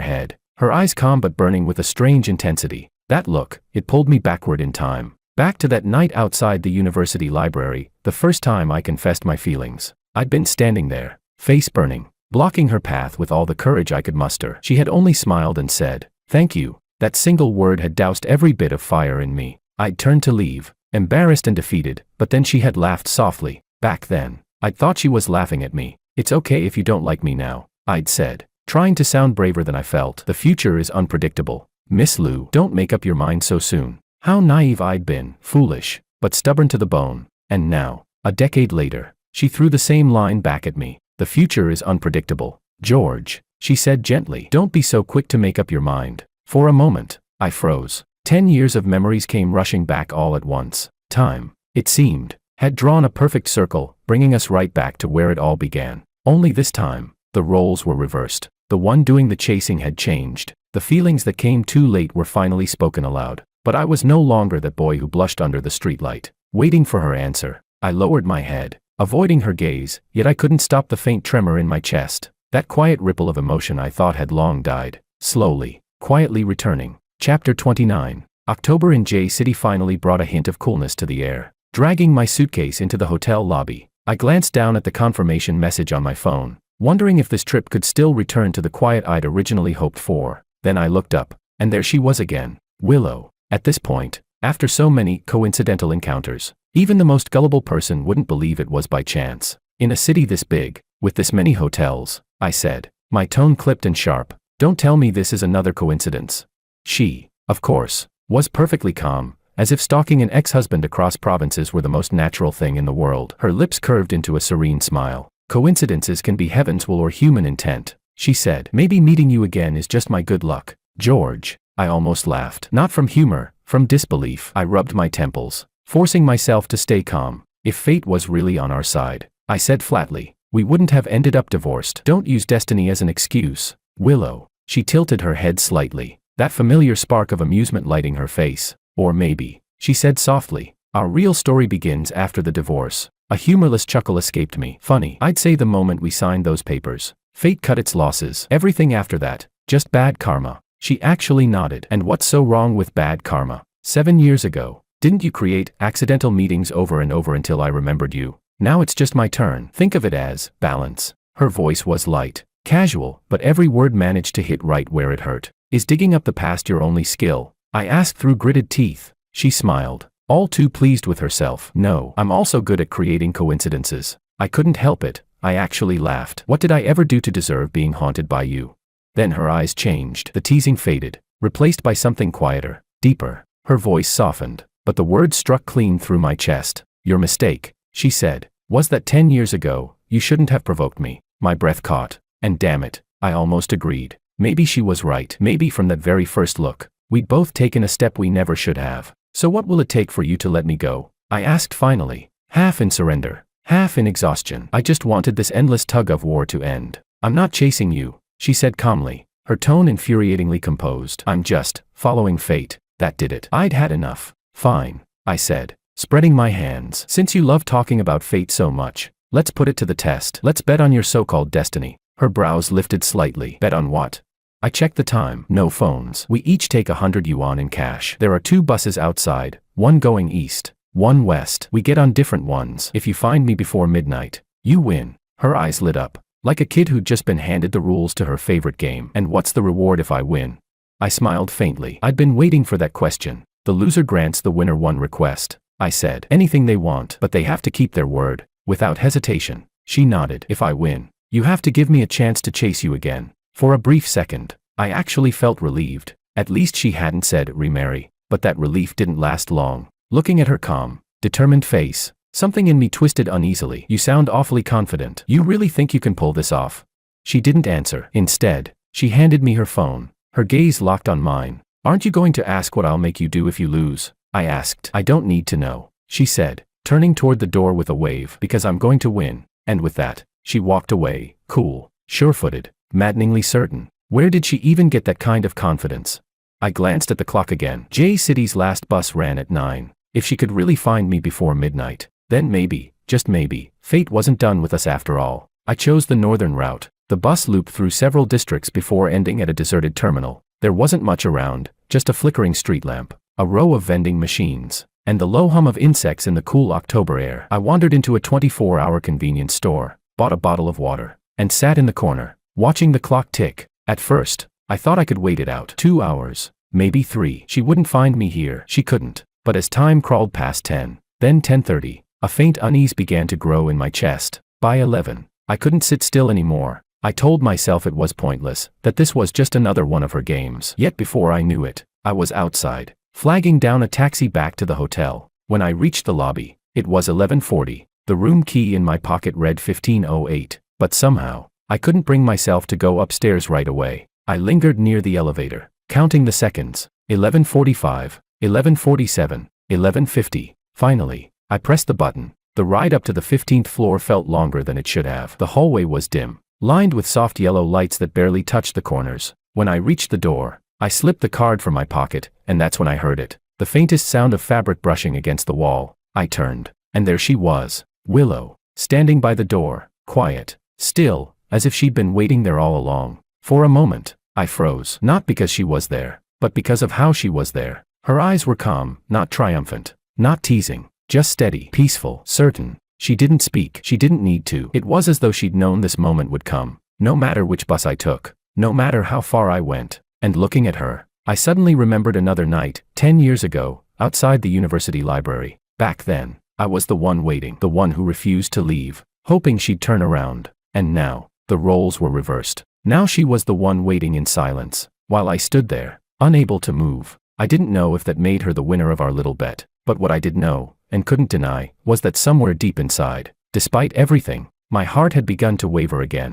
head, her eyes calm but burning with a strange intensity. That look, it pulled me backward in time. Back to that night outside the university library, the first time I confessed my feelings. I'd been standing there, face burning, blocking her path with all the courage I could muster. She had only smiled and said, "Thank you." That single word had doused every bit of fire in me. I'd turned to leave, embarrassed and defeated, but then she had laughed softly. Back then, I'd thought she was laughing at me. "It's okay if you don't like me now," I'd said, trying to sound braver than I felt. "The future is unpredictable. Miss Lou, don't make up your mind so soon." How naive I'd been, foolish, but stubborn to the bone. And now, a decade later, she threw the same line back at me. "The future is unpredictable, George," she said gently. "Don't be so quick to make up your mind." For a moment, I froze. 10 years of memories came rushing back all at once. Time, it seemed, had drawn a perfect circle, bringing us right back to where it all began. Only this time, the roles were reversed. The one doing the chasing had changed. The feelings that came too late were finally spoken aloud. But I was no longer that boy who blushed under the streetlight, waiting for her answer. I lowered my head, avoiding her gaze, yet I couldn't stop the faint tremor in my chest. That quiet ripple of emotion I thought had long died, slowly, quietly returning. Chapter 29. October in J City finally brought a hint of coolness to the air. Dragging my suitcase into the hotel lobby, I glanced down at the confirmation message on my phone, wondering if this trip could still return to the quiet I'd originally hoped for. Then I looked up, and there she was again, Willow. At this point, after so many coincidental encounters, even the most gullible person wouldn't believe it was by chance. "In a city this big, with this many hotels," I said, my tone clipped and sharp, "don't tell me this is another coincidence." She, of course, was perfectly calm, as if stalking an ex-husband across provinces were the most natural thing in the world. Her lips curved into a serene smile. "Coincidences can be heaven's will or human intent," she said. "Maybe meeting you again is just my good luck, George." I almost laughed. Not from humor, from disbelief. I rubbed my temples, forcing myself to stay calm. "If fate was really on our side," I said flatly, "we wouldn't have ended up divorced." "Don't use destiny as an excuse, Willow." She tilted her head slightly, that familiar spark of amusement lighting her face. "Or maybe," she said softly, "our real story begins after the divorce." A humorless chuckle escaped me. "Funny, I'd say the moment we signed those papers, fate cut its losses. Everything after that, just bad karma." She actually nodded. "And what's so wrong with bad karma? 7 years ago, didn't you create accidental meetings over and over until I remembered you? Now it's just my turn. Think of it as balance." Her voice was light, casual, but every word managed to hit right where it hurt. "Is digging up the past your only skill?" I asked through gritted teeth. She smiled, all too pleased with herself. "No, I'm also good at creating coincidences." I couldn't help it. I actually laughed. "What did I ever do to deserve being haunted by you?" Then her eyes changed. The teasing faded, replaced by something quieter, deeper. Her voice softened, but the words struck clean through my chest. "Your mistake," she said, "was that 10 years ago, you shouldn't have provoked me." My breath caught, and damn it, I almost agreed. Maybe she was right. Maybe from that very first look, we'd both taken a step we never should have. "So what will it take for you to let me go?" I asked finally, half in surrender, half in exhaustion. I just wanted this endless tug-of-war to end. "I'm not chasing you," she said calmly, her tone infuriatingly composed. "I'm just following fate." That did it. I'd had enough. "Fine," I said, spreading my hands. "Since you love talking about fate so much, let's put it to the test. Let's bet on your so-called destiny." Her brows lifted slightly. Bet on what? I checked the time. No phones. We each take 100 yuan in cash. There are 2 buses outside, one going east, one west. We get on different ones. If you find me before midnight, you win. Her eyes lit up, like a kid who'd just been handed the rules to her favorite game. And what's the reward if I win? I smiled faintly. I'd been waiting for that question. The loser grants the winner one request, I said. Anything they want, but they have to keep their word. Without hesitation, she nodded. If I win, you have to give me a chance to chase you again. For a brief second, I actually felt relieved. At least she hadn't said remarry, but that relief didn't last long. Looking at her calm, determined face, something in me twisted uneasily. You sound awfully confident. You really think you can pull this off? She didn't answer. Instead, she handed me her phone, her gaze locked on mine. Aren't you going to ask what I'll make you do if you lose? I asked. I don't need to know, she said, turning toward the door with a wave. Because I'm going to win. And with that, she walked away, cool, sure-footed, maddeningly certain. Where did she even get that kind of confidence? I glanced at the clock again. J City's last bus ran at 9. If she could really find me before midnight, then maybe, just maybe, fate wasn't done with us after all. I chose the northern route. The bus looped through several districts before ending at a deserted terminal. There wasn't much around, just a flickering street lamp, a row of vending machines, and the low hum of insects in the cool October air. I wandered into a 24-hour convenience store, bought a bottle of water, and sat in the corner, watching the clock tick. At first, I thought I could wait it out. 2 hours, maybe 3. She wouldn't find me here. She couldn't. But as time crawled past 10, then 10:30, a faint unease began to grow in my chest. By 11, I couldn't sit still anymore. I told myself it was pointless, that this was just another one of her games. Yet before I knew it, I was outside, flagging down a taxi back to the hotel. When I reached the lobby, it was 11:40. The room key in my pocket read 15:08, but somehow, I couldn't bring myself to go upstairs right away. I lingered near the elevator, counting the seconds. 11:45, 11:47, 11:50. Finally, I pressed the button. The ride up to the 15th floor felt longer than it should have. The hallway was dim, lined with soft yellow lights that barely touched the corners. When I reached the door, I slipped the card from my pocket, and that's when I heard it. The faintest sound of fabric brushing against the wall. I turned, and there she was, Willow, standing by the door, quiet, still, as if she'd been waiting there all along. For a moment, I froze. Not because she was there, but because of how she was there. Her eyes were calm, not triumphant, not teasing, just steady, peaceful, certain. She didn't speak. She didn't need to. It was as though she'd known this moment would come, no matter which bus I took, no matter how far I went. And looking at her, I suddenly remembered another night, 10 years ago, outside the university library. Back then, I was the one waiting, the one who refused to leave, hoping she'd turn around. And now, the roles were reversed. Now she was the one waiting in silence, while I stood there, unable to move. I didn't know if that made her the winner of our little bet, but what I did know, and couldn't deny, was that somewhere deep inside, despite everything, my heart had begun to waver again.